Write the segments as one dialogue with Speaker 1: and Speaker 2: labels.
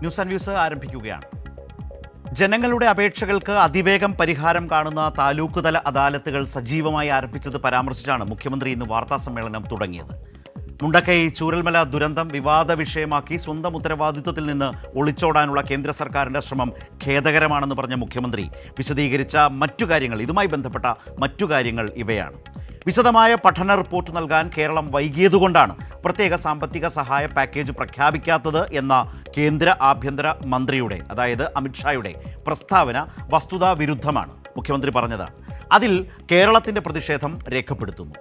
Speaker 1: News and views ആരംഭിക്കുകയാണ്. ജനങ്ങളുടെ അപേക്ഷകൾക്ക് അതിവേഗം പരിഹാരം കാണുന്ന താലൂക്ക് തല അദാലത്തുകൾ സജീവമായി ആരംഭിച്ചത് പരാമർശിച്ചാണ് മുഖ്യമന്ത്രി ഇന്ന് വാർത്താസമ്മേളനം തുടങ്ങിയത്. മുണ്ടക്കൈ ചൂരൽമല ദുരന്തം വിവാദ വിഷയമാക്കി സ്വന്തം ഉത്തരവാദിത്വത്തിൽ നിന്ന് ഒളിച്ചോടാനുള്ള കേന്ദ്ര സർക്കാരിൻ്റെ ശ്രമം ഖേദകരമാണെന്ന് പറഞ്ഞ മുഖ്യമന്ത്രി വിശദീകരിച്ച ഇതുമായി ബന്ധപ്പെട്ട മറ്റു കാര്യങ്ങൾ ഇവയാണ്. വിശദമായ പഠന റിപ്പോർട്ട് നൽകാൻ കേരളം വൈകിയതുകൊണ്ടാണ് പ്രത്യേക സാമ്പത്തിക സഹായ പാക്കേജ് പ്രഖ്യാപിക്കാത്തത് എന്ന കേന്ദ്ര ആഭ്യന്തര മന്ത്രിയുടെ, അതായത് അമിത്ഷായുടെ പ്രസ്താവന വസ്തുതാ വിരുദ്ധമാണ്. മുഖ്യമന്ത്രി പറഞ്ഞതാണ്. അതിൽ കേരളത്തിൻ്റെ പ്രതിഷേധം രേഖപ്പെടുത്തുന്നു.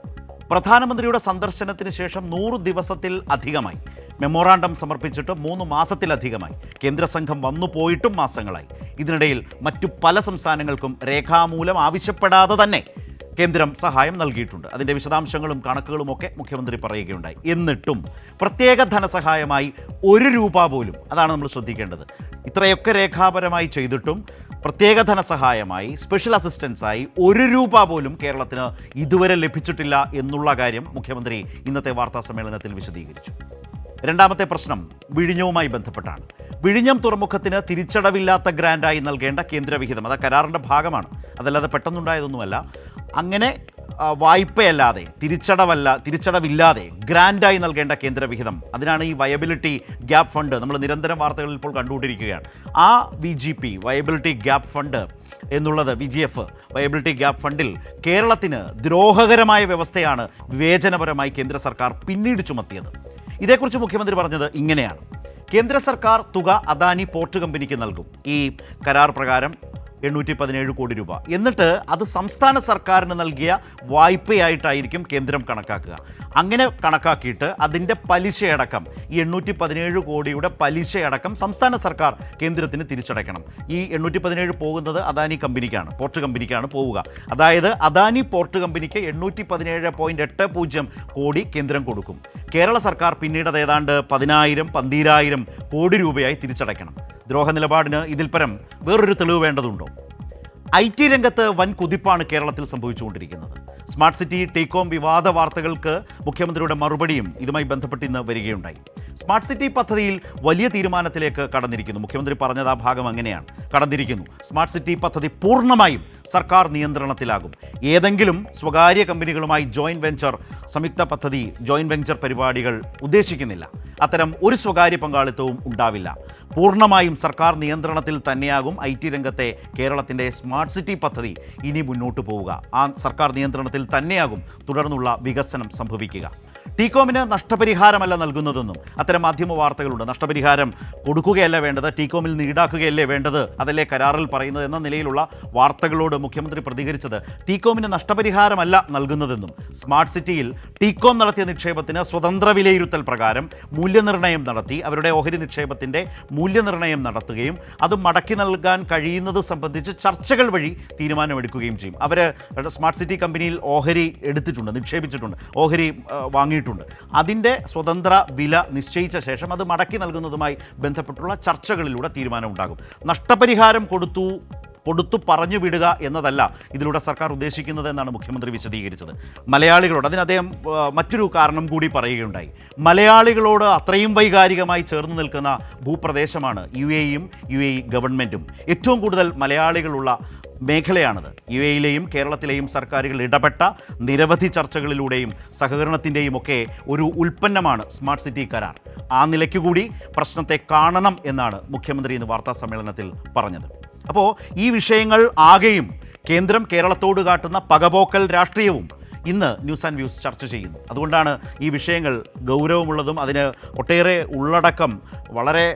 Speaker 1: പ്രധാനമന്ത്രിയുടെ സന്ദർശനത്തിന് ശേഷം 100 ദിവസത്തിൽ അധികമായി, മെമ്മോറാണ്ടം സമർപ്പിച്ചിട്ട് 3 മാസത്തിലധികമായി, കേന്ദ്ര സംഘം വന്നു പോയിട്ടും മാസങ്ങളായി. ഇതിനിടയിൽ മറ്റു പല സംസ്ഥാനങ്ങൾക്കും രേഖാമൂലം ആവശ്യപ്പെടാതെ തന്നെ കേന്ദ്രം സഹായം നൽകിയിട്ടുണ്ട്. അതിൻ്റെ വിശദാംശങ്ങളും കണക്കുകളുമൊക്കെ മുഖ്യമന്ത്രി പറയുകയുണ്ടായി. എന്നിട്ടും പ്രത്യേക ധനസഹായമായി 1 രൂപ പോലും, അതാണ് നമ്മൾ ശ്രദ്ധിക്കേണ്ടത്, ഇത്രയൊക്കെ രേഖാപരമായി ചെയ്തിട്ടും പ്രത്യേക ധനസഹായമായി, സ്പെഷ്യൽ അസിസ്റ്റൻസായി 1 രൂപ പോലും കേരളത്തിന് ഇതുവരെ ലഭിച്ചിട്ടില്ല എന്നുള്ള കാര്യം മുഖ്യമന്ത്രി ഇന്നത്തെ വാർത്താ സമ്മേളനത്തിൽ വിശദീകരിച്ചു. രണ്ടാമത്തെ പ്രശ്നം വിഴിഞ്ഞവുമായി ബന്ധപ്പെട്ടാണ്. വിഴിഞ്ഞം തുറമുഖത്തിന് തിരിച്ചടവില്ലാത്ത ഗ്രാൻഡായി നൽകേണ്ട കേന്ദ്രവിഹിതം, അത് കരാറിൻ്റെ ഭാഗമാണ്, അതല്ലാതെ പെട്ടെന്നുണ്ടായതൊന്നുമല്ല. അങ്ങനെ വായ്പയല്ലാതെ തിരിച്ചടവില്ലാതെ ഗ്രാൻഡായി നൽകേണ്ട കേന്ദ്രവിഹിതം, അതിനാണ് ഈ വയബിലിറ്റി ഗ്യാപ്പ് ഫണ്ട് നമ്മൾ നിരന്തരം വാർത്തകളിൽ ഇപ്പോൾ കണ്ടുകൊണ്ടിരിക്കുകയാണ്. ആ VGP വയബിലിറ്റി ഗ്യാപ്പ് ഫണ്ട് എന്നുള്ളത്, VGF വയബിലിറ്റി ഗ്യാപ്പ് ഫണ്ടിൽ കേരളത്തിന് ദ്രോഹകരമായ വ്യവസ്ഥയാണ് വിവേചനപരമായി കേന്ദ്ര സർക്കാർ പിന്നീട് ചുമത്തിയത്. ഇതേക്കുറിച്ച് മുഖ്യമന്ത്രി പറഞ്ഞത് ഇങ്ങനെയാണ്: കേന്ദ്ര സർക്കാർ തുക അദാനി പോർട്ട് കമ്പനിക്ക് നൽകും, ഈ കരാർ പ്രകാരം 817 കോടി രൂപ. എന്നിട്ട് അത് സംസ്ഥാന സർക്കാരിന് നൽകിയ വായ്പയായിട്ടായിരിക്കും കേന്ദ്രം കണക്കാക്കുക. അങ്ങനെ കണക്കാക്കിയിട്ട് അതിൻ്റെ പലിശയടക്കം, ഈ 817 കോടിയുടെ പലിശയടക്കം സംസ്ഥാന സർക്കാർ കേന്ദ്രത്തിന് തിരിച്ചടയ്ക്കണം. ഈ 817 പോകുന്നത് അദാനി കമ്പനിക്കാണ്, പോർട്ട് കമ്പനിക്കാണ് പോവുക. അതായത് അദാനി പോർട്ട് കമ്പനിക്ക് 817.80 കോടി കേന്ദ്രം കൊടുക്കും. കേരള സർക്കാർ പിന്നീട് അത് ഏതാണ്ട് 10,000-12,000 കോടി രൂപയായി തിരിച്ചടയ്ക്കണം. ദ്രോഹ നിലപാടിന് ഇതിൽ പരം വേറൊരു തെളിവ് വേണ്ടതുണ്ടോ? IT രംഗത്ത് വൻ കുതിപ്പാണ് കേരളത്തിൽ സംഭവിച്ചുകൊണ്ടിരിക്കുന്നത്. സ്മാർട്ട് സിറ്റി ടേക്കോം വിവാദ വാർത്തകൾക്ക് മുഖ്യമന്ത്രിയുടെ മറുപടിയും ഇതുമായി ബന്ധപ്പെട്ട് ഇന്ന് വരികയുണ്ടായി. സ്മാർട്ട് സിറ്റി പദ്ധതിയിൽ വലിയ തീരുമാനത്തിലേക്ക് കടന്നിരിക്കുന്നു. മുഖ്യമന്ത്രി പറഞ്ഞത് ആ ഭാഗം അങ്ങനെയാണ്, കടന്നിരിക്കുന്നു. സ്മാർട്ട് സിറ്റി പദ്ധതി പൂർണ്ണമായും സർക്കാർ നിയന്ത്രണത്തിലാകും. ഏതെങ്കിലും സ്വകാര്യ കമ്പനികളുമായി സംയുക്ത പദ്ധതി ജോയിൻറ്റ് വെഞ്ചർ പരിപാടികൾ ഉദ്ദേശിക്കുന്നില്ല. അത്തരം ഒരു സ്വകാര്യ പങ്കാളിത്തവും ഉണ്ടാവില്ല. പൂർണ്ണമായും സർക്കാർ നിയന്ത്രണത്തിൽ തന്നെയാകും IT രംഗത്തെ കേരളത്തിൻ്റെ സ്മാർട്ട് സിറ്റി പദ്ധതി ഇനി മുന്നോട്ട് പോവുക. ആ സർക്കാർ നിയന്ത്രണത്തിൽ തന്നെയാകും തുടർന്നുള്ള വികസനം സംഭവിക്കുക. ടീകോമിന് നഷ്ടപരിഹാരമല്ല നൽകുന്നതെന്നും അത്തരം മാധ്യമ വാർത്തകളുണ്ട്. നഷ്ടപരിഹാരം കൊടുക്കുകയല്ല വേണ്ടത്, ടീകോമിൽ നിന്ന് ഈടാക്കുകയല്ലേ വേണ്ടത്, അതല്ലേ കരാറിൽ പറയുന്നത് എന്ന നിലയിലുള്ള വാർത്തകളോട് മുഖ്യമന്ത്രി പ്രതികരിച്ചത് ടീകോമിന് നഷ്ടപരിഹാരമല്ല നൽകുന്നതെന്നും സ്മാർട്ട് സിറ്റിയിൽ ടീകോം നടത്തിയ നിക്ഷേപത്തിന് സ്വതന്ത്ര വിലയിരുത്തൽ പ്രകാരം മൂല്യനിർണ്ണയം നടത്തി അവരുടെ ഓഹരി നിക്ഷേപത്തിൻ്റെ മൂല്യനിർണ്ണയം നടത്തുകയും അത് മടക്കി നൽകാൻ കഴിയുന്നത് സംബന്ധിച്ച് ചർച്ചകൾ വഴി തീരുമാനമെടുക്കുകയും ചെയ്യും. അവർ സ്മാർട്ട് സിറ്റി കമ്പനിയിൽ ഓഹരി എടുത്തിട്ടുണ്ട്, നിക്ഷേപിച്ചിട്ടുണ്ട്, ഓഹരി വാങ്ങിയിട്ടുണ്ട്. അതിൻ്റെ സ്വതന്ത്ര വില നിശ്ചയിച്ച ശേഷം അത് മടക്കി നൽകുന്നതുമായി ബന്ധപ്പെട്ടുള്ള ചർച്ചകളിലൂടെ തീരുമാനമുണ്ടാകും. നഷ്ടപരിഹാരം കൊടുത്തു പറഞ്ഞു വിടുക എന്നതല്ല ഇതിലൂടെ സർക്കാർ ഉദ്ദേശിക്കുന്നത് എന്നാണ് മുഖ്യമന്ത്രി വിശദീകരിച്ചത്. മലയാളികളോട്, അതിന് അദ്ദേഹം മറ്റൊരു കാരണം കൂടി പറയുകയുണ്ടായി. മലയാളികളോട് അത്രയും വൈകാരികമായി ചേർന്ന് നിൽക്കുന്ന ഭൂപ്രദേശമാണ് UAE-യും UAE ഗവൺമെൻറ്റും. ഏറ്റവും കൂടുതൽ മലയാളികളുള്ള മേഖലയാണത്. UAE-യിലെയും കേരളത്തിലെയും സർക്കാരുകൾ ഇടപെട്ട നിരവധി ചർച്ചകളിലൂടെയും സഹകരണത്തിൻ്റെയും ഒക്കെ ഒരു ഉൽപ്പന്നമാണ് സ്മാർട്ട് സിറ്റി കരാർ. ആ നിലയ്ക്ക് കൂടി പ്രശ്നത്തെ കാണണം എന്നാണ് മുഖ്യമന്ത്രി ഇന്ന് വാർത്താ സമ്മേളനത്തിൽ പറഞ്ഞത്. അപ്പോൾ ഈ വിഷയങ്ങൾ ആകെയും കേന്ദ്രം കേരളത്തോട് കാട്ടുന്ന പകപോക്കൽ രാഷ്ട്രീയവും ഇന്ന് ന്യൂസ് ആൻഡ് വ്യൂസ് ചർച്ച ചെയ്യുന്നു. അതുകൊണ്ടാണ് ഈ വിഷയങ്ങൾ ഗൗരവമുള്ളതും അതിന് ഒട്ടേറെ ഉള്ളടക്കം വളരെ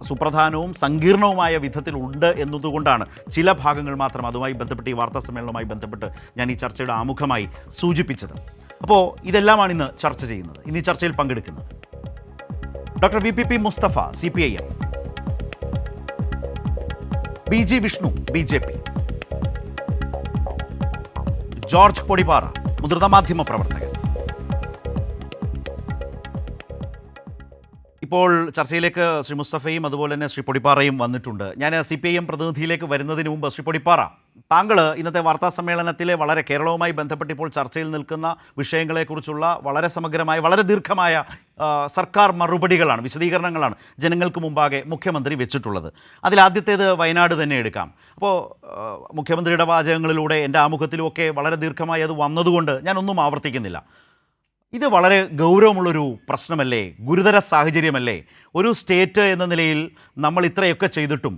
Speaker 1: സുപ്രധാനവും സങ്കീർണവുമായ വിധത്തിൽ ഉണ്ട് എന്നതുകൊണ്ടാണ് ചില ഭാഗങ്ങൾ മാത്രം അതുമായി ബന്ധപ്പെട്ട്, ഈ വാർത്താ സമ്മേളനവുമായി ബന്ധപ്പെട്ട് ഞാൻ ഈ ചർച്ചയുടെ ആമുഖമായി സൂചിപ്പിച്ചത്. അപ്പോൾ ഇതെല്ലാമാണ് ഇന്ന് ചർച്ച ചെയ്യുന്നത്. ഇന്ന് ഈ ചർച്ചയിൽ പങ്കെടുക്കുന്നത് doctor VPP Mustafa CPIM, BG Vishnu BJP, George Podippara മുതിർന്ന മാധ്യമ പ്രവർത്തകൻ. ഇപ്പോൾ ചർച്ചയിലേക്ക് ശ്രീ മുസ്തഫയും അതുപോലെ തന്നെ ശ്രീ പൊടിപ്പാറയും വന്നിട്ടുണ്ട്. ഞാൻ CPIM പ്രതിനിധിയിലേക്ക് വരുന്നതിന് മുമ്പ് ശ്രീ പൊടിപ്പാറ, താങ്കൾ ഇന്നത്തെ വാർത്താ സമ്മേളനത്തിലെ വളരെ കേരളവുമായി ബന്ധപ്പെട്ട് ഇപ്പോൾ ചർച്ചയിൽ നിൽക്കുന്ന വിഷയങ്ങളെക്കുറിച്ചുള്ള വളരെ സമഗ്രമായ, വളരെ ദീർഘമായ സർക്കാർ മറുപടികളാണ്, വിശദീകരണങ്ങളാണ് ജനങ്ങൾക്ക് മുമ്പാകെ മുഖ്യമന്ത്രി വെച്ചിട്ടുള്ളത്. അതിലാദ്യത്തേത് വയനാട് തന്നെ എടുക്കാം. അപ്പോൾ മുഖ്യമന്ത്രിയുടെ വാചകങ്ങളിലൂടെ എൻ്റെ ആമുഖത്തിലുമൊക്കെ വളരെ ദീർഘമായി അത് വന്നതുകൊണ്ട് ഞാനൊന്നും ആവർത്തിക്കുന്നില്ല. ഇത് വളരെ ഗൗരവമുള്ളൊരു പ്രശ്നമല്ലേ, ഗുരുതര സാഹചര്യമല്ലേ? ഒരു സ്റ്റേറ്റ് എന്ന നിലയിൽ നമ്മൾ ഇത്രയൊക്കെ ചെയ്തിട്ടും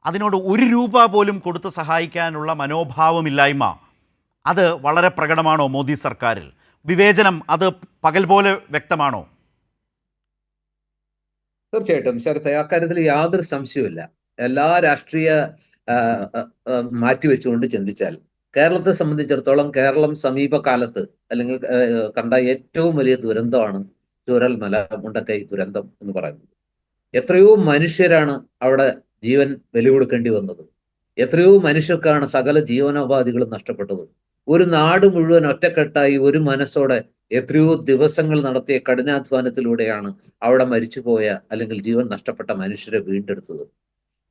Speaker 1: അതിനോട് ഒരു രൂപ പോലും കൊടുത്ത് സഹായിക്കാനുള്ള മനോഭാവമില്ലായ്മ അത് വളരെ പ്രകടമാണോ മോദി സർക്കാരിൽ? വിവേചനം അത് പകൽ പോലെ വ്യക്തമാണോ?
Speaker 2: തീർച്ചയായിട്ടും ശരത്തെ, അക്കാര്യത്തിൽ യാതൊരു സംശയവുമില്ല. എല്ലാ രാഷ്ട്രീയ മാറ്റിവെച്ചുകൊണ്ട് ചിന്തിച്ചാൽ കേരളത്തെ സംബന്ധിച്ചിടത്തോളം കേരളം സമീപകാലത്ത് അല്ലെങ്കിൽ കണ്ട ഏറ്റവും വലിയ ദുരന്തമാണ് ചൂരൽമല മുണ്ടക്കൈ ദുരന്തം എന്ന് പറയുന്നത്. എത്രയോ മനുഷ്യരാണ് അവിടെ ജീവൻ ബലി കൊടുക്കേണ്ടി വന്നത്. എത്രയോ മനുഷ്യർക്കാണ് സകല ജീവനോപാധികളും നഷ്ടപ്പെട്ടത്. ഒരു നാട് മുഴുവൻ ഒറ്റക്കെട്ടായി ഒരു മനസ്സോടെ എത്രയോ ദിവസങ്ങൾ നടത്തിയ കഠിനാധ്വാനത്തിലൂടെയാണ് അവിടെ മരിച്ചുപോയ അല്ലെങ്കിൽ ജീവൻ നഷ്ടപ്പെട്ട മനുഷ്യരെ വീണ്ടെടുത്തത്.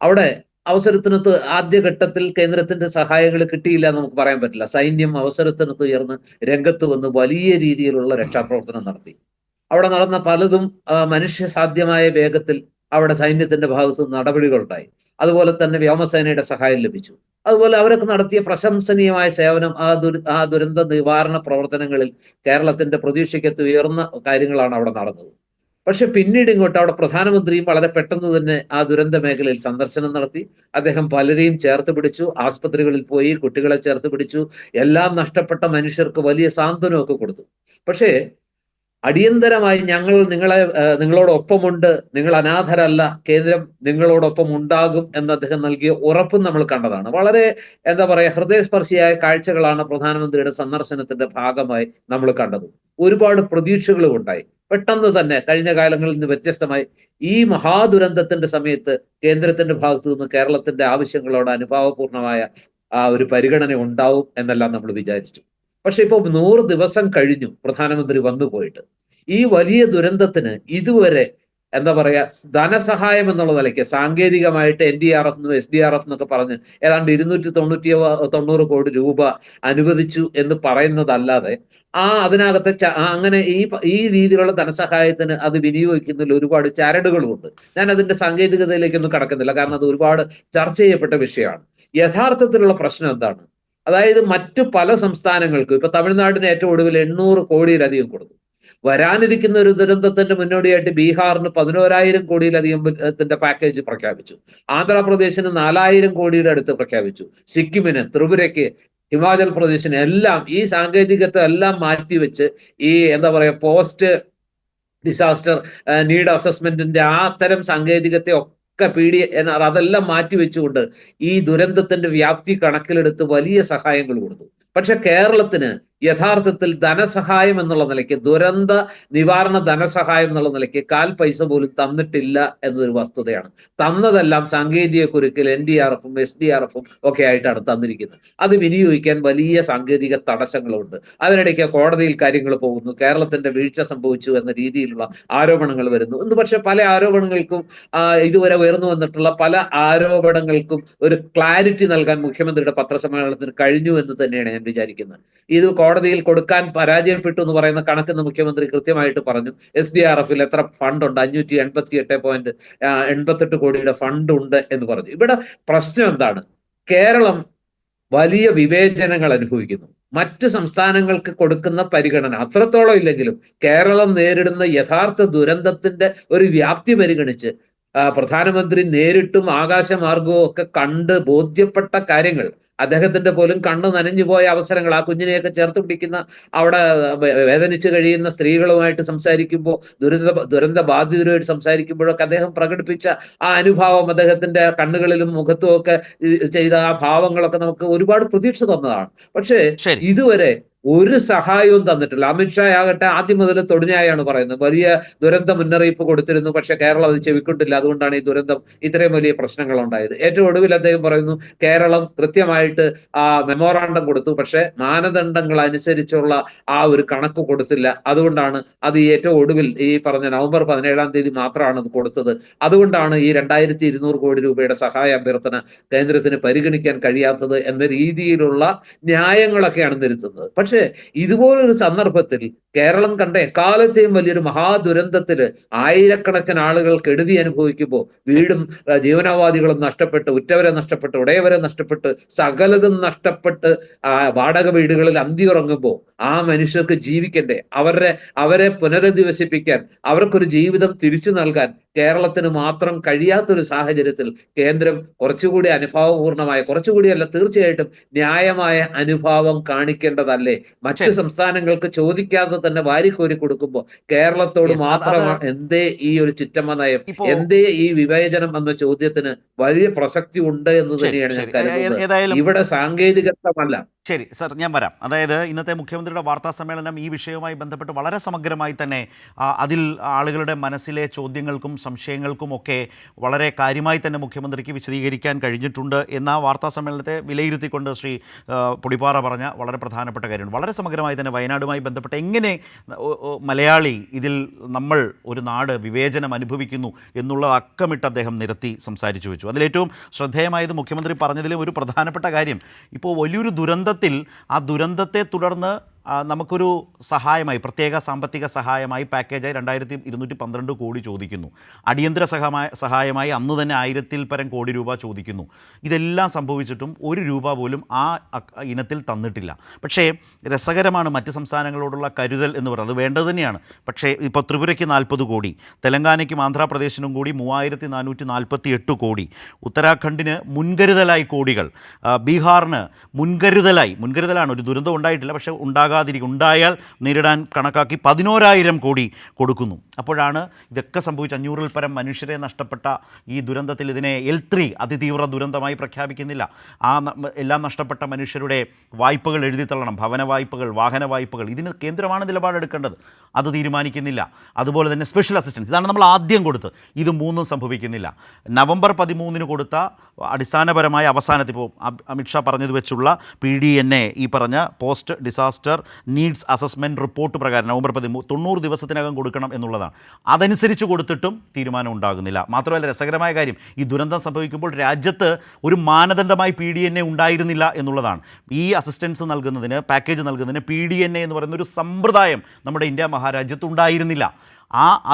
Speaker 2: അവിടെ അവസരത്തിനൊത്ത് ആദ്യഘട്ടത്തിൽ കേന്ദ്രത്തിന്റെ സഹായങ്ങൾ കിട്ടിയില്ല എന്ന് നമുക്ക് പറയാൻ പറ്റില്ല. സൈന്യം അവസരത്തിനൊത്ത് ഉയർന്ന് രംഗത്ത് വന്ന് വലിയ രീതിയിലുള്ള രക്ഷാപ്രവർത്തനം നടത്തി. അവിടെ നടന്ന പലതും മനുഷ്യ സാധ്യമായ വേഗത്തിൽ അവിടെ സൈന്യത്തിന്റെ ഭാഗത്ത് നടപടികളുണ്ടായി. അതുപോലെ തന്നെ വ്യോമസേനയുടെ സഹായം ലഭിച്ചു. അതുപോലെ അവരൊക്കെ നടത്തിയ പ്രശംസനീയമായ സേവനം ആ ദുരന്ത നിവാരണ പ്രവർത്തനങ്ങളിൽ കേരളത്തിന്റെ പ്രതീക്ഷയ്ക്കത്ത് ഉയർന്ന കാര്യങ്ങളാണ് അവിടെ നടന്നത്. പക്ഷെ പിന്നീട് ഇങ്ങോട്ട് അവിടെ പ്രധാനമന്ത്രിയും വളരെ പെട്ടെന്ന് തന്നെ ആ ദുരന്ത മേഖലയിൽ സന്ദർശനം നടത്തി. അദ്ദേഹം പലരെയും ചേർത്ത് പിടിച്ചു, ആസ്പത്രികളിൽ പോയി കുട്ടികളെ ചേർത്ത് പിടിച്ചു, എല്ലാം നഷ്ടപ്പെട്ട മനുഷ്യർക്ക് വലിയ സാന്ത്വനമൊക്കെ കൊടുത്തു. പക്ഷേ അടിയന്തരമായി ഞങ്ങൾ നിങ്ങളോടൊപ്പമുണ്ട്, നിങ്ങൾ അനാഥരല്ല, കേന്ദ്രം നിങ്ങളോടൊപ്പം ഉണ്ടാകും എന്ന് അദ്ദേഹം നൽകിയ ഉറപ്പും നമ്മൾ കണ്ടതാണ്. വളരെ എന്താ പറയുക, ഹൃദയസ്പർശിയായ കാഴ്ചകളാണ് പ്രധാനമന്ത്രിയുടെ സന്ദർശനത്തിന്റെ ഭാഗമായി നമ്മൾ കണ്ടത്. ഒരുപാട് പ്രതീക്ഷകളും ഉണ്ടായി. പെട്ടെന്ന് തന്നെ കഴിഞ്ഞ കാലങ്ങളിൽ നിന്ന് വ്യത്യസ്തമായി ഈ മഹാദുരന്തത്തിന്റെ സമയത്ത് കേന്ദ്രത്തിന്റെ ഭാഗത്തു നിന്ന് കേരളത്തിന്റെ ആവശ്യങ്ങളോട് അനുഭാവപൂർണമായ ഒരു പരിഗണന ഉണ്ടാവും എന്നെല്ലാം നമ്മൾ വിചാരിച്ചു. പക്ഷെ ഇപ്പോൾ 100 ദിവസം കഴിഞ്ഞു പ്രധാനമന്ത്രി വന്നു പോയിട്ട്. ഈ വലിയ ദുരന്തത്തിന് ഇതുവരെ എന്താ പറയാ, ധനസഹായം എന്നുള്ള നിലയ്ക്ക് സാങ്കേതികമായിട്ട് NDRF SDRF എന്നൊക്കെ പറഞ്ഞ് ഏതാണ്ട് 290 കോടി രൂപ അനുവദിച്ചു എന്ന് പറയുന്നതല്ലാതെ അതിനകത്തെ അങ്ങനെ ഈ രീതിയിലുള്ള ധനസഹായത്തിന് അത് വിനിയോഗിക്കുന്നതിൽ ഒരുപാട് ചരടുകളുമുണ്ട്. ഞാൻ അതിന്റെ സാങ്കേതികതയിലേക്കൊന്നും കടക്കുന്നില്ല, കാരണം അത് ഒരുപാട് ചർച്ച ചെയ്യപ്പെട്ട വിഷയമാണ്. യഥാർത്ഥത്തിലുള്ള പ്രശ്നം എന്താണ്? അതായത് മറ്റു പല സംസ്ഥാനങ്ങൾക്കും, ഇപ്പൊ തമിഴ്നാടിന് ഏറ്റവും ഒടുവിൽ 800 കോടിയിലധികം കൊടുത്തു. വരാനിരിക്കുന്ന ഒരു ദുരന്തത്തിന്റെ മുന്നോടിയായിട്ട് ബീഹാറിന് 11,000 കോടിയിലധികം പാക്കേജ് പ്രഖ്യാപിച്ചു. ആന്ധ്രാപ്രദേശിന് 4,000 കോടിയുടെ അടുത്ത് പ്രഖ്യാപിച്ചു. സിക്കിമിന്, ത്രിപുരയ്ക്ക്, ഹിമാചൽ പ്രദേശിന് എല്ലാം ഈ സാങ്കേതികത്വം എല്ലാം മാറ്റിവെച്ച് ഈ എന്താ പറയാ പോസ്റ്റ് ഡിസാസ്റ്റർ നീഡ് അസസ്മെന്റിന്റെ അത്തരം സാങ്കേതികത്തെ അതെല്ലാം മാറ്റിവെച്ചുകൊണ്ട് ഈ ദുരന്തത്തിന്റെ വ്യാപ്തി കണക്കിലെടുത്ത് വലിയ സഹായങ്ങൾ കൊടുത്തു. പക്ഷെ കേരളത്തിന് യഥാർത്ഥത്തിൽ ധനസഹായം എന്നുള്ള നിലയ്ക്ക്, ദുരന്ത നിവാരണ ധനസഹായം എന്നുള്ള നിലയ്ക്ക് കാൽ പൈസ പോലും തന്നിട്ടില്ല എന്നതൊരു വസ്തുതയാണ്. തന്നതെല്ലാം സാങ്കേതിക കുരുക്കിൽ NDRFും SDRFും ഒക്കെ ആയിട്ടാണ് തന്നിരിക്കുന്നത്. അത് വിനിയോഗിക്കാൻ വലിയ സാങ്കേതിക തടസ്സങ്ങളുണ്ട്. അതിനിടയ്ക്ക് കോടതിയിൽ കാര്യങ്ങൾ പോകുന്നു, കേരളത്തിന്റെ വീഴ്ച സംഭവിച്ചു എന്ന രീതിയിലുള്ള ആരോപണങ്ങൾ വരുന്നു. ഇന്ന് പക്ഷെ പല ആരോപണങ്ങൾക്കും ഇതുവരെ ഉയർന്നു വന്നിട്ടുള്ള പല ആരോപണങ്ങൾക്കും ഒരു ക്ലാരിറ്റി നൽകാൻ മുഖ്യമന്ത്രിയുടെ പത്രസമ്മേളനത്തിന് കഴിഞ്ഞു എന്ന് തന്നെയാണ് ഞാൻ വിചാരിക്കുന്നത്. ഇത് കോടതിയിൽ കൊടുക്കാൻ പരാജയപ്പെട്ടു എന്ന് പറയുന്ന കണക്കെന്ന് മുഖ്യമന്ത്രി കൃത്യമായിട്ട് പറഞ്ഞു. SDRFിൽ എത്ര ഫണ്ട് ഉണ്ട്? 588.88 കോടിയുടെ ഫണ്ട് ഉണ്ട് എന്ന് പറഞ്ഞു. ഇവിടെ പ്രശ്നം എന്താണ്? കേരളം വലിയ വിവേചനങ്ങൾ അനുഭവിക്കുന്നു. മറ്റ് സംസ്ഥാനങ്ങൾക്ക് കൊടുക്കുന്ന പരിഗണന അത്രത്തോളം ഇല്ലെങ്കിലും കേരളം നേരിടുന്ന യഥാർത്ഥ ദുരന്തത്തിന്റെ ഒരു വ്യാപ്തി പരിഗണിച്ച് പ്രധാനമന്ത്രി നേരിട്ടും ആകാശമാർഗവും ഒക്കെ കണ്ട് ബോധ്യപ്പെട്ട കാര്യങ്ങൾ, അദ്ദേഹത്തിന്റെ പോലും കണ്ണ് നനഞ്ഞു പോയ അവസരങ്ങൾ, ആ കുഞ്ഞിനെയൊക്കെ ചേർത്ത് പിടിക്കുന്ന അവിടെ വേദനിച്ച് കഴിയുന്ന സ്ത്രീകളുമായിട്ട് സംസാരിക്കുമ്പോൾ, ദുരന്ത ബാധിതരുമായിട്ട് സംസാരിക്കുമ്പോഴൊക്കെ അദ്ദേഹം പ്രകടിപ്പിച്ച ആ അനുഭാവം, അദ്ദേഹത്തിന്റെ കണ്ണുകളിലും മുഖത്തും ഒക്കെ ചെയ്ത ആ ഭാവങ്ങളൊക്കെ നമുക്ക് ഒരുപാട് പ്രതീക്ഷ തന്നതാണ്. പക്ഷേ ഇതുവരെ ഒരു സഹായവും തന്നിട്ടില്ല. അമിത്ഷാ ആകട്ടെ ആദ്യം മുതൽ തൊടിഞ്ഞായാണ് പറയുന്നത്. വലിയ ദുരന്ത മുന്നറിയിപ്പ് കൊടുത്തിരുന്നു, പക്ഷെ കേരളം അത് ചെവിക്കൊണ്ടില്ല. അതുകൊണ്ടാണ് ഈ ദുരന്തം ഇത്രയും വലിയ പ്രശ്നങ്ങൾ ഉണ്ടായത്. ഏറ്റവും ഒടുവിൽ അദ്ദേഹം പറയുന്നു കേരളം കൃത്യമായിട്ട് കൃത്യമായിട്ട് ആ മെമ്മോറാണ്ടം കൊടുത്തു. പക്ഷെ മാനദണ്ഡങ്ങൾ അനുസരിച്ചുള്ള ആ ഒരു കണക്ക് കൊടുത്തില്ല. അതുകൊണ്ടാണ് അത് ഏറ്റവും ഒടുവിൽ ഈ പറഞ്ഞ നവംബർ 17-ാം തീയതി മാത്രമാണ് അത് കൊടുത്തത്. അതുകൊണ്ടാണ് ഈ 2200 കോടി രൂപയുടെ സഹായ അഭ്യർത്ഥന കേന്ദ്രത്തിന് പരിഗണിക്കാൻ കഴിയാത്തത് എന്ന രീതിയിലുള്ള ന്യായങ്ങളൊക്കെയാണ് നിരത്തുന്നത്. പക്ഷേ ഇതുപോലൊരു സന്ദർഭത്തിൽ കേരളം കണ്ട എക്കാലത്തെയും വലിയൊരു മഹാദുരന്തത്തില് ആയിരക്കണക്കിന് ആളുകൾ കെടുതി അനുഭവിക്കുമ്പോൾ വീടും ജീവനോപാധികളും നഷ്ടപ്പെട്ട്, ഉറ്റവരെ നഷ്ടപ്പെട്ട്, ഉടയവരെ നഷ്ടപ്പെട്ട്, സകലതും നഷ്ടപ്പെട്ട് വാടക വീടുകളിൽ അന്തിയുറങ്ങുമ്പോൾ ആ മനുഷ്യർക്ക് ജീവിക്കണ്ടേ? അവരെ പുനരധിവസിപ്പിക്കാൻ, അവർക്കൊരു ജീവിതം തിരിച്ചു നൽകാൻ കേരളത്തിന് മാത്രം കഴിയാത്തൊരു സാഹചര്യത്തിൽ കേന്ദ്രം കുറച്ചുകൂടി അനുഭാവപൂർണമായ, കുറച്ചുകൂടിയല്ല തീർച്ചയായിട്ടും ന്യായമായ അനുഭാവം കാണിക്കേണ്ടതല്ലേ? മറ്റ് സംസ്ഥാനങ്ങൾക്ക് ചോദിക്കാതെ തന്നെ വാരിക്കോരി കൊടുക്കുമ്പോൾ കേരളത്തോട് മാത്രമാണ് എന്തേ ഈ ഒരു ചിറ്റമ്മ നയം, എന്തേ ഈ വിവേചനം എന്ന ചോദ്യത്തിന് വലിയ പ്രസക്തി ഉണ്ട് എന്ന് തന്നെയാണ് ഞാൻ കരുതുന്നത്. ഇവിടെ സാങ്കേതികത്വമല്ല.
Speaker 1: ശരി സർ, ഞാൻ വരാം. അതായത് ഇന്നത്തെ മുഖ്യമന്ത്രിയുടെ വാർത്താ സമ്മേളനം ഈ വിഷയവുമായി ബന്ധപ്പെട്ട് വളരെ സമഗ്രമായി തന്നെ അതിൽ ആളുകളുടെ മനസ്സിലെ ചോദ്യങ്ങൾക്കും സംശയങ്ങൾക്കും ഒക്കെ വളരെ കാര്യമായി തന്നെ മുഖ്യമന്ത്രിക്ക് വിശദീകരിക്കാൻ കഴിഞ്ഞിട്ടുണ്ട് എന്ന വാർത്താ സമ്മേളനത്തെ വിലയിരുത്തിക്കൊണ്ട് ശ്രീ പൊടിപ്പാറ പറഞ്ഞ വളരെ പ്രധാനപ്പെട്ട കാര്യമാണ്. വളരെ സമഗ്രമായി തന്നെ വയനാടുമായി ബന്ധപ്പെട്ട് എങ്ങനെ മലയാളി ഇതിൽ നമ്മൾ ഒരു നാട് വിവേചനം അനുഭവിക്കുന്നു എന്നുള്ളത് അക്കമിട്ട് അദ്ദേഹം നിരത്തി സംസാരിച്ചു വെച്ചു. അതിലേറ്റവും ശ്രദ്ധേയമായത് മുഖ്യമന്ത്രി പറഞ്ഞതിലെ ഒരു പ്രധാനപ്പെട്ട കാര്യം, ഇപ്പോൾ വലിയൊരു ദുരന്തത്തിൽ ആ ദുരന്തത്തെ തുടർന്ന് നമുക്കൊരു സഹായമായി, പ്രത്യേക സാമ്പത്തിക സഹായമായി പാക്കേജായി 2212 കോടി ചോദിക്കുന്നു. അടിയന്തര സഹായമായി അന്ന് തന്നെ 1000-ൽ പരം കോടി രൂപ ചോദിക്കുന്നു. ഇതെല്ലാം സംഭവിച്ചിട്ടും ഒരു രൂപ പോലും ആ ഇനത്തിൽ തന്നിട്ടില്ല. പക്ഷേ രസകരമാണ് മറ്റ് സംസ്ഥാനങ്ങളോടുള്ള കരുതൽ എന്ന് പറയുന്നത്, അത് വേണ്ടത് തന്നെയാണ്. പക്ഷേ ഇപ്പോൾ ത്രിപുരയ്ക്ക് 40 കോടി, തെലങ്കാനയ്ക്കും ആന്ധ്രാപ്രദേശിനും കൂടി 3448 കോടി, ഉത്തരാഖണ്ഡിന് മുൻകരുതലായി കോടികൾ, ബീഹാറിന് മുൻകരുതലാണ്, ഒരു ദുരന്തം ഉണ്ടായിട്ടില്ല പക്ഷേ ഉണ്ടായാൽ നേരിടാൻ കണക്കാക്കി 11,000 കോടി കൊടുക്കുന്നു. അപ്പോഴാണ് ഇതൊക്കെ സംഭവിച്ച 500-ൽ പരം മനുഷ്യരെ നഷ്ടപ്പെട്ട ഈ ദുരന്തത്തിൽ ഇതിനെ L3 അതിതീവ്ര ദുരന്തമായി പ്രഖ്യാപിക്കുന്നില്ല. ആ എല്ലാം നഷ്ടപ്പെട്ട മനുഷ്യരുടെ വായ്പകൾ എഴുതിത്തള്ളണം, ഭവന വായ്പകൾ, വാഹന വായ്പകൾ, ഇതിന് കേന്ദ്രമാണ് നിലപാടെടുക്കേണ്ടത്. അത് തീരുമാനിക്കുന്നില്ല. അതുപോലെ തന്നെ സ്പെഷ്യൽ അസിസ്റ്റൻസ്, ഇതാണ് നമ്മൾ ആദ്യം കൊടുത്ത്, ഇത് മൂന്നും സംഭവിക്കുന്നില്ല. നവംബർ 13 കൊടുത്ത അടിസ്ഥാനപരമായ അവസാനത്തിൽ ഇപ്പോൾ അമിത്ഷാ പറഞ്ഞത് വെച്ചുള്ള PDNA, ഈ പറഞ്ഞ post disaster needs assessment report പ്രകാരം നവംബർ 90 ദിവസത്തിനകം കൊടുക്കണം എന്നുള്ളതാണ്. അതനുസരിച്ച് കൊടുത്തിട്ടും തീരുമാനം ഉണ്ടാകുന്നില്ല. മാത്രമല്ല രസകരമായ കാര്യം, ഈ ദുരന്തം സംഭവിക്കുമ്പോൾ രാജ്യത്ത് ഒരു മാനദണ്ഡമായി PDNA ഉണ്ടായിരുന്നില്ല എന്നുള്ളതാണ്. ഈ അസിസ്റ്റൻസ് നൽകുന്നതിന്, പാക്കേജ് നൽകുന്നതിന് PDNA എന്ന് പറയുന്ന ഒരു സമ്പ്രദായം നമ്മുടെ ഇന്ത്യ മഹാരാജ്യത്ത് ഉണ്ടായിരുന്നില്ല.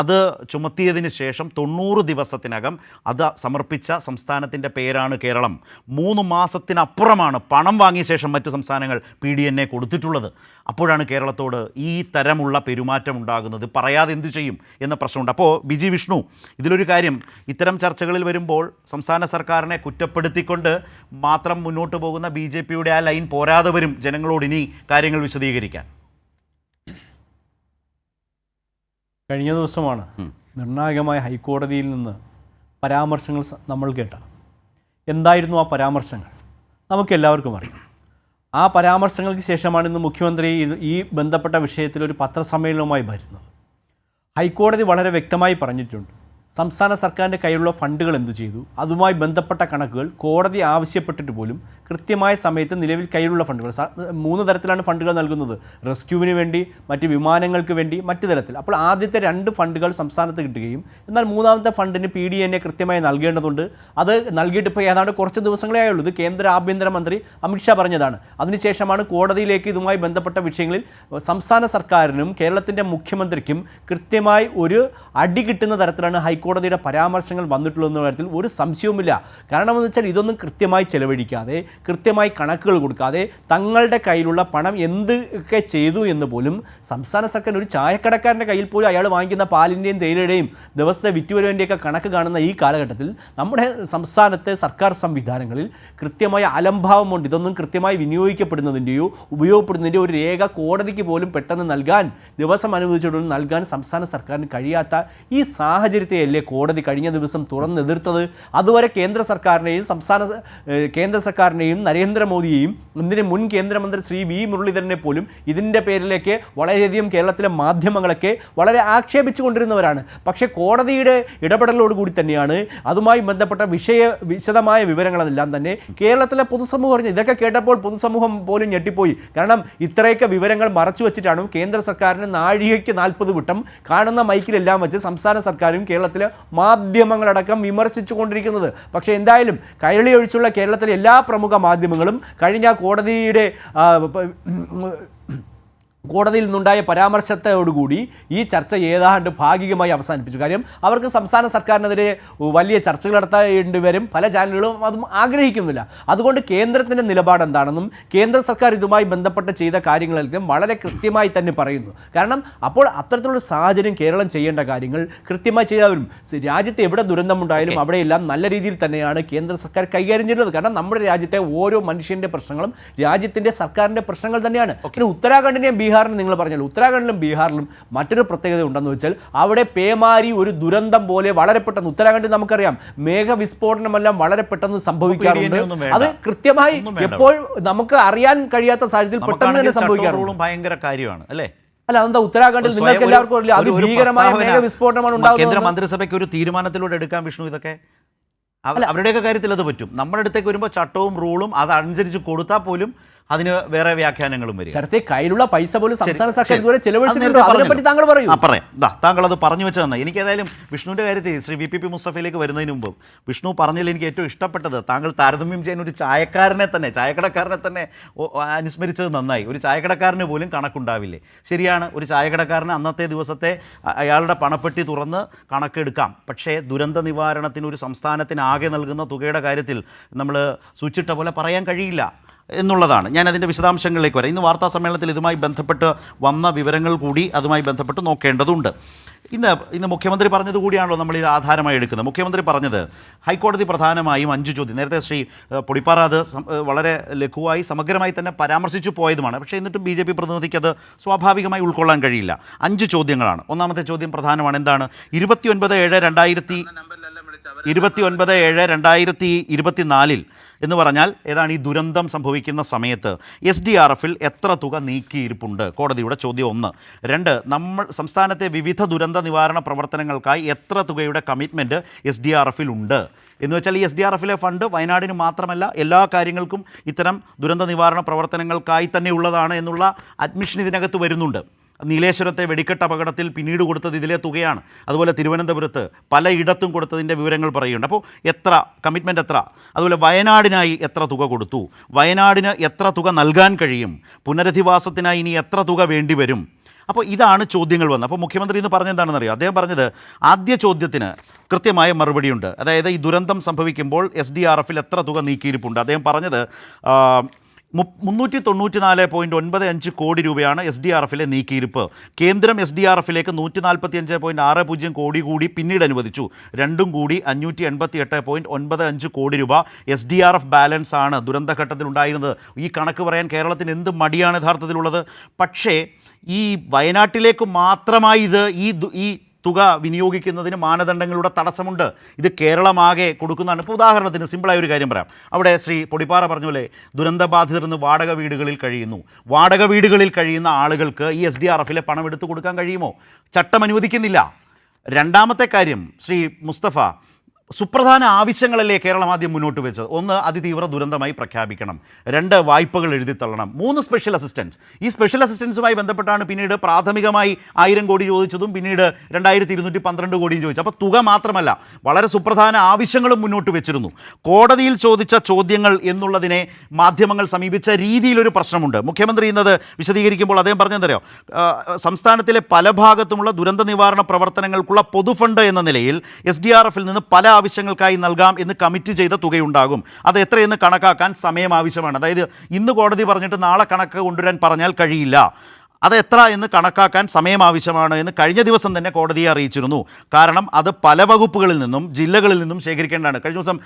Speaker 1: അത് ചുമത്തിയതിന് ശേഷം 90 ദിവസത്തിനകം അത് സമർപ്പിച്ച സംസ്ഥാനത്തിൻ്റെ പേരാണ് കേരളം. 3 മാസത്തിനപ്പുറമാണ് പണം വാങ്ങിയ ശേഷം മറ്റ് സംസ്ഥാനങ്ങൾ PDNA കൊടുത്തിട്ടുള്ളത്. അപ്പോഴാണ് കേരളത്തോട് ഈ തരമുള്ള പെരുമാറ്റം ഉണ്ടാകുന്നത്. പറയാതെ എന്തു ചെയ്യും എന്ന പ്രശ്നമുണ്ട്. അപ്പോൾ ബിജി വിഷ്ണു, ഇതിലൊരു കാര്യം, ഇത്തരം ചർച്ചകളിൽ വരുമ്പോൾ സംസ്ഥാന സർക്കാരിനെ കുറ്റപ്പെടുത്തിക്കൊണ്ട് മാത്രം മുന്നോട്ട് പോകുന്ന BJPയുടെ ആ ലൈൻ പോരാതെ വരും ജനങ്ങളോട് ഇനി കാര്യങ്ങൾ വിശദീകരിക്കാൻ.
Speaker 3: കഴിഞ്ഞ ദിവസമാണ് നിർണായകമായ ഹൈക്കോടതിയിൽ നിന്ന് പരാമർശങ്ങൾ നമ്മൾ കേട്ടത്. എന്തായിരുന്നു ആ പരാമർശങ്ങൾ? നമുക്കെല്ലാവർക്കും അറിയാം. ആ പരാമർശങ്ങൾക്ക് ശേഷമാണ് ഇന്ന് മുഖ്യമന്ത്രി ഈ ബന്ധപ്പെട്ട വിഷയത്തിൽ ഒരു പത്രസമ്മേളനവുമായി വരുന്നത്. ഹൈക്കോടതി വളരെ വ്യക്തമായി പറഞ്ഞിട്ടുണ്ട്, സംസ്ഥാന സർക്കാരിൻ്റെ കയ്യിലുള്ള ഫണ്ടുകൾ എന്തു ചെയ്തു, അതുമായി ബന്ധപ്പെട്ട കണക്കുകൾ കോടതി ആവശ്യപ്പെട്ടിട്ട് പോലും കൃത്യമായ സമയത്ത് നിലവിൽ കയ്യിലുള്ള ഫണ്ടുകൾ 3 തരത്തിലാണ് ഫണ്ടുകൾ നൽകുന്നത്. റെസ്ക്യൂവിന് വേണ്ടി, മറ്റ് വിമാനങ്ങൾക്ക് വേണ്ടി, മറ്റു തരത്തിൽ. അപ്പോൾ ആദ്യത്തെ 2 ഫണ്ടുകൾ സംസ്ഥാനത്ത് കിട്ടുകയും എന്നാൽ 3ാമത്തെ ഫണ്ടിന് PDNA കൃത്യമായി നൽകേണ്ടതുണ്ട്. അത് നൽകിയിട്ട് ഇപ്പോൾ ഏതാണ്ട് കുറച്ച് ദിവസങ്ങളേ ആയുള്ളൂ. ഇത് കേന്ദ്ര ആഭ്യന്തരമന്ത്രി അമിത്ഷാ പറഞ്ഞതാണ്. അതിനുശേഷമാണ് കോടതിയിലേക്ക് ഇതുമായി ബന്ധപ്പെട്ട വിഷയങ്ങളിൽ സംസ്ഥാന സർക്കാരിനും കേരളത്തിൻ്റെ മുഖ്യമന്ത്രിക്കും കൃത്യമായി ഒരു അടി കിട്ടുന്ന തരത്തിലാണ് ഹൈക്കോടതിയുടെ പരാമർശങ്ങൾ വന്നിട്ടുള്ളതെന്ന കാര്യത്തിൽ ഒരു സംശയവുമില്ല. കാരണമെന്ന് വെച്ചാൽ ഇതൊന്നും കൃത്യമായി ചെലവഴിക്കാതെ, കൃത്യമായി കണക്കുകൾ കൊടുക്കാതെ, തങ്ങളുടെ കയ്യിലുള്ള പണം എന്തൊക്കെ ചെയ്തു എന്ന് പോലും സംസ്ഥാന സർക്കാർ, ഒരു ചായക്കടക്കാരൻ്റെ കയ്യിൽ പോലും അയാൾ വാങ്ങിക്കുന്ന പാലിൻ്റെയും തേയിലയുടെയും ദിവസത്തെ വിറ്റുവരവിൻ്റെയൊക്കെ കണക്ക് കാണുന്ന ഈ കാലഘട്ടത്തിൽ നമ്മുടെ സംസ്ഥാനത്തെ സർക്കാർ സംവിധാനങ്ങളിൽ കൃത്യമായ അലംഭാവമുണ്ട്. ഇതൊന്നും കൃത്യമായി വിനിയോഗിക്കപ്പെടുന്നതിൻ്റെയോ ഉപയോഗപ്പെടുന്നതിൻ്റെയോ ഒരു രേഖ കോടതിക്ക് പോലും പെട്ടെന്ന് നൽകാൻ, ദിവസം അനുവദിച്ചിട്ടൊന്നും നൽകാൻ സംസ്ഥാന സർക്കാരിന് കഴിയാത്ത ഈ സാഹചര്യത്തെ അവസ്ഥയല്ലേ കോടതി കഴിഞ്ഞ ദിവസം തുറന്നെതിർത്തത്? അതുവരെ കേന്ദ്ര സർക്കാരിനെയും കേന്ദ്ര സർക്കാരിനെയും നരേന്ദ്രമോദിയെയും ഇതിന് മുൻ കേന്ദ്രമന്ത്രി ശ്രീ വി മുരളീധരനെ പോലും ഇതിൻ്റെ പേരിലേക്ക് വളരെയധികം കേരളത്തിലെ മാധ്യമങ്ങളൊക്കെ വളരെ ആക്ഷേപിച്ചു കൊണ്ടിരുന്നവരാണ്. പക്ഷേ കോടതിയുടെ ഇടപെടലോടുകൂടി തന്നെയാണ് അതുമായി ബന്ധപ്പെട്ട വിശദമായ വിവരങ്ങളെല്ലാം തന്നെ കേരളത്തിലെ പൊതുസമൂഹം അറിഞ്ഞു. ഇതൊക്കെ കേട്ടപ്പോൾ പൊതുസമൂഹം പോലും ഞെട്ടിപ്പോയി. കാരണം ഇത്രയൊക്കെ വിവരങ്ങൾ മറച്ചു വെച്ചിട്ടാണ് കേന്ദ്ര സർക്കാരിന് നാഴികയ്ക്ക് 40 വട്ടം കാണുന്ന മൈക്കിലെല്ലാം വെച്ച് സംസ്ഥാന സർക്കാരും കേരളത്തിലെ മാധ്യമങ്ങളടക്കം വിമർശിച്ചു കൊണ്ടിരിക്കുന്നത്. പക്ഷേ എന്തായാലും കൈരളി ഒഴിച്ചുള്ള കേരളത്തിലെ എല്ലാ പ്രമുഖ മാധ്യമങ്ങളും കഴിഞ്ഞ കോടതിയിൽ നിന്നുണ്ടായ പരാമർശത്തോടുകൂടി ഈ ചർച്ച ഏതാണ്ട് ഭാഗികമായി അവസാനിപ്പിച്ചു. കാര്യം അവർക്ക് സംസ്ഥാന സർക്കാരിനെതിരെ വലിയ ചർച്ചകൾ നടത്തേണ്ടി വരും. പല ചാനലുകളും അതും ആഗ്രഹിക്കുന്നില്ല. അതുകൊണ്ട് കേന്ദ്രത്തിൻ്റെ നിലപാട് എന്താണെന്നും കേന്ദ്ര സർക്കാർ ഇതുമായി ബന്ധപ്പെട്ട് ചെയ്ത കാര്യങ്ങളെല്ലാം വളരെ കൃത്യമായി തന്നെ പറയുന്നു. കാരണം അപ്പോൾ അത്തരത്തിലുള്ള സാഹചര്യം കേരളം ചെയ്യേണ്ട കാര്യങ്ങൾ കൃത്യമായി ചെയ്തവരും രാജ്യത്ത് എവിടെ ദുരന്തമുണ്ടായാലും അവിടെയെല്ലാം നല്ല രീതിയിൽ തന്നെയാണ് കേന്ദ്ര സർക്കാർ കൈകാര്യം ചെയ്യുന്നത്. കാരണം നമ്മുടെ രാജ്യത്തെ ഓരോ മനുഷ്യൻ്റെ പ്രശ്നങ്ങളും രാജ്യത്തിൻ്റെ സർക്കാരിൻ്റെ പ്രശ്നങ്ങൾ തന്നെയാണ്. പിന്നെ ഉത്തരാഖണ്ഡിനെയും ബീഹാറിനും നിങ്ങൾ പറഞ്ഞല്ലോ, ഉത്തരാഖണ്ഡിലും ബീഹാറിലും മറ്റൊരു പ്രത്യേകത ഉണ്ടെന്ന് വെച്ചാൽ അവിടെ പേമാരി ഒരു ദുരന്തം പോലെ വളരെ പെട്ടെന്ന്, ഉത്തരാഖണ്ഡിൽ നമുക്കറിയാം മേഘവിസ്ഫോടനമെല്ലാം വളരെ പെട്ടെന്ന് സംഭവിക്കാറുണ്ട്. അത് കൃത്യമായി എപ്പോൾ നമുക്ക് അറിയാൻ കഴിയാത്ത സാഹചര്യത്തിൽ പെട്ടെന്ന് തന്നെ സംഭവിക്കാറുണ്ട്.
Speaker 1: ഭയങ്കര കാര്യമാണ് അല്ലേ?
Speaker 3: അല്ല, എന്താ ഉത്തരാഖണ്ഡിൽ നിങ്ങൾക്ക് എല്ലാവർക്കും അറിയില്ല അതിഭീകരമായ മേഘവിസ്ഫോടനമാണ് ഉണ്ടാകുന്നത്.
Speaker 1: കേന്ദ്ര മന്ത്രിസഭയ്ക്ക് ഒരു തീരുമാനത്തിലൂടെ എടുക്കാൻ വിഷ്ണു ഇതൊക്കെ അവരുടെയൊക്കെ കാര്യത്തിൽ അത് പറ്റും. നമ്മുടെ അടുത്തേക്ക് വരുമ്പോൾ ചട്ടവും റൂളും അതനുസരിച്ച് കൊടുത്താൽ പോലും അതിന് വേറെ വ്യാഖ്യാനങ്ങളും വരും.
Speaker 3: ചർച്ചയെ കയ്യിലുള്ള പൈസ പോലും സംസ്ഥാന സർക്കാർ ഇതുവരെ ചെലവഴിച്ചിട്ടുണ്ട്. അതിനെപ്പറ്റി താങ്കൾ പറയൂ.
Speaker 1: പറയാം. താങ്കൾ അത് പറഞ്ഞു വെച്ച് തന്നെ എനിക്ക് ഏതായാലും വിഷ്ണുവിൻ്റെ കാര്യത്തിൽ ശ്രീ VPP മുസ്തഫയിലേക്ക് വരുന്നതിന് മുമ്പ് വിഷ്ണു പറഞ്ഞതിൽ എനിക്ക് ഏറ്റവും ഇഷ്ടപ്പെട്ടത് താങ്കൾ താരതമ്യം ചെയ്യാൻ ഒരു ചായക്കടക്കാരനെ തന്നെ അനുസ്മരിച്ചത് നന്നായി. ഒരു ചായക്കടക്കാരന് പോലും കണക്കുണ്ടാവില്ലേ? ശരിയാണ്, ഒരു ചായക്കടക്കാരന് അന്നത്തെ ദിവസത്തെ അയാളുടെ പണപ്പെട്ടി തുറന്ന് കണക്കെടുക്കാം. പക്ഷേ ദുരന്ത നിവാരണത്തിന് ഒരു സംസ്ഥാനത്തിന് ആകെ നൽകുന്ന തുകയുടെ കാര്യത്തിൽ നമ്മൾ സൂചിച്ചിട്ട പോലെ പറയാൻ കഴിയില്ല എന്നുള്ളതാണ്. ഞാൻ അതിൻ്റെ വിശദാംശങ്ങളിലേക്ക് വരാം. ഇന്ന് വാർത്താ സമ്മേളനത്തിൽ ഇതുമായി ബന്ധപ്പെട്ട് വന്ന വിവരങ്ങൾ കൂടി അതുമായി ബന്ധപ്പെട്ട് നോക്കേണ്ടതുണ്ട്. ഇന്ന് മുഖ്യമന്ത്രി പറഞ്ഞത് കൂടിയാണല്ലോ നമ്മൾ ഇത് ആധാരമായി എടുക്കുന്നത്. മുഖ്യമന്ത്രി പറഞ്ഞത് ഹൈക്കോടതി പ്രധാനമായും 5 ചോദ്യം, നേരത്തെ ശ്രീ പൊടിപ്പാറ അത് വളരെ ലഘുവായി സമഗ്രമായി തന്നെ പരാമർശിച്ചു പോയതുമാണ്. പക്ഷേ എന്നിട്ടും BJP പ്രതിനിധിക്ക് അത് സ്വാഭാവികമായി ഉൾക്കൊള്ളാൻ കഴിയില്ല. 5 ചോദ്യങ്ങളാണ്. ഒന്നാമത്തെ ചോദ്യം പ്രധാനമാണ്. എന്താണ്? 29/7/2024 എന്ന് പറഞ്ഞാൽ ഏതാണ് ഈ ദുരന്തം സംഭവിക്കുന്ന സമയത്ത് SDRFൽ എത്ര തുക നീക്കിയിരിപ്പുണ്ട്? കോടതിയുടെ ചോദ്യം 1. 2, നമ്മൾ സംസ്ഥാനത്തെ വിവിധ ദുരന്ത നിവാരണ പ്രവർത്തനങ്ങൾക്കായി എത്ര തുകയുടെ കമ്മിറ്റ്മെൻറ്റ് SDRFൽ ഉണ്ട് എന്ന് വെച്ചാൽ ഈ SDRFലെ ഫണ്ട് വയനാടിന് മാത്രമല്ല എല്ലാ കാര്യങ്ങൾക്കും ഇത്തരം ദുരന്ത നിവാരണ പ്രവർത്തനങ്ങൾക്കായി തന്നെ ഉള്ളതാണ് എന്നുള്ള അഡ്മിഷൻ ഇതിനകത്ത് വരുന്നുണ്ട്. നീലേശ്വരത്തെ വെടിക്കെട്ട് അപകടത്തിൽ പിന്നീട് കൊടുത്തത് ഇതിലെ തുകയാണ്. അതുപോലെ തിരുവനന്തപുരത്ത് പലയിടത്തും കൊടുത്തതിൻ്റെ വിവരങ്ങൾ പറയുന്നുണ്ട്. അപ്പോൾ എത്ര കമ്മിറ്റ്മെൻറ്റ് എത്ര? അതുപോലെ വയനാടിനായി എത്ര തുക കൊടുത്തു? വയനാടിന് എത്ര തുക നൽകാൻ കഴിയും? പുനരധിവാസത്തിനായി ഇനി എത്ര തുക വേണ്ടി വരും? അപ്പോൾ ഇതാണ് ചോദ്യങ്ങൾ വന്നത്. അപ്പോൾ മുഖ്യമന്ത്രി ഇന്ന് പറഞ്ഞെന്താണെന്നറിയോ? അദ്ദേഹം പറഞ്ഞത് ആദ്യ ചോദ്യത്തിന് കൃത്യമായ മറുപടിയുണ്ട്. അതായത് ഈ ദുരന്തം സംഭവിക്കുമ്പോൾ SDRFൽ എത്ര തുക നീക്കിയിരിപ്പുണ്ട്? അദ്ദേഹം പറഞ്ഞത് 394.95 കോടി രൂപയാണ് SDRFലെ നീക്കിയിരിപ്പ്. കേന്ദ്രം SDRFലേക്ക് 145.60 കോടി കൂടി പിന്നീട് അനുവദിച്ചു. രണ്ടും കൂടി 588.95 കോടി രൂപ SDRF ബാലൻസ് ആണ് ദുരന്തഘട്ടത്തിൽ ഉണ്ടായിരുന്നത്. ഈ കണക്ക് പറയാൻ കേരളത്തിന് എന്ത് മടിയാണ് യഥാർത്ഥത്തിലുള്ളത്? പക്ഷേ ഈ വയനാട്ടിലേക്ക് മാത്രമായി ഈ തുക വിനിയോഗിക്കുന്നതിന് മാനദണ്ഡങ്ങളുടെ തടസ്സമുണ്ട്. ഇത് കേരളമാകെ കൊടുക്കുന്നതാണ്. ഇപ്പോൾ ഉദാഹരണത്തിന് സിമ്പിളായ ഒരു കാര്യം പറയാം. അവിടെ ശ്രീ പൊടിപ്പാറ പറഞ്ഞ പോലെ ദുരന്തബാധിതർ ഇന്ന് വാടക വീടുകളിൽ കഴിയുന്നു. വാടക വീടുകളിൽ കഴിയുന്ന ആളുകൾക്ക് ഈ SDRFലെ പണം എടുത്തു കൊടുക്കാൻ കഴിയുമോ? ചട്ടം അനുവദിക്കുന്നില്ല. രണ്ടാമത്തെ കാര്യം ശ്രീ മുസ്തഫ, സുപ്രധാന ആവശ്യങ്ങളല്ലേ കേരളം ആദ്യം മുന്നോട്ട് വെച്ചത്? 1, അതിതീവ്ര ദുരന്തമായി പ്രഖ്യാപിക്കണം. 2, വായ്പകൾ എഴുതിത്തള്ളണം. 3, സ്പെഷ്യൽ അസിസ്റ്റൻസ്. ഈ സ്പെഷ്യൽ അസിസ്റ്റൻസുമായി ബന്ധപ്പെട്ടാണ് പിന്നീട് പ്രാഥമികമായി 1000 കോടി ചോദിച്ചതും പിന്നീട് 2212 കോടിയും ചോദിച്ചു. അപ്പോൾ തുക മാത്രമല്ല, വളരെ സുപ്രധാന ആവശ്യങ്ങളും മുന്നോട്ട് വെച്ചിരുന്നു. കോടതിയിൽ ചോദിച്ച ചോദ്യങ്ങൾ എന്നുള്ളതിനെ മാധ്യമങ്ങൾ സമീപിച്ച രീതിയിലൊരു പ്രശ്നമുണ്ട്. മുഖ്യമന്ത്രി ഇന്നത് വിശദീകരിക്കുമ്പോൾ അദ്ദേഹം പറഞ്ഞെന്തറിയോ? സംസ്ഥാനത്തിലെ പല ഭാഗത്തുമുള്ള ദുരന്ത നിവാരണ പ്രവർത്തനങ്ങൾക്കുള്ള പൊതുഫണ്ട് എന്ന നിലയിൽ SDRFൽ നിന്ന് പല ആവശ്യങ്ങൾക്കായി നൽകാം എന്ന് കമ്മിറ്റ് ചെയ്ത തുകയുണ്ടാകും. അത് എത്രയെന്ന് കണക്കാക്കാൻ സമയം ആവശ്യമാണ്. അതായത് ഇന്ന് കോടതി പറഞ്ഞിട്ട് നാളെ കണക്ക് കൊണ്ടുവരാൻ പറഞ്ഞാൽ കഴിയില്ല. അത് എത്ര എന്ന് കണക്കാക്കാൻ സമയം ആവശ്യമാണ് എന്ന് കഴിഞ്ഞ ദിവസം തന്നെ കോടതിയെ അറിയിച്ചിരുന്നു. കാരണം അത് പല വകുപ്പുകളിൽ നിന്നും ജില്ലകളിൽ നിന്നും ശേഖരിക്കേണ്ടതാണ്. കഴിഞ്ഞ ദിവസം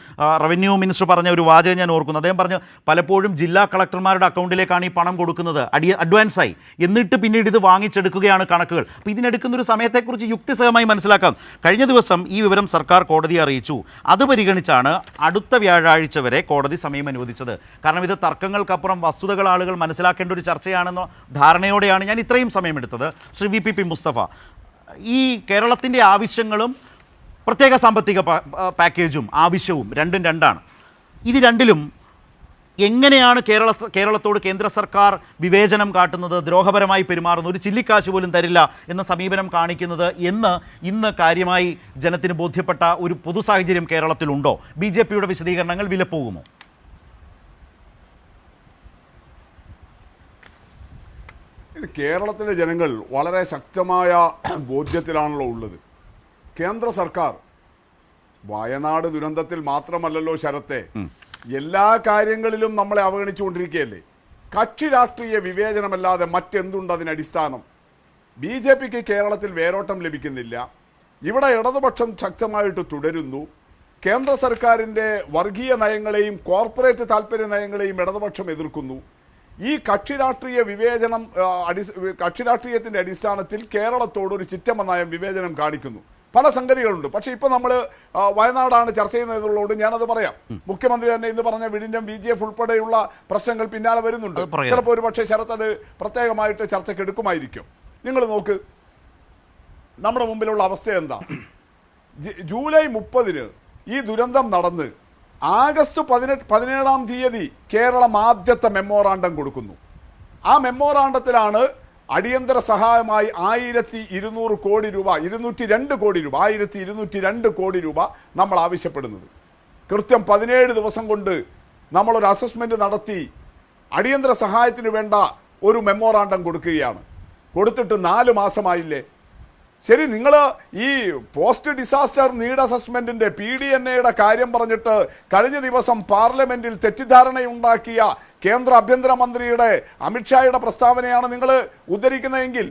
Speaker 1: റവന്യൂ മിനിസ്റ്റർ പറഞ്ഞ ഒരു വാചകം ഞാൻ ഓർക്കുന്നു. അദ്ദേഹം പറഞ്ഞു പലപ്പോഴും ജില്ലാ കളക്ടർമാരുടെ അക്കൗണ്ടിലേക്കാണ് ഈ പണം കൊടുക്കുന്നത് അഡ്വാൻസായി, എന്നിട്ട് പിന്നീട് ഇത് വാങ്ങിച്ചെടുക്കുകയാണ് കണക്കുകൾ. അപ്പോൾ ഇതിനെടുക്കുന്ന ഒരു സമയത്തെക്കുറിച്ച് യുക്തിസഹമായി മനസ്സിലാക്കാം. കഴിഞ്ഞ ദിവസം ഈ വിവരം സർക്കാർ കോടതിയെ അറിയിച്ചു. അത് പരിഗണിച്ചാണ് അടുത്ത വ്യാഴാഴ്ച വരെ കോടതി സമയം അനുവദിച്ചത്. കാരണം ഇത് തർക്കങ്ങൾക്കപ്പുറം വസ്തുതകൾ ആളുകൾ മനസ്സിലാക്കേണ്ട ഒരു ചർച്ചയാണെന്ന ധാരണയോടെയാണ് ഞാൻ ഇത്രയും സമയമെടുത്തത്. ശ്രീ VPP മുസ്തഫ, ഈ കേരളത്തിൻ്റെ ആവശ്യങ്ങളും പ്രത്യേക സാമ്പത്തിക പാക്കേജും ആവശ്യവും രണ്ടും രണ്ടാണ്. ഇത് രണ്ടിലും എങ്ങനെയാണ് കേരളത്തോട് കേന്ദ്ര സർക്കാർ വിവേചനം കാട്ടുന്നത്, ദ്രോഹപരമായി പെരുമാറുന്നത്, ഒരു ചില്ലിക്കാശ് പോലും തരില്ല എന്ന സമീപനം കാണിക്കുന്നത് എന്ന് ഇന്ന് കാര്യമായി ജനത്തിന് ബോധ്യപ്പെട്ട ഒരു പൊതു സാഹചര്യം കേരളത്തിലുണ്ടോ? BJPയുടെ വിശദീകരണങ്ങൾ വിലപ്പോകുമോ?
Speaker 4: കേരളത്തിലെ ജനങ്ങൾ വളരെ ശക്തമായ ബോധ്യത്തിലാണല്ലോ ഉള്ളത്. കേന്ദ്ര സർക്കാർ വയനാട് ദുരന്തത്തിൽ മാത്രമല്ലല്ലോ ശരത്തെ, എല്ലാ കാര്യങ്ങളിലും നമ്മളെ അവഗണിച്ചുകൊണ്ടിരിക്കുകയല്ലേ. കക്ഷി രാഷ്ട്രീയ വിവേചനമല്ലാതെ മറ്റെന്തുണ്ട് അതിനടിസ്ഥാനം? BJPക്ക് കേരളത്തിൽ വേരോട്ടം ലഭിക്കുന്നില്ല. ഇവിടെ ഇടതുപക്ഷം ശക്തമായിട്ട് തുടരുന്നു. കേന്ദ്ര സർക്കാരിൻ്റെ വർഗീയ നയങ്ങളെയും കോർപ്പറേറ്റ് താല്പര്യ നയങ്ങളെയും ഇടതുപക്ഷം എതിർക്കുന്നു. ഈ കക്ഷി രാഷ്ട്രീയ വിവേചനം കക്ഷി രാഷ്ട്രീയത്തിൻ്റെ അടിസ്ഥാനത്തിൽ കേരളത്തോട് ഒരു ചിറ്റമ്മ നയം വിവേചനം കാണിക്കുന്നു. പല സംഗതികളുണ്ട്. പക്ഷേ ഇപ്പോൾ നമ്മൾ വയനാടാണ് ചർച്ച ചെയ്യുന്നതുള്ളതുകൊണ്ട് ഞാനത് പറയാം. മുഖ്യമന്ത്രി തന്നെ ഇന്ന് പറഞ്ഞ വിഴിഞ്ഞം VGF ഉൾപ്പെടെയുള്ള പ്രശ്നങ്ങൾ പിന്നാലെ വരുന്നുണ്ട്. ചിലപ്പോൾ ഒരു പക്ഷേ ശരത്ത് അത് പ്രത്യേകമായിട്ട് ചർച്ചയ്ക്ക് എടുക്കുമായിരിക്കും. നിങ്ങൾ നോക്ക്, നമ്മുടെ മുമ്പിലുള്ള അവസ്ഥ എന്താ? ജൂലൈ 30 ഈ ദുരന്തം നടന്ന് ആഗസ്റ്റ് 17-ാം തീയതി കേരളം ആദ്യത്തെ മെമ്മോറാണ്ടം കൊടുക്കുന്നു. ആ മെമ്മോറാണ്ടത്തിലാണ് അടിയന്തര സഹായമായി 1202 കോടി രൂപ 1202 കോടി രൂപ നമ്മൾ ആവശ്യപ്പെടുന്നത്. കൃത്യം 17 ദിവസം കൊണ്ട് നമ്മളൊരു അസസ്മെൻറ്റ് നടത്തി അടിയന്തര സഹായത്തിന് വേണ്ട ഒരു മെമ്മോറാണ്ടം കൊടുക്കുകയാണ്. കൊടുത്തിട്ട് 4 മാസമായില്ലേ? ശരി, നിങ്ങൾ ഈ പോസ്റ്റ് ഡിസാസ്റ്റർ നീഡ് അസസ്മെൻറ്റിൻ്റെ PDNA കാര്യം പറഞ്ഞിട്ട് കഴിഞ്ഞ ദിവസം പാർലമെൻറ്റിൽ തെറ്റിദ്ധാരണയുണ്ടാക്കിയ കേന്ദ്ര ആഭ്യന്തരമന്ത്രിയുടെ അമിത്ഷായുടെ പ്രസ്താവനയാണ് നിങ്ങൾ ഉദ്ധരിക്കുന്നതെങ്കിൽ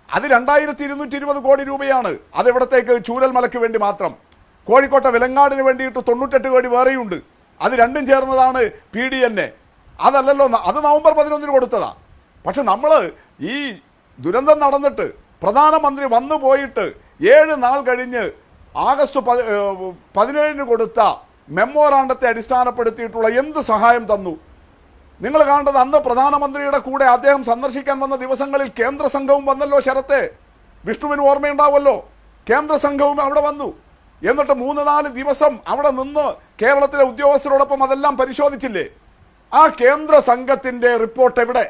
Speaker 4: അത് 2220 കോടി രൂപയാണ്. അതെവിടത്തേക്ക്? ചൂരൽമലയ്ക്ക് വേണ്ടി മാത്രം. കോഴിക്കോട്ടെ വിലങ്ങാടിന് വേണ്ടിയിട്ട് 98 കോടി വേറെയുണ്ട്. അത് രണ്ടും ചേർന്നതാണ് PDNA. അതല്ലല്ലോ, അത് നവംബർ 11 കൊടുത്തതാ. പക്ഷെ നമ്മൾ ഈ ദുരന്തം നടന്നിട്ട് പ്രധാനമന്ത്രി വന്നു പോയിട്ട് 7 നാൾ കഴിഞ്ഞ് ആഗസ്റ്റ് 17 കൊടുത്ത മെമ്മോറാണ്ടത്തെ അടിസ്ഥാനപ്പെടുത്തിയിട്ടുള്ള എന്ത് സഹായം തന്നു? നിങ്ങൾ കാണേണ്ടത് അന്ന് പ്രധാനമന്ത്രിയുടെ കൂടെ അദ്ദേഹം സന്ദർശിക്കാൻ വന്ന ദിവസങ്ങളിൽ കേന്ദ്ര സംഘവും വന്നല്ലോ ശരത്തെ. വിഷ്ണുവിന് ഓർമ്മയുണ്ടാവുമല്ലോ. കേന്ദ്ര സംഘവും അവിടെ വന്നു. എന്നിട്ട് 3-4 ദിവസം അവിടെ നിന്ന് കേരളത്തിലെ ഉദ്യോഗസ്ഥരോടൊപ്പം അതെല്ലാം പരിശോധിച്ചില്ലേ? ആ കേന്ദ്ര സംഘത്തിൻ്റെ റിപ്പോർട്ട് എവിടെ?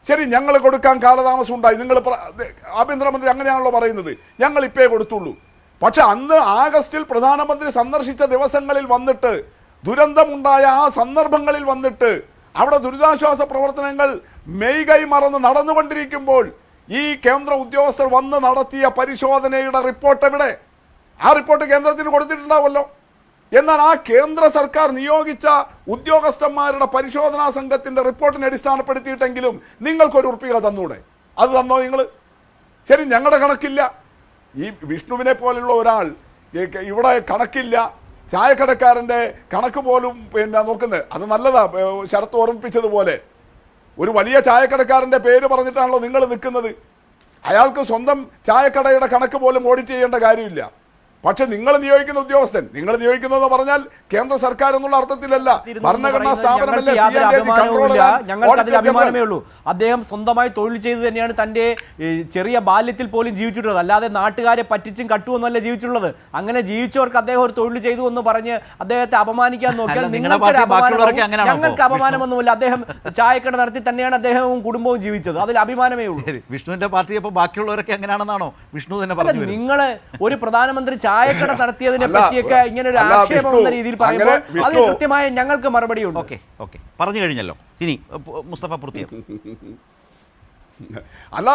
Speaker 4: ശരി, ഞങ്ങൾ കൊടുക്കാൻ കാലതാമസം ഉണ്ടായി. നിങ്ങൾ ആഭ്യന്തരമന്ത്രി അങ്ങനെയാണല്ലോ പറയുന്നത്, ഞങ്ങൾ ഇപ്പേ കൊടുത്തുള്ളൂ. പക്ഷെ അന്ന് ആഗസ്റ്റിൽ പ്രധാനമന്ത്രി സന്ദർശിച്ച ദിവസങ്ങളിൽ വന്നിട്ട്, ദുരന്തമുണ്ടായ ആ സന്ദർഭങ്ങളിൽ വന്നിട്ട്, അവിടെ ദുരിതാശ്വാസ പ്രവർത്തനങ്ങൾ മെയ് കൈ മറന്ന് നടന്നുകൊണ്ടിരിക്കുമ്പോൾ ഈ കേന്ദ്ര ഉദ്യോഗസ്ഥർ വന്ന് നടത്തിയ പരിശോധനയുടെ റിപ്പോർട്ട് എവിടെ? ആ റിപ്പോർട്ട് കേന്ദ്രത്തിന് കൊടുത്തിട്ടുണ്ടാവല്ലോ. എന്നാൽ ആ കേന്ദ്ര സർക്കാർ നിയോഗിച്ച ഉദ്യോഗസ്ഥന്മാരുടെ പരിശോധനാ സംഘത്തിൻ്റെ റിപ്പോർട്ടിനെ അടിസ്ഥാനപ്പെടുത്തിയിട്ടെങ്കിലും നിങ്ങൾക്കൊരു ഉറപ്പിക തന്നൂടെ? അത് തന്നോ നിങ്ങൾ? ശരി, ഞങ്ങളുടെ കണക്കില്ല. ഈ വിഷ്ണുവിനെ പോലുള്ള ഒരാൾ ഇവിടെ കണക്കില്ല, ചായക്കടക്കാരൻ്റെ കണക്ക് പോലും നോക്കുന്നത്. അത് നല്ലതാ. ശരത്ത് ഓർമ്മിപ്പിച്ചതുപോലെ ഒരു വലിയ ചായക്കടക്കാരൻ്റെ പേര് പറഞ്ഞിട്ടാണല്ലോ നിങ്ങൾ നിൽക്കുന്നത്. അയാൾക്ക് സ്വന്തം ചായക്കടയുടെ കണക്ക് പോലും ഓഡിറ്റ് ചെയ്യേണ്ട കാര്യമില്ല. പക്ഷെ നിങ്ങൾ നിയോഗിക്കുന്ന ഉദ്യോഗസ്ഥൻ, നിങ്ങൾ നിയോഗിക്കുന്നതെന്ന് പറഞ്ഞാൽ കേന്ദ്ര സർക്കാർ എന്നുള്ള അർത്ഥത്തിലല്ല, ഭരണഘടനാ സ്ഥാപനമല്ലേ.
Speaker 3: ഞങ്ങൾക്ക് അഭിമാനമേ ഉള്ളൂ. അദ്ദേഹം സ്വന്തമായി തൊഴിൽ ചെയ്ത് തന്നെയാണ് തൻ്റെ ചെറിയ ബാല്യത്തിൽ പോലും ജീവിച്ചിട്ടുള്ളത്. അല്ലാതെ നാട്ടുകാരെ പറ്റിച്ചും കട്ടുമെന്നല്ല ജീവിച്ചിട്ടുള്ളത്. അങ്ങനെ ജീവിച്ചവർക്ക് അദ്ദേഹം ഒരു തൊഴിൽ ചെയ്തു എന്ന് പറഞ്ഞ് അദ്ദേഹത്തെ അപമാനിക്കാൻ നോക്കിയാൽ ഞങ്ങൾക്ക് അപമാനമൊന്നുമില്ല. അദ്ദേഹം ചായക്കട നടത്തി തന്നെയാണ് അദ്ദേഹവും കുടുംബവും ജീവിച്ചത്. അതിൽ അഭിമാനമേ ഉള്ളൂ.
Speaker 1: വിഷ്ണുവിന്റെ പാർട്ടി അപ്പോൾ ബാക്കിയുള്ളവരൊക്കെ എങ്ങനെയാണെന്നാണോ വിഷ്ണു തന്നെ പറഞ്ഞു?
Speaker 3: നിങ്ങൾ ഒരു പ്രധാനമന്ത്രി ചായക്കട നടത്തിയതിനെ പറ്റിയൊക്കെ ഇങ്ങനെ ഒരു ആക്ഷേപം എന്ന രീതിയിൽ പറയുമ്പോൾ അതിന് കൃത്യമായ ഞങ്ങൾക്ക് മറുപടി ഉണ്ട്.
Speaker 1: ഓക്കെ പറഞ്ഞു കഴിഞ്ഞല്ലോ. ഇനി മുസ്തഫ പൂർത്തിയാക്കും.
Speaker 4: അല്ല,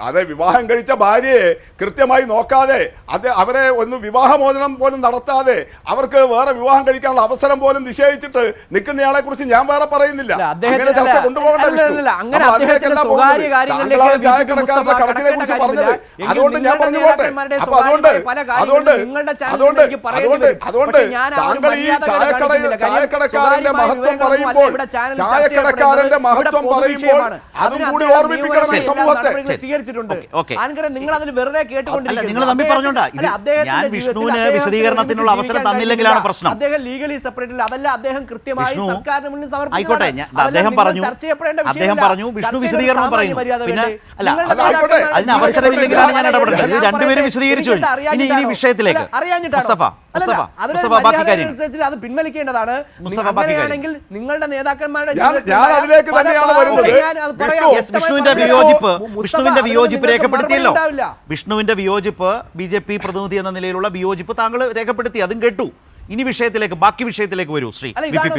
Speaker 4: അതെ, വിവാഹം കഴിച്ച ഭാര്യയെ കൃത്യമായി നോക്കാതെ അവരെ ഒന്ന് വിവാഹമോചനം പോലും നടത്താതെ അവർക്ക് വേറെ വിവാഹം കഴിക്കാനുള്ള അവസരം പോലും നിഷേധിച്ചിട്ട് നിൽക്കുന്നയാളെ കുറിച്ച് ഞാൻ വേറെ പറയുന്നില്ല. അങ്ങനെ ചർച്ച കൊണ്ടുപോകേണ്ട ചായക്കടക്കാരുടെ കണക്കിനെ കുറിച്ച് പറഞ്ഞത്. അതുകൊണ്ട് ഞാൻ പറഞ്ഞു പോട്ടെ. അപ്പൊ അതുകൊണ്ട് താങ്കൾ ഈ ചായക്കടക്കാരന്റെ മഹത്വം പറയുമ്പോൾ അതും കൂടി ഓർമ്മിപ്പിക്കണം ഈ സമൂഹത്തെ.
Speaker 3: സ്വീകരിച്ചിട്ടുണ്ട്. നിങ്ങൾ അതിൽ വെറുതെ
Speaker 1: നിങ്ങൾ തമ്മിൽ പറഞ്ഞോണ്ടാ ഞാൻ വിഷ്ണുവിന് വിശദീകരണത്തിനുള്ള അവസരം തന്നില്ലെങ്കിലാണ് പ്രശ്നം.
Speaker 3: അദ്ദേഹം ലീഗലി സെപ്പറേറ്റ് അതല്ല, അദ്ദേഹം കൃത്യമായി സർക്കാരിന് മുന്നിൽ
Speaker 1: ആയിക്കോട്ടെ, അദ്ദേഹം പറഞ്ഞു വിഷ്ണു വിശദീകരണം പറയുന്നു. പിന്നെ അല്ല, അതിന് അവസരമില്ലെങ്കിലാണ് ഞാൻ ഇടപെടുന്നത്. രണ്ടുപേരും വിശദീകരിച്ചു. ഇനി വിഷയത്തിലേക്ക് ബാക്കി കാര്യങ്ങൾ
Speaker 3: അത് പിൻവലിക്കേണ്ടതാണ്. അങ്ങനെയാണെങ്കിൽ നിങ്ങളുടെ നേതാക്കന്മാരുടെ
Speaker 1: വിഷ്ണുവിന്റെ വിയോജിപ്പ് രേഖപ്പെടുത്തിയല്ലോ. വിഷ്ണുവിന്റെ വിയോജിപ്പ് BJP പ്രതിനിധി എന്ന നിലയിലുള്ള വിയോജിപ്പ് താങ്കൾ രേഖപ്പെടുത്തി, അതും കേട്ടു. ഇനി വിഷയത്തിലേക്ക്, ബാക്കി വിഷയത്തിലേക്ക് വരൂ. ശ്രീ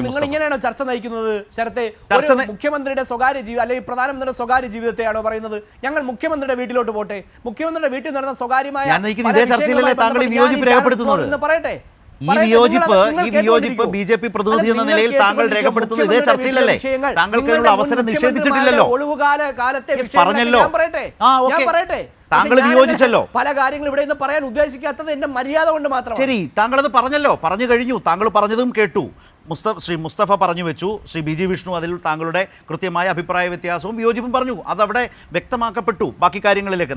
Speaker 3: നിങ്ങൾ ഇങ്ങനെയാണോ ചർച്ച നയിക്കുന്നത്? ശരത്തെ, മുഖ്യമന്ത്രിയുടെ സ്വകാര്യ ജീവിതം അല്ലെങ്കിൽ പ്രധാനമന്ത്രിയുടെ സ്വകാര്യ ജീവിതത്തെയാണോ പറയുന്നത്? ഞങ്ങൾ മുഖ്യമന്ത്രിയുടെ വീട്ടിലോട്ട് പോട്ടെ, മുഖ്യമന്ത്രിയുടെ വീട്ടിൽ നടന്ന സ്വകാര്യമായ
Speaker 1: ഇതേ ചർച്ചയിലല്ലേ താങ്കൾ ഈ വിയോജിപ്പ് രേഖപ്പെടുത്തുന്നത്?
Speaker 3: പറയട്ടെ,
Speaker 1: ഈ വിയോജിപ്പ് BJP പ്രതിനിധി എന്ന നിലയിൽ താങ്കൾ രേഖപ്പെടുത്തുന്നത് ഇതേ ചർച്ചയിലല്ലേ? താങ്കൾക്ക് അതിനുള്ള അവസരം നിഷേധിച്ചിട്ടില്ലല്ലോ.
Speaker 3: ഒഴിവുകാല കാലത്തെ
Speaker 1: പറഞ്ഞല്ലോ.
Speaker 3: പറയട്ടെ,
Speaker 1: താങ്കൾ വിയോജിച്ചല്ലോ.
Speaker 3: പല കാര്യങ്ങൾ ഇവിടെ നിന്ന് പറയാൻ ഉദ്ദേശിക്കാത്തത് എന്റെ മര്യാദ കൊണ്ട് മാത്രം.
Speaker 1: ശരി, താങ്കൾ അത് പറഞ്ഞല്ലോ, പറഞ്ഞു കഴിഞ്ഞു. താങ്കൾ പറഞ്ഞതും കേട്ടു. ശ്രീ മുസ്തഫ പറഞ്ഞു വെച്ചു. ശ്രീ BG വിഷ്ണു അതിൽ താങ്കളുടെ കൃത്യമായ അഭിപ്രായ വ്യത്യാസവും വിയോജിപ്പും പറഞ്ഞു. അതവിടെ വ്യക്തമാക്കപ്പെട്ടു. ബാക്കി കാര്യങ്ങളിലേക്ക്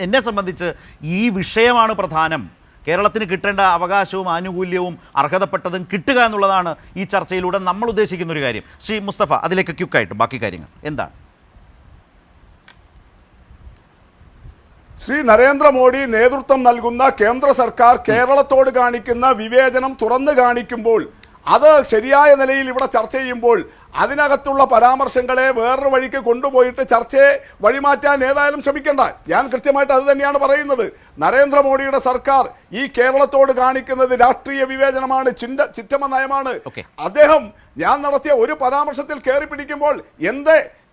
Speaker 1: എന്നെ സംബന്ധിച്ച് ഈ വിഷയമാണ് പ്രധാനം. കേരളത്തിന് കിട്ടേണ്ട അവകാശവും ആനുകൂല്യവും അർഹതപ്പെട്ടതും കിട്ടുക എന്നുള്ളതാണ് ഈ ചർച്ചയിലൂടെ നമ്മൾ ഉദ്ദേശിക്കുന്ന ഒരു കാര്യം. ശ്രീ മുസ്തഫ, അതിലേക്ക് ക്യുക്കായിട്ട് ബാക്കി കാര്യങ്ങൾ എന്താണ്?
Speaker 4: ശ്രീ നരേന്ദ്രമോദി നേതൃത്വം നൽകുന്ന കേന്ദ്ര സർക്കാർ കേരളത്തോട് കാണിക്കുന്ന വിവേചനം തുറന്നു കാണിക്കുമ്പോൾ, അത് ശരിയായ നിലയിൽ ഇവിടെ ചർച്ച ചെയ്യുമ്പോൾ അതിനകത്തുള്ള പരാമർശങ്ങളെ വേറൊരു വഴിക്ക് കൊണ്ടുപോയിട്ട് ചർച്ചയെ വഴിമാറ്റാൻ ഏതായാലും ശ്രമിക്കേണ്ട. ഞാൻ കൃത്യമായിട്ട് അത് തന്നെയാണ് പറയുന്നത്. നരേന്ദ്രമോദിയുടെ സർക്കാർ ഈ കേരളത്തോട് കാണിക്കുന്നത് രാഷ്ട്രീയ വിവേചനമാണ്, ചിറ്റമ്മ നയമാണ്. അദ്ദേഹം ഞാൻ നടത്തിയ ഒരു പരാമർശത്തിൽ കയറി പിടിക്കുമ്പോൾ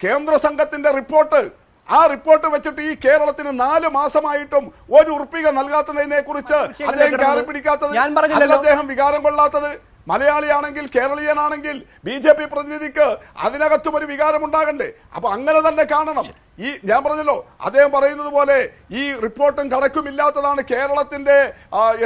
Speaker 4: കേന്ദ്ര സംഘത്തിന്റെ റിപ്പോർട്ട്, ആ റിപ്പോർട്ട് വെച്ചിട്ട് ഈ കേരളത്തിന് 4 മാസമായിട്ടും ഒരു ഉറുപ്പിക നൽകാത്തതിനെ കുറിച്ച് അദ്ദേഹം കയറി പിടിക്കാത്തത്, അദ്ദേഹം വികാരം കൊള്ളാത്തത്, മലയാളിയാണെങ്കിൽ കേരളീയനാണെങ്കിൽ BJP പ്രതിനിധിക്ക് അതിനകത്തും ഒരു വികാരം ഉണ്ടാകണ്ടേ? അപ്പൊ അങ്ങനെ തന്നെ കാണണം. ഈ ഞാൻ പറഞ്ഞല്ലോ, അദ്ദേഹം പറയുന്നത് പോലെ ഈ റിപ്പോർട്ടും കണക്കുമില്ലാത്തതാണ് കേരളത്തിന്റെ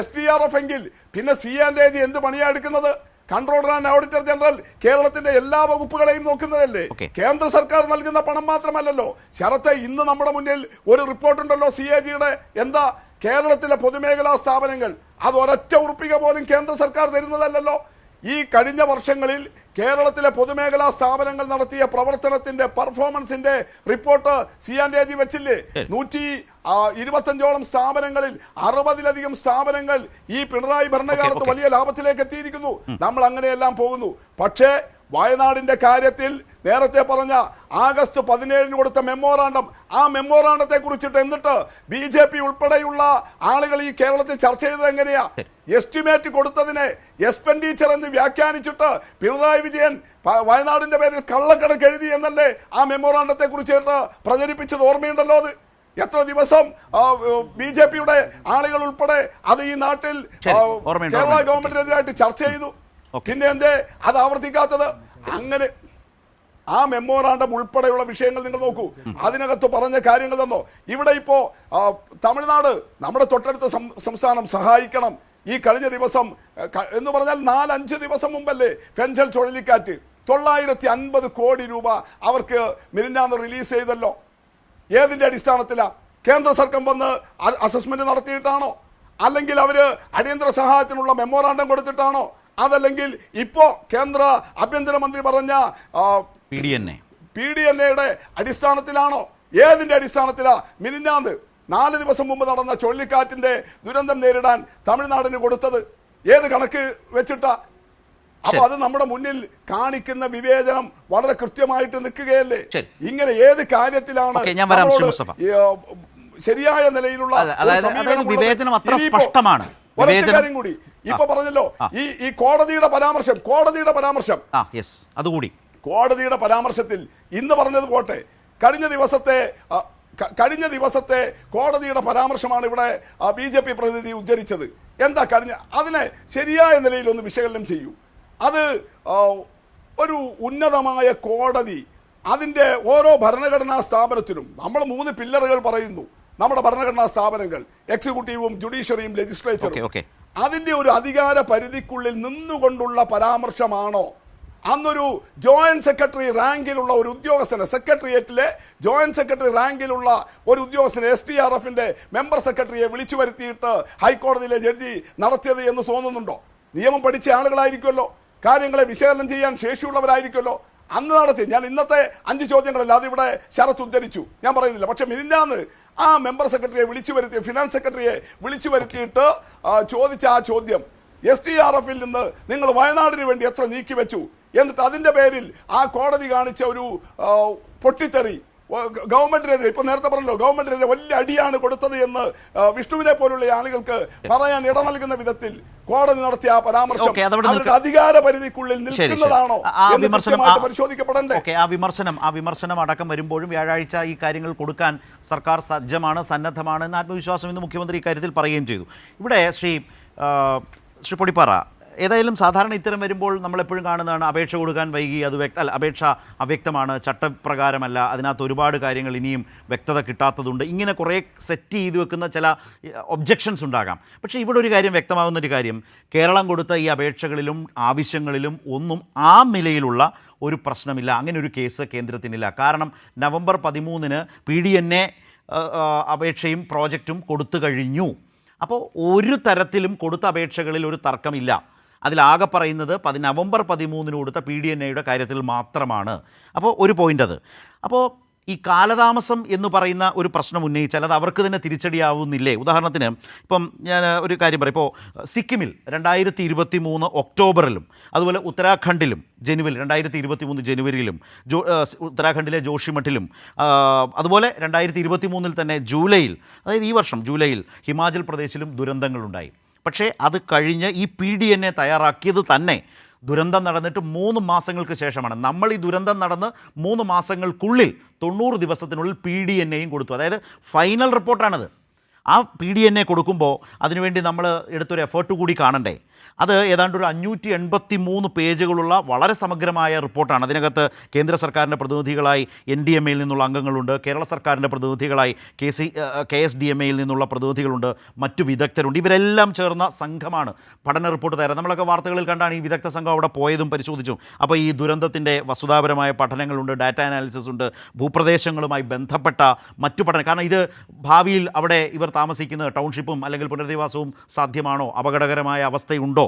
Speaker 4: SDRF എങ്കിൽ പിന്നെ C&AG എന്ത് പണിയാ എടുക്കുന്നത്? കൺട്രോളർ ആൻഡ് ഓഡിറ്റർ ജനറൽ കേരളത്തിന്റെ എല്ലാ വകുപ്പുകളെയും നോക്കുന്നതല്ലേ? കേന്ദ്ര സർക്കാർ നൽകുന്ന പണം മാത്രമല്ലല്ലോ. ശരത്തെ, ഇന്ന് നമ്മുടെ മുന്നിൽ ഒരു റിപ്പോർട്ടുണ്ടല്ലോ CAG-യുടെ. എന്താ? കേരളത്തിലെ പൊതുമേഖലാ സ്ഥാപനങ്ങൾ അത് ഒരൊറ്റ ഉറുപ്പിക പോലും കേന്ദ്ര സർക്കാർ തരുന്നതല്ലല്ലോ. ഈ കഴിഞ്ഞ വർഷങ്ങളിൽ കേരളത്തിലെ പൊതുമേഖലാ സ്ഥാപനങ്ങൾ നടത്തിയ പ്രവർത്തനത്തിന്റെ പെർഫോമൻസിന്റെ റിപ്പോർട്ട് C&AG വെച്ചില്ലേ? 125ഓളം സ്ഥാപനങ്ങളിൽ 60-ലധികം സ്ഥാപനങ്ങൾ ഈ പിണറായി ഭരണകാലത്ത് വലിയ ലാഭത്തിലേക്ക് എത്തിയിരിക്കുന്നു. നമ്മൾ അങ്ങനെയെല്ലാം പോകുന്നു. പക്ഷേ വയനാടിന്റെ കാര്യത്തിൽ നേരത്തെ പറഞ്ഞ ആഗസ്റ്റ് 17 കൊടുത്ത മെമ്മോറാണ്ടം, ആ മെമ്മോറാണ്ടത്തെ കുറിച്ചിട്ട് എന്നിട്ട് BJP ഉൾപ്പെടെയുള്ള ആളുകൾ ഈ കേരളത്തിൽ ചർച്ച ചെയ്തത് എങ്ങനെയാ? എസ്റ്റിമേറ്റ് കൊടുത്തതിനെ എക്സ്പെൻഡിച്ചർ എന്ന് വ്യാഖ്യാനിച്ചിട്ട് പിണറായി വിജയൻ വയനാടിന്റെ പേരിൽ കള്ളക്കണക്ക് എഴുതി എന്നല്ലേ ആ മെമ്മോറാണ്ടത്തെ കുറിച്ചിട്ട് പ്രചരിപ്പിച്ചത്? ഓർമ്മയുണ്ടല്ലോ അത്. എത്ര ദിവസം BJP-യുടെ ആളുകൾ ഉൾപ്പെടെ അത് ഈ നാട്ടിൽ കേരള ഗവൺമെന്റിനെതിരായിട്ട് ചർച്ച ചെയ്തു. പിന്നെ എന്തേ അത് ആവർത്തിക്കാത്തത്? അങ്ങനെ ആ മെമ്മോറാണ്ടം ഉൾപ്പെടെയുള്ള വിഷയങ്ങൾ നിങ്ങൾ നോക്കൂ. അതിനകത്ത് പറഞ്ഞ കാര്യങ്ങൾ തന്നോ? ഇവിടെ ഇപ്പോ തമിഴ്നാട്, നമ്മുടെ തൊട്ടടുത്ത സംസ്ഥാനം സഹായിക്കണം. ഈ കഴിഞ്ഞ ദിവസം എന്ന് പറഞ്ഞാൽ 4-5 ദിവസം മുമ്പല്ലേ ഫെൻസൽ ചുഴലിക്കാറ്റ് 950 കോടി രൂപ അവർക്ക് മിനിഞ്ഞാന്ന് റിലീസ് ചെയ്തല്ലോ. ഏതിന്റെ അടിസ്ഥാനത്തിലാ? കേന്ദ്ര സർക്കാർ വന്ന് അസസ്മെന്റ് നടത്തിയിട്ടാണോ? അല്ലെങ്കിൽ അവര് അടിയന്തര സഹായത്തിനുള്ള മെമ്മോറാണ്ടം കൊടുത്തിട്ടാണോ? അതല്ലെങ്കിൽ ഇപ്പോ കേന്ദ്ര ആഭ്യന്തരമന്ത്രി പറഞ്ഞ PDNA-യുടെ അടിസ്ഥാനത്തിലാണോ? ഏതിന്റെ അടിസ്ഥാനത്തിലാ മിനിഞ്ഞാന്ന് 4 ദിവസം മുമ്പ് നടന്ന ചുഴലിക്കാറ്റിന്റെ ദുരന്തം നേരിടാൻ തമിഴ്നാടിന് കൊടുത്തത്? ഏത് കണക്ക് വെച്ചിട്ടാ? അപ്പൊ അത് നമ്മുടെ മുന്നിൽ കാണിക്കുന്ന വിവേചനം വളരെ കൃത്യമായിട്ട് നിൽക്കുകയല്ലേ? ഇങ്ങനെ ഏത് കാര്യത്തിലാണ് ശരിയായ നിലയിലുള്ള
Speaker 1: വിവേചനം അത്ര സ്പഷ്ടമാണ്?
Speaker 4: കാര്യം കൂടി ഇപ്പൊ പറഞ്ഞല്ലോ, ഈ കോടതിയുടെ പരാമർശം അതുകൂടി കോടതിയുടെ പരാമർശത്തിൽ ഇന്ന് പറഞ്ഞത് പോട്ടെ, കഴിഞ്ഞ ദിവസത്തെ കോടതിയുടെ പരാമർശമാണ് ഇവിടെ BJP പ്രതിനിധി ഉദ്ധരിച്ചത്. എന്താ അതിനെ ശരിയായ നിലയിൽ ഒന്ന് വിശകലനം ചെയ്യൂ. അത് ഒരു ഉന്നതമായ കോടതി അതിൻ്റെ ഓരോ ഭരണഘടനാ സ്ഥാപനത്തിനും നമ്മൾ 3 പില്ലറുകൾ പറയുന്നു. നമ്മുടെ ഭരണഘടനാ സ്ഥാപനങ്ങൾ, എക്സിക്യൂട്ടീവും ജുഡീഷ്യറിയും ലെജിസ്ലേച്ചറും, അതിൻ്റെ ഒരു അധികാര പരിധിക്കുള്ളിൽ നിന്നുകൊണ്ടുള്ള പരാമർശമാണോ? അന്നൊരു ജോയിന്റ് സെക്രട്ടറി റാങ്കിലുള്ള ഒരു ഉദ്യോഗസ്ഥനെ, സെക്രട്ടേറിയറ്റിലെ ജോയിന്റ് സെക്രട്ടറി റാങ്കിലുള്ള ഒരു ഉദ്യോഗസ്ഥനെ STRFന്റെ മെമ്പർ സെക്രട്ടറിയെ വിളിച്ചു വരുത്തിയിട്ട് ഹൈക്കോടതിയിലെ ജഡ്ജി നടത്തിയത് എന്ന് തോന്നുന്നുണ്ടോ? നിയമം പഠിച്ച ആളുകളായിരിക്കുമല്ലോ, കാര്യങ്ങളെ വിശകലനം ചെയ്യാൻ ശേഷിയുള്ളവരായിരിക്കുമല്ലോ. അന്ന് നടത്തി. ഞാൻ ഇന്നത്തെ 5 ചോദ്യങ്ങളല്ല അതിവിടെ ശരത്ത് ഉദ്ധരിച്ചു, ഞാൻ പറയുന്നില്ല. പക്ഷെ മിനിഞ്ഞാന്ന് ആ മെമ്പർ സെക്രട്ടറിയെ വിളിച്ചു വരുത്തി, ഫിനാൻസ് സെക്രട്ടറിയെ വിളിച്ചു വരുത്തിയിട്ട് ചോദിച്ച ആ ചോദ്യം, STRFൽ നിന്ന് നിങ്ങൾ വയനാടിന് വേണ്ടി എത്ര നീക്കി വെച്ചു, എന്നിട്ട് അതിൻ്റെ പേരിൽ ആ കോടതി കാണിച്ച ഒരു പൊട്ടിത്തെറി ഗവൺമെന്റിനെതിരെ, ഇപ്പൊ നേരത്തെ പറഞ്ഞല്ലോ ഗവൺമെന്റിനെതിരെ വലിയ അടിയാണ് കൊടുത്തത് എന്ന് വിഷ്ണുവിനെ പോലുള്ള ആളുകൾക്ക് പറയാൻ ഇട നൽകുന്ന വിധത്തിൽ കോടതി നടത്തിയ ആ പരാമർശം അവരുടെ അധികാര പരിധിക്കുള്ളിൽ നിൽക്കുന്നതാണോ എന്ന് പരിശോധിക്കപ്പെടണ്ടേ?
Speaker 1: ആ വിമർശനം അടക്കം വരുമ്പോഴും വ്യാഴാഴ്ച ഈ കാര്യങ്ങൾ കൊടുക്കാൻ സർക്കാർ സജ്ജമാണ്, സന്നദ്ധമാണ് എന്ന ആത്മവിശ്വാസം ഇന്ന് മുഖ്യമന്ത്രി ഇക്കാര്യത്തിൽ പറയുകയും ചെയ്തു. ഇവിടെ ശ്രീ പൊടിപ്പാറ, ഏതായാലും സാധാരണ ഇത്തരം വരുമ്പോൾ നമ്മളെപ്പോഴും കാണുന്നതാണ് അപേക്ഷ കൊടുക്കാൻ വൈകി, അത് അപേക്ഷ അവ്യക്തമാണ്, ചട്ടപ്രകാരമല്ല, അതിനകത്ത് ഒരുപാട് കാര്യങ്ങൾ ഇനിയും വ്യക്തത കിട്ടാത്തതുണ്ട്, ഇങ്ങനെ കുറേ സെറ്റ് ചെയ്ത് വെക്കുന്ന ചില ഒബ്ജെക്ഷൻസ് ഉണ്ടാകാം. പക്ഷേ ഇവിടെ ഒരു കാര്യം വ്യക്തമാകുന്നൊരു കാര്യം, കേരളം കൊടുത്ത ഈ അപേക്ഷകളിലും ആവശ്യങ്ങളിലും ഒന്നും ആ നിലയിലുള്ള ഒരു പ്രശ്നമില്ല, അങ്ങനെ ഒരു കേസ് കേന്ദ്രത്തിനില്ല. കാരണം നവംബർ 13-ന് PDNA അപേക്ഷയും പ്രോജക്റ്റും കൊടുത്തു കഴിഞ്ഞു. അപ്പോൾ ഒരു തരത്തിലും കൊടുത്ത അപേക്ഷകളിൽ ഒരു തർക്കമില്ല. അതിലാകെ പറയുന്നത് നവംബർ 13-ന് കൊടുത്ത PDNAയുടെ കാര്യത്തിൽ മാത്രമാണ്. അപ്പോൾ ഒരു പോയിൻ്റ് അത്. അപ്പോൾ ഈ കാലതാമസം എന്ന് പറയുന്ന ഒരു പ്രശ്നം ഉന്നയിച്ചാൽ അത് അവർക്ക് തന്നെ തിരിച്ചടിയാവുന്നില്ലേ? ഉദാഹരണത്തിന് ഇപ്പം ഞാൻ ഒരു കാര്യം പറയും, ഇപ്പോൾ സിക്കിമിൽ 2023 ഒക്ടോബറിലും അതുപോലെ ഉത്തരാഖണ്ഡിലും 2023 ജനുവരിയിലും ഉത്തരാഖണ്ഡിലെ ജോഷിമഠിലും അതുപോലെ 2023 തന്നെ ജൂലൈയിൽ, അതായത് ഈ വർഷം ജൂലൈയിൽ ഹിമാചൽ പ്രദേശിലും ദുരന്തങ്ങളുണ്ടായി. പക്ഷേ അത് കഴിഞ്ഞ് ഈ PDNA തയ്യാറാക്കിയത് തന്നെ ദുരന്തം നടന്നിട്ട് 3 മാസങ്ങൾക്ക് ശേഷമാണ്. നമ്മൾ ഈ ദുരന്തം നടന്ന് 3 മാസങ്ങൾക്കുള്ളിൽ 90 ദിവസത്തിനുള്ളിൽ PDNAയും കൊടുത്തു. അതായത് ഫൈനൽ റിപ്പോർട്ടാണിത്. ആ PDNA കൊടുക്കുമ്പോൾ അതിനുവേണ്ടി നമ്മൾ എടുത്തൊരു എഫേർട്ട് കൂടി കാണണ്ടേ? അത് ഏതാണ്ട് ഒരു 583 പേജുകളുള്ള വളരെ സമഗ്രമായ റിപ്പോർട്ടാണ്. അതിനകത്ത് കേന്ദ്ര സർക്കാരിൻ്റെ പ്രതിനിധികളായി NDMAയിൽ നിന്നുള്ള അംഗങ്ങളുണ്ട്, കേരള സർക്കാരിൻ്റെ പ്രതിനിധികളായി KSDMAയിൽ നിന്നുള്ള പ്രതിനിധികളുണ്ട്, മറ്റു വിദഗ്ധരുണ്ട്. ഇവരെല്ലാം ചേർന്ന സംഘമാണ് പഠന റിപ്പോർട്ട് തരാം. നമ്മളൊക്കെ വാർത്തകളിൽ കണ്ടാണ് ഈ വിദഗ്ധ സംഘം അവിടെ പോയതും പരിശോധിച്ചു. അപ്പോൾ ഈ ദുരന്തത്തിൻ്റെ വസ്തുതാപരമായ പഠനങ്ങളുണ്ട്, ഡാറ്റ അനാലിസിസ് ഉണ്ട്, ഭൂപ്രദേശങ്ങളുമായി ബന്ധപ്പെട്ട മറ്റു പഠനം. കാരണം ഇത് ഭാവിയിൽ അവിടെ ഇവർ താമസിക്കുന്ന ടൗൺഷിപ്പും അല്ലെങ്കിൽ പുനരധിവാസവും സാധ്യമാണോ, അപകടകരമായ അവസ്ഥയുണ്ടോ,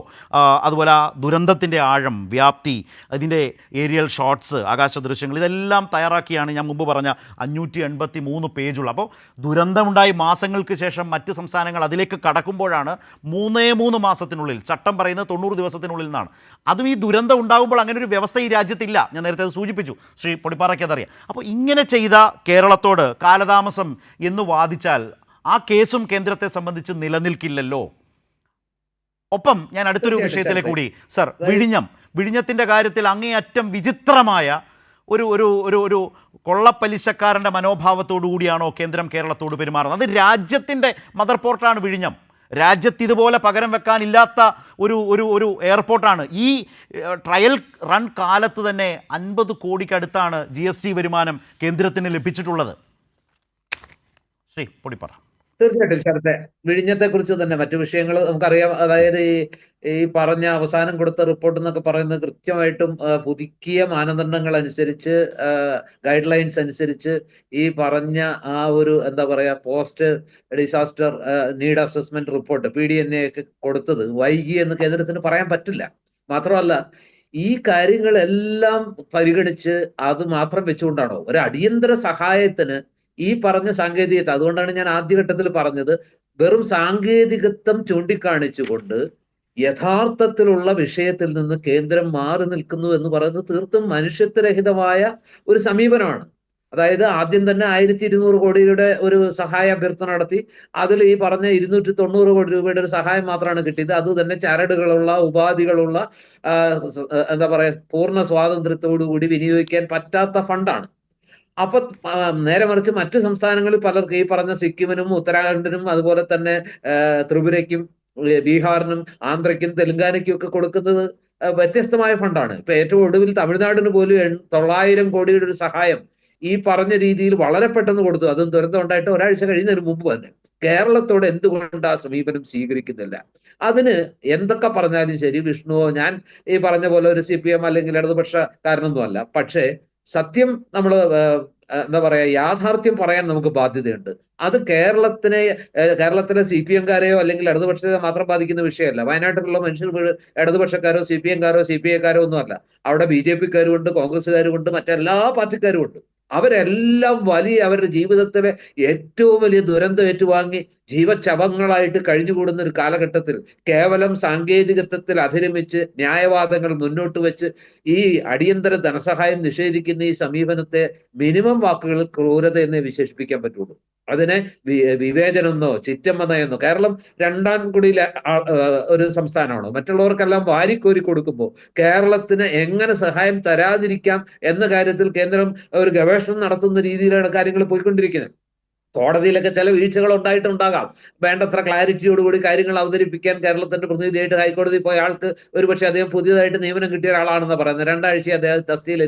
Speaker 1: അതുപോലെ ദുരന്തത്തിൻ്റെ ആഴം, വ്യാപ്തി, അതിൻ്റെ ഏരിയൽ ഷോട്ട്സ്, ആകാശ ദൃശ്യങ്ങൾ, ഇതെല്ലാം തയ്യാറാക്കിയാണ് ഞാൻ മുമ്പ് പറഞ്ഞ 583 പേജുള്ള. അപ്പോൾ ദുരന്തമുണ്ടായി മാസങ്ങൾക്ക് ശേഷം മറ്റ് സംസ്ഥാനങ്ങൾ അതിലേക്ക് കടക്കുമ്പോഴാണ് 3 മാസത്തിനുള്ളിൽ, ചട്ടം പറയുന്നത് 90 ദിവസത്തിനുള്ളിൽ നിന്നാണ്. അതും ഈ ദുരന്തം ഉണ്ടാകുമ്പോൾ അങ്ങനെ ഒരു വ്യവസ്ഥ ഈ രാജ്യത്തില്ല. ഞാൻ നേരത്തെ അത് സൂചിപ്പിച്ചു, ശ്രീ പൊടിപ്പാറയ്ക്ക് അതറിയാം. അപ്പോൾ ഇങ്ങനെ ചെയ്ത കേരളത്തോട് കാലതാമസം എന്ന് വാദിച്ചാൽ ആ കേസും കേന്ദ്രത്തെ സംബന്ധിച്ച് നിലനിൽക്കില്ലല്ലോ. ഒപ്പം ഞാൻ അടുത്തൊരു വിഷയത്തിലേക്ക് കൂടി, സർ, വിഴിഞ്ഞത്തിൻ്റെ കാര്യത്തിൽ അങ്ങേയറ്റം വിചിത്രമായ ഒരു ഒരു ഒരു ഒരു കൊള്ളപ്പലിശക്കാരൻ്റെ മനോഭാവത്തോടു കൂടിയാണോ കേന്ദ്രം കേരളത്തോട് പെരുമാറുന്നത്? അത് രാജ്യത്തിൻ്റെ മദർ പോർട്ടാണ് വിഴിഞ്ഞം. രാജ്യത്ത് ഇതുപോലെ പകരം വെക്കാനില്ലാത്ത ഒരു ഒരു ഒരു എയർപോർട്ടാണ്. ഈ ട്രയൽ റൺ കാലത്ത് തന്നെ 50 കോടിക്കടുത്താണ് GST വരുമാനം കേന്ദ്രത്തിന് ലഭിച്ചിട്ടുള്ളത്. ശ്രീ പൊടിപ്പാറ.
Speaker 2: തീർച്ചയായിട്ടും ശരത്തെ, വിഴിഞ്ഞത്തെ കുറിച്ച് തന്നെ മറ്റു വിഷയങ്ങൾ നമുക്കറിയാം. അതായത് ഈ പറഞ്ഞ അവസാനം കൊടുത്ത റിപ്പോർട്ട് എന്നൊക്കെ പറയുന്നത് കൃത്യമായിട്ടും പുതുക്കിയ മാനദണ്ഡങ്ങൾ അനുസരിച്ച്, ഗൈഡ് ലൈൻസ് അനുസരിച്ച് ഈ പറഞ്ഞ ആ ഒരു എന്താ പറയാ post disaster need assessment report PDNA ഒക്കെ കൊടുത്തത് വൈകി എന്ന് കേന്ദ്രത്തിന് പറയാൻ പറ്റില്ല. മാത്രമല്ല ഈ കാര്യങ്ങളെല്ലാം പരിഗണിച്ച് അത് മാത്രം വെച്ചുകൊണ്ടാണോ ഒരു അടിയന്തര സഹായത്തിന് ഈ പറഞ്ഞ സാങ്കേതികത, അതുകൊണ്ടാണ് ഞാൻ ആദ്യഘട്ടത്തിൽ പറഞ്ഞത്, വെറും സാങ്കേതികത്വം ചൂണ്ടിക്കാണിച്ചുകൊണ്ട് യഥാർത്ഥത്തിലുള്ള വിഷയത്തിൽ നിന്ന് കേന്ദ്രം മാറി നിൽക്കുന്നു എന്ന് പറയുന്നത് തീർത്തും മനുഷ്യത്വരഹിതമായ ഒരു സമീപനമാണ്. അതായത് ആദ്യം തന്നെ 1200 കോടിയുടെ ഒരു സഹായ അഭ്യർത്ഥന നടത്തി. അതിൽ ഈ പറഞ്ഞ 290 കോടി രൂപയുടെ ഒരു സഹായം മാത്രമാണ് കിട്ടിയത്. അത് തന്നെ ചരടുകളുള്ള, ഉപാധികളുള്ള, എന്താ പറയാ, പൂർണ്ണ സ്വാതന്ത്ര്യത്തോടു കൂടി വിനിയോഗിക്കാൻ പറ്റാത്ത ഫണ്ടാണ്. അപ്പൊ നേരെ മറിച്ച് മറ്റു സംസ്ഥാനങ്ങളിൽ പലർക്കും ഈ പറഞ്ഞ സിക്കിമിനും ഉത്തരാഖണ്ഡിനും അതുപോലെ തന്നെ ത്രിപുരയ്ക്കും ബീഹാറിനും ആന്ധ്രയ്ക്കും തെലങ്കാനയ്ക്കും ഒക്കെ കൊടുക്കുന്നത് വ്യത്യസ്തമായ ഫണ്ടാണ്. ഇപ്പൊ ഏറ്റവും ഒടുവിൽ തമിഴ്നാടിന് പോലും 900 കോടിയുടെ ഒരു സഹായം ഈ പറഞ്ഞ രീതിയിൽ വളരെ പെട്ടെന്ന് കൊടുത്തു. അതും ദുരന്തം ഉണ്ടായിട്ട് ഒരാഴ്ച കഴിയുന്നതിന് മുമ്പ് തന്നെ. കേരളത്തോട് എന്തുകൊണ്ട് ആ സമീപനം സ്വീകരിക്കുന്നില്ല? അതിന് എന്തൊക്കെ പറഞ്ഞാലും ശരി, വിഷ്ണുവോ ഞാൻ ഈ പറഞ്ഞ പോലെ ഒരു CPM അല്ലെങ്കിൽ ഇടതുപക്ഷക്കാരനൊന്നും അല്ല. പക്ഷേ സത്യം നമ്മൾ എന്താ പറയാ, യാഥാർത്ഥ്യം പറയാൻ നമുക്ക് ബാധ്യതയുണ്ട്. അത് കേരളത്തിലെ CPM-കാരെയോ അല്ലെങ്കിൽ ഇടതുപക്ഷത്തെ മാത്രം ബാധിക്കുന്ന വിഷയമല്ല. വയനാട്ടിലുള്ള മനുഷ്യർ ഇടതുപക്ഷക്കാരോ CPM-കാരോ CPI-കാരോ ഒന്നും അല്ല. അവിടെ BJP-ക്കാരും ഉണ്ട്, കോൺഗ്രസ്സുകാരും ഉണ്ട്, മറ്റെല്ലാ പാർട്ടിക്കാരും ഉണ്ട്. അവരെല്ലാം അവരുടെ ജീവിതത്തിലെ ഏറ്റവും വലിയ ദുരന്തം ഏറ്റുവാങ്ങി ജീവച്ഛവങ്ങളായിട്ട് കഴിഞ്ഞുകൂടുന്ന ഒരു കാലഘട്ടത്തിൽ കേവലം സാങ്കേതികത്വത്തിൽ അഭിരമിച്ച് ന്യായവാദങ്ങൾ മുന്നോട്ട് വെച്ച് ഈ അടിയന്തര ധനസഹായം നിഷേധിക്കുന്ന ഈ സമീപനത്തെ മിനിമം വാക്കുകളിൽ ക്രൂരത എന്നേ വിശേഷിപ്പിക്കാൻ പറ്റുള്ളൂ. അതിനെ വിവേചനമെന്നോ ചിറ്റമ്മതയെന്നോ, കേരളം 2ാം കുടിയിലെ ഒരു സംസ്ഥാനമാണോ? മറ്റുള്ളവർക്കെല്ലാം വാരിക്കോരി കൊടുക്കുമ്പോൾ കേരളത്തിന് എങ്ങനെ സഹായം തരാതിരിക്കാം എന്ന കാര്യത്തിൽ കേന്ദ്രം ഒരു ഗവേഷണം നടത്തുന്ന രീതിയിലാണ് കാര്യങ്ങൾ പോയിക്കൊണ്ടിരിക്കുന്നത്. കോടതിയിലൊക്കെ ചില വീഴ്ചകൾ ഉണ്ടായിട്ടുണ്ടാകാം. വേണ്ടത്ര ക്ലാരിറ്റിയോടുകൂടി കാര്യങ്ങൾ അവതരിപ്പിക്കാൻ കേരളത്തിന്റെ പ്രതിനിധിയായിട്ട് ഹൈക്കോടതി പോയ ആൾക്ക് ഒരുപക്ഷെ അദ്ദേഹം പുതിയതായിട്ട് നിയമനം കിട്ടിയ ഒരാളാണെന്ന് പറയുന്നത്. 2 ആഴ്ചയെ അദ്ദേഹം തസ്തിയിൽ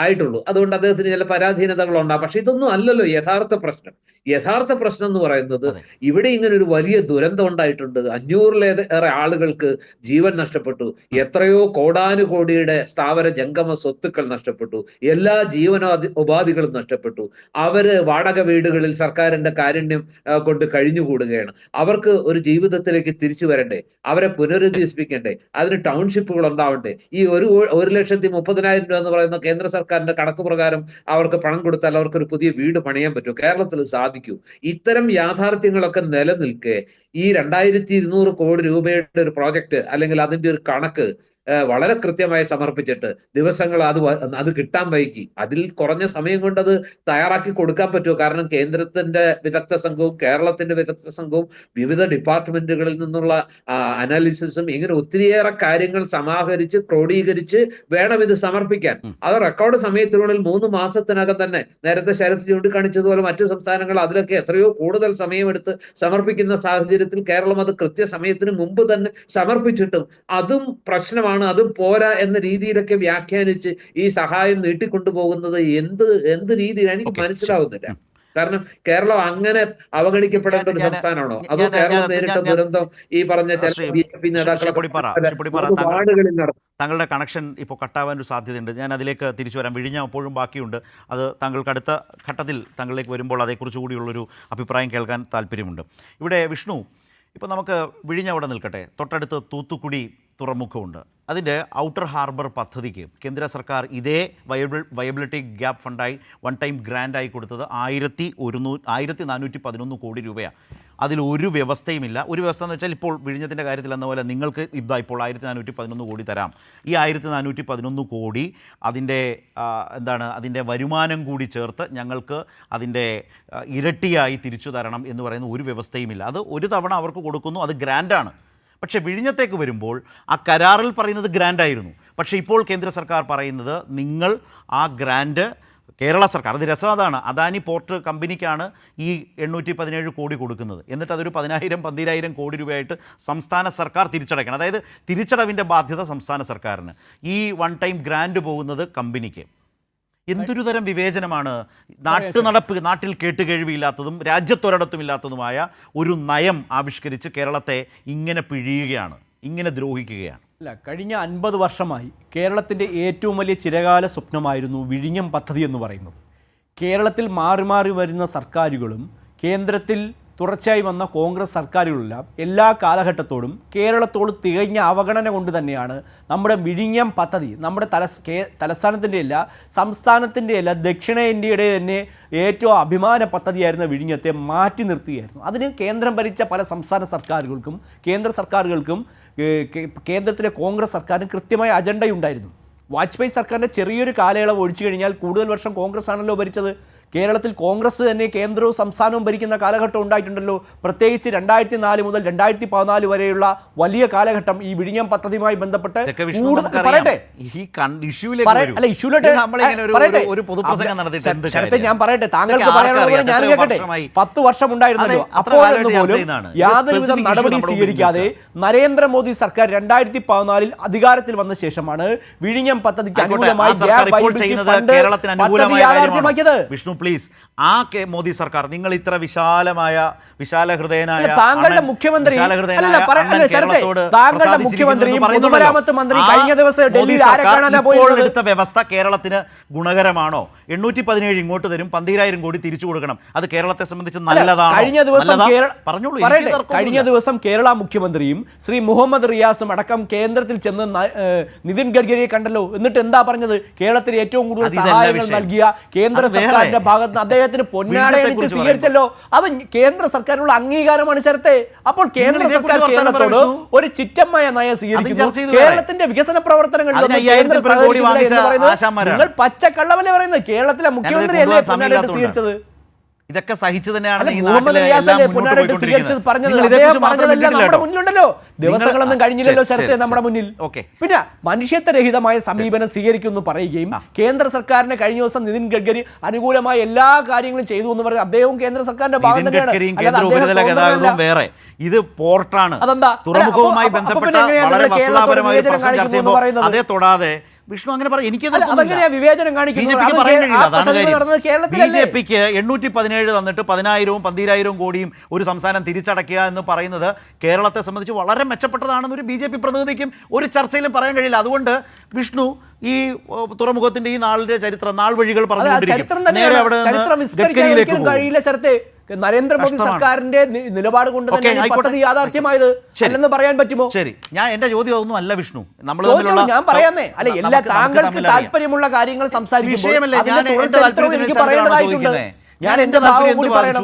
Speaker 2: ആയിട്ടുള്ളൂ. അതുകൊണ്ട് അദ്ദേഹത്തിന് ചില പരാധീനതകൾ ഉണ്ടാകും. പക്ഷെ ഇതൊന്നും അല്ലല്ലോ യഥാർത്ഥ പ്രശ്നം. യഥാർത്ഥ പ്രശ്നം എന്ന് പറയുന്നത് ഇവിടെ ഇങ്ങനെ ഒരു വലിയ ദുരന്തം ഉണ്ടായിട്ടുണ്ട്. 500-ലേറെ ആളുകൾക്ക് ജീവൻ നഷ്ടപ്പെട്ടു. എത്രയോ കോടാനുകോടിയുടെ സ്ഥാവര ജംഗമ സ്വത്തുക്കൾ നഷ്ടപ്പെട്ടു. എല്ലാ ഉപാധികളും നഷ്ടപ്പെട്ടു. അവര് വാടക വീടുകളിൽ സർക്കാരിന്റെ കാരുണ്യം കൊണ്ട് കഴിഞ്ഞുകൂടുകയാണ്. അവർക്ക് ഒരു ജീവിതത്തിലേക്ക് തിരിച്ചു വരണ്ടേ? അവരെ പുനരുദ്ധരിപ്പിക്കണ്ടേ? അതിന് ടൗൺഷിപ്പുകൾ ഉണ്ടാവണ്ടേ? ഈ 1,30,000 രൂപ എന്ന് പറയുന്ന കേന്ദ്ര സർക്കാരിന്റെ കണക്ക് പ്രകാരം അവർക്ക് പണം കൊടുത്താൽ അവർക്കൊരു പുതിയ വീട് പണിയാൻ പറ്റും? കേരളത്തിൽ സാധിക്കൂ? ഇത്തരം യാഥാർത്ഥ്യങ്ങളൊക്കെ നിലനിൽക്കെ ഈ 2,200 കോടി രൂപയുടെ ഒരു പ്രോജക്റ്റ് അല്ലെങ്കിൽ അതിന്റെ ഒരു കണക്ക് വളരെ കൃത്യമായി സമർപ്പിച്ചിട്ട് ദിവസങ്ങൾ അത് കിട്ടാൻ വൈകി. അതിൽ കുറഞ്ഞ സമയം കൊണ്ട് അത് തയ്യാറാക്കി കൊടുക്കാൻ പറ്റുമോ? കാരണം കേന്ദ്രത്തിന്റെ വിദഗ്ധ സംഘവും കേരളത്തിന്റെ വിദഗ്ധ സംഘവും വിവിധ ഡിപ്പാർട്ട്മെന്റുകളിൽ നിന്നുള്ള അനാലിസിസും ഇങ്ങനെ ഒത്തിരിയേറെ കാര്യങ്ങൾ സമാഹരിച്ച് ക്രോഡീകരിച്ച് വേണം ഇത് സമർപ്പിക്കാൻ. അത് റെക്കോർഡ് സമയത്തിനുള്ളിൽ 3 മാസത്തിനകം തന്നെ, നേരത്തെ ശരത് ചൂണ്ടിക്കാണിച്ചതുപോലെ മറ്റു സംസ്ഥാനങ്ങൾ അതിലൊക്കെ എത്രയോ കൂടുതൽ സമയമെടുത്ത് സമർപ്പിക്കുന്ന സാഹചര്യത്തിൽ കേരളം അത് കൃത്യസമയത്തിന് മുമ്പ് തന്നെ സമർപ്പിച്ചിട്ടും അതും പ്രശ്നമാണ്, അതും പോരാ എന്ന രീതിയിലൊക്കെ വ്യാഖ്യാനിച്ച് ഈ സഹായം നീട്ടിക്കൊണ്ടുപോകുന്നത് എന്ത് രീതിയിലാണ് എനിക്ക് മനസ്സിലാവുന്നില്ല. കാരണം കേരളം അങ്ങനെ അവഗണിക്കപ്പെടേണ്ട ഒരു സംസ്ഥാനമാണോ? അതോ കേരളം നേരിട്ട ദുരന്തം ഈ പറഞ്ഞ ചില BJP നേതാക്കളെ വാർഡുകളിൽ നടത്തും?
Speaker 1: താങ്കളുടെ കണക്ഷൻ ഇപ്പോൾ കട്ടാവാൻ ഒരു സാധ്യതയുണ്ട്. ഞാൻ അതിലേക്ക് തിരിച്ചു വരാം. വിഴിഞ്ഞ അപ്പോഴും ബാക്കിയുണ്ട്. അത് താങ്കൾക്ക് അടുത്ത ഘട്ടത്തിൽ താങ്കളിലേക്ക് വരുമ്പോൾ അതേക്കുറിച്ച് കൂടിയുള്ളൊരു അഭിപ്രായം കേൾക്കാൻ താല്പര്യമുണ്ട്. ഇവിടെ വിഷ്ണു, ഇപ്പോൾ നമുക്ക് വിഴിഞ്ഞ അവിടെ നിൽക്കട്ടെ, തൊട്ടടുത്ത് തൂത്തുക്കുടി തുറമുഖമുണ്ട്. അതിൻ്റെ ഔട്ടർ ഹാർബർ പദ്ധതിക്ക് കേന്ദ്ര സർക്കാർ ഇതേ വയബിലിറ്റി ഗ്യാപ്പ് ഫണ്ടായി വൺ ടൈം ഗ്രാൻഡായി കൊടുത്തത് 1,411 കോടി രൂപയാണ്. അതിലൊരു വ്യവസ്ഥയുമില്ല. ഒരു വ്യവസ്ഥ എന്ന് വെച്ചാൽ ഇപ്പോൾ വിഴിഞ്ഞത്തിൻ്റെ കാര്യത്തിൽ എന്ന പോലെ നിങ്ങൾക്ക് ഇപ്പോൾ 1,411 കോടി തരാം. ഈ 1,411 കോടി അതിൻ്റെ വരുമാനം കൂടി ചേർത്ത് ഞങ്ങൾക്ക് അതിൻ്റെ ഇരട്ടിയായി തിരിച്ചു തരണം എന്ന് പറയുന്ന ഒരു വ്യവസ്ഥയുമില്ല. അത് ഒരു തവണ അവർക്ക് കൊടുക്കുന്നു, അത് ഗ്രാൻഡാണ്. പക്ഷേ വിഴിഞ്ഞത്തേക്ക് വരുമ്പോൾ ആ കരാറിൽ പറയുന്നത് ഗ്രാൻഡായിരുന്നു. പക്ഷേ ഇപ്പോൾ കേന്ദ്ര സർക്കാർ പറയുന്നത് നിങ്ങൾ ആ ഗ്രാൻഡ് കേരള സർക്കാർ, അത് രസം അതാണ്, അദാനി പോർട്ട് കമ്പനിക്കാണ് ഈ 817 കോടി കൊടുക്കുന്നത്. എന്നിട്ട് അതൊരു 10,000-12,000 കോടി രൂപയായിട്ട് സംസ്ഥാന സർക്കാർ തിരിച്ചടയ്ക്കണം. അതായത് തിരിച്ചടവിൻ്റെ ബാധ്യത സംസ്ഥാന സർക്കാരിന്, ഈ വൺ ടൈം ഗ്രാൻഡ് പോകുന്നത് കമ്പനിക്ക്. എന്തൊരു തരം വിവേചനമാണ്! നാട്ടിൽ കേട്ടുകേഴ്വിയില്ലാത്തതും രാജ്യത്തൊരിടത്തുമില്ലാത്തതുമായ ഒരു നയം ആവിഷ്കരിച്ച് കേരളത്തെ ഇങ്ങനെ പിഴിയുകയാണ്, ഇങ്ങനെ ദ്രോഹിക്കുകയാണ്.
Speaker 3: അല്ല, കഴിഞ്ഞ 50 വർഷമായി കേരളത്തിൻ്റെ ഏറ്റവും വലിയ ചിരകാല സ്വപ്നമായിരുന്നു വിഴിഞ്ഞം പദ്ധതി എന്ന് പറയുന്നത്. കേരളത്തിൽ മാറി മാറി വരുന്ന സർക്കാരുകളും കേന്ദ്രത്തിൽ തുടർച്ചയായി വന്ന കോൺഗ്രസ് സർക്കാരുകളെല്ലാം എല്ലാ കാലഘട്ടത്തോടും കേരളത്തോട് തികഞ്ഞ അവഗണന കൊണ്ട് തന്നെയാണ് നമ്മുടെ വിഴിഞ്ഞം പദ്ധതി, നമ്മുടെ തലസ്ഥാനത്തിൻ്റെ അല്ല, സംസ്ഥാനത്തിൻ്റെ അല്ല, ദക്ഷിണേന്ത്യയുടെ തന്നെ ഏറ്റവും അഭിമാന പദ്ധതിയായിരുന്ന വിഴിഞ്ഞത്തെ മാറ്റി നിർത്തുകയായിരുന്നു. അതിന് കേന്ദ്രം ഭരിച്ച പല സംസ്ഥാന സർക്കാരുകൾക്കും കേന്ദ്ര സർക്കാരുകൾക്കും കേന്ദ്രത്തിലെ കോൺഗ്രസ് സർക്കാരിന് കൃത്യമായ അജണ്ടയുണ്ടായിരുന്നു. വാജ്പേയി സർക്കാരിൻ്റെ ചെറിയൊരു കാലയളവ് ഒഴിച്ചു കഴിഞ്ഞാൽ കൂടുതൽ വർഷം കോൺഗ്രസ് ആണല്ലോ ഭരിച്ചത്. കേരളത്തിൽ കോൺഗ്രസ് തന്നെ കേന്ദ്രവും സംസ്ഥാനവും ഭരിക്കുന്ന കാലഘട്ടം ഉണ്ടായിട്ടുണ്ടല്ലോ. പ്രത്യേകിച്ച് 2004 മുതൽ 2014 വരെയുള്ള വലിയ കാലഘട്ടം ഈ വിഴിഞ്ഞം പദ്ധതിയുമായി ബന്ധപ്പെട്ട് പറയട്ടെ ഞാൻ പറയട്ടെ, താങ്കൾക്ക് പറയാനുള്ളത് ഞാൻ കേൾക്കട്ടെ. 10 വർഷം ഉണ്ടായിരുന്നല്ലോ, അപ്പോഴൊന്നും പോലും യാതൊരുവിധ നടപടി സ്വീകരിക്കാതെ നരേന്ദ്രമോദി സർക്കാർ 2014 അധികാരത്തിൽ വന്ന ശേഷമാണ് വിഴിഞ്ഞം പദ്ധതിക്ക് അനുകൂലമായി യാഥാർത്ഥ്യമാക്കിയത്.
Speaker 1: വിഷ്ണു പ്ലീസ്, ആ മോദി സർക്കാർ, നിങ്ങൾ ഇത്ര വിശാലഹൃദയനായ
Speaker 3: താങ്കളുടെ മുഖ്യമന്ത്രി താങ്കളുടെ മുഖ്യമന്ത്രിയും പൊതുമരാമത്ത് മന്ത്രി കഴിഞ്ഞ ദിവസം ഡൽഹിയിൽ ആരെ കാണാനാ പോയത്?
Speaker 1: എടുത്ത വ്യവസ്ഥ കേരളത്തിന് ഗുണകരമാണോ? 817 ഇങ്ങോട്ട് തരും, 12,000 കോടി തിരിച്ചു കൊടുക്കണം. അത് കേരളത്തെ സംബന്ധിച്ച് നല്ലതാണ്.
Speaker 3: കഴിഞ്ഞ ദിവസം കേരള മുഖ്യമന്ത്രിയും ശ്രീ മുഹമ്മദ് റിയാസും അടക്കം കേന്ദ്രത്തിൽ ചെന്ന് നിതിൻ ഗഡ്കരിയെ കണ്ടല്ലോ. എന്നിട്ട് എന്താ പറഞ്ഞത്? കേരളത്തിന് ഏറ്റവും കൂടുതൽ സഹായങ്ങൾ നൽകിയ കേന്ദ്ര സർക്കാരിന്റെ ഭാഗത്ത് അദ്ദേഹത്തിന് പൊന്നാടയണിച്ച് സ്വീകരിച്ചല്ലോ. അത് കേന്ദ്ര സർക്കാരിനുള്ള അംഗീകാരമാണ് ശരത്തെ. അപ്പോൾ കേന്ദ്ര സർക്കാർ കേരളത്തോട് ഒരു ചിറ്റമായ നയം സ്വീകരിക്കുന്നു. കേരളത്തിന്റെ വികസന പ്രവർത്തനങ്ങളിൽ നിങ്ങൾ പച്ചക്കള്ളമല്ലേ പറയുന്നത്? കേരളത്തിലെ മുഖ്യമന്ത്രിയല്ലേ പൊന്നാടയിട്ട് സ്വീകരിച്ചത്?
Speaker 1: ഇതൊക്കെ സഹിച്ചു തന്നെയാണ്
Speaker 3: നമ്മുടെ മുന്നിലുണ്ടല്ലോ. ദിവസങ്ങളൊന്നും കഴിഞ്ഞില്ലല്ലോ ശരത്തെ നമ്മുടെ മുന്നിൽ. പിന്നെ മനുഷ്യത്വരഹിതമായ സമീപനം സ്വീകരിക്കുമെന്ന് പറയുകയും കേന്ദ്ര സർക്കാരിന് കഴിഞ്ഞ ദിവസം നിതിൻ ഗഡ്കരി അനുകൂലമായ എല്ലാ കാര്യങ്ങളും ചെയ്തു എന്ന് പറയുന്നത് അദ്ദേഹവും കേന്ദ്ര സർക്കാരിന്റെ ഭാഗം തന്നെയാണ്.
Speaker 1: വേറെ ഇത് പോർട്ടാണ്, തുറമുഖവുമായി ബന്ധപ്പെട്ട വളരെ വസ്തുതാപരമായ അതേ തൊടാതെ വിഷ്ണു അങ്ങനെ പറയും. എനിക്ക്
Speaker 3: വിവേചനം
Speaker 1: ബിജെപിക്ക് 817 തന്നിട്ട് 10,000-ഉം 12,000 കോടിയും ഒരു സംസ്ഥാനം തിരിച്ചടയ്ക്കുക എന്ന് പറയുന്നത് കേരളത്തെ സംബന്ധിച്ച് വളരെ മെച്ചപ്പെട്ടതാണെന്ന് ഒരു BJP പ്രതിനിധിക്കും ഒരു ചർച്ചയിലും പറയാൻ കഴിയില്ല. അതുകൊണ്ട് വിഷ്ണു ഈ തുറമുഖത്തിന്റെ ഈ നാളിന്റെ ചരിത്രം, നാൾ വഴികൾ
Speaker 3: പറഞ്ഞു. നരേന്ദ്രമോദി സർക്കാരിന്റെ നിലപാട് കൊണ്ട് തന്നെ പദ്ധതി യാഥാർത്ഥ്യമായത് അല്ലെന്ന് പറയാൻ പറ്റുമോ?
Speaker 1: ശരി, ഞാൻ എന്റെ ചോദ്യം ഒന്നും അല്ല വിഷ്ണു.
Speaker 3: ഞാൻ പറയാന്നേ, അല്ല എല്ലാ താങ്കൾക്ക് താല്പര്യമുള്ള കാര്യങ്ങൾ സംസാരിക്കുമ്പോൾ എനിക്ക് പറയേണ്ടതായിട്ടുണ്ട്. ഞാൻ എന്റെ ഭാഗം കൂടി പറയണം.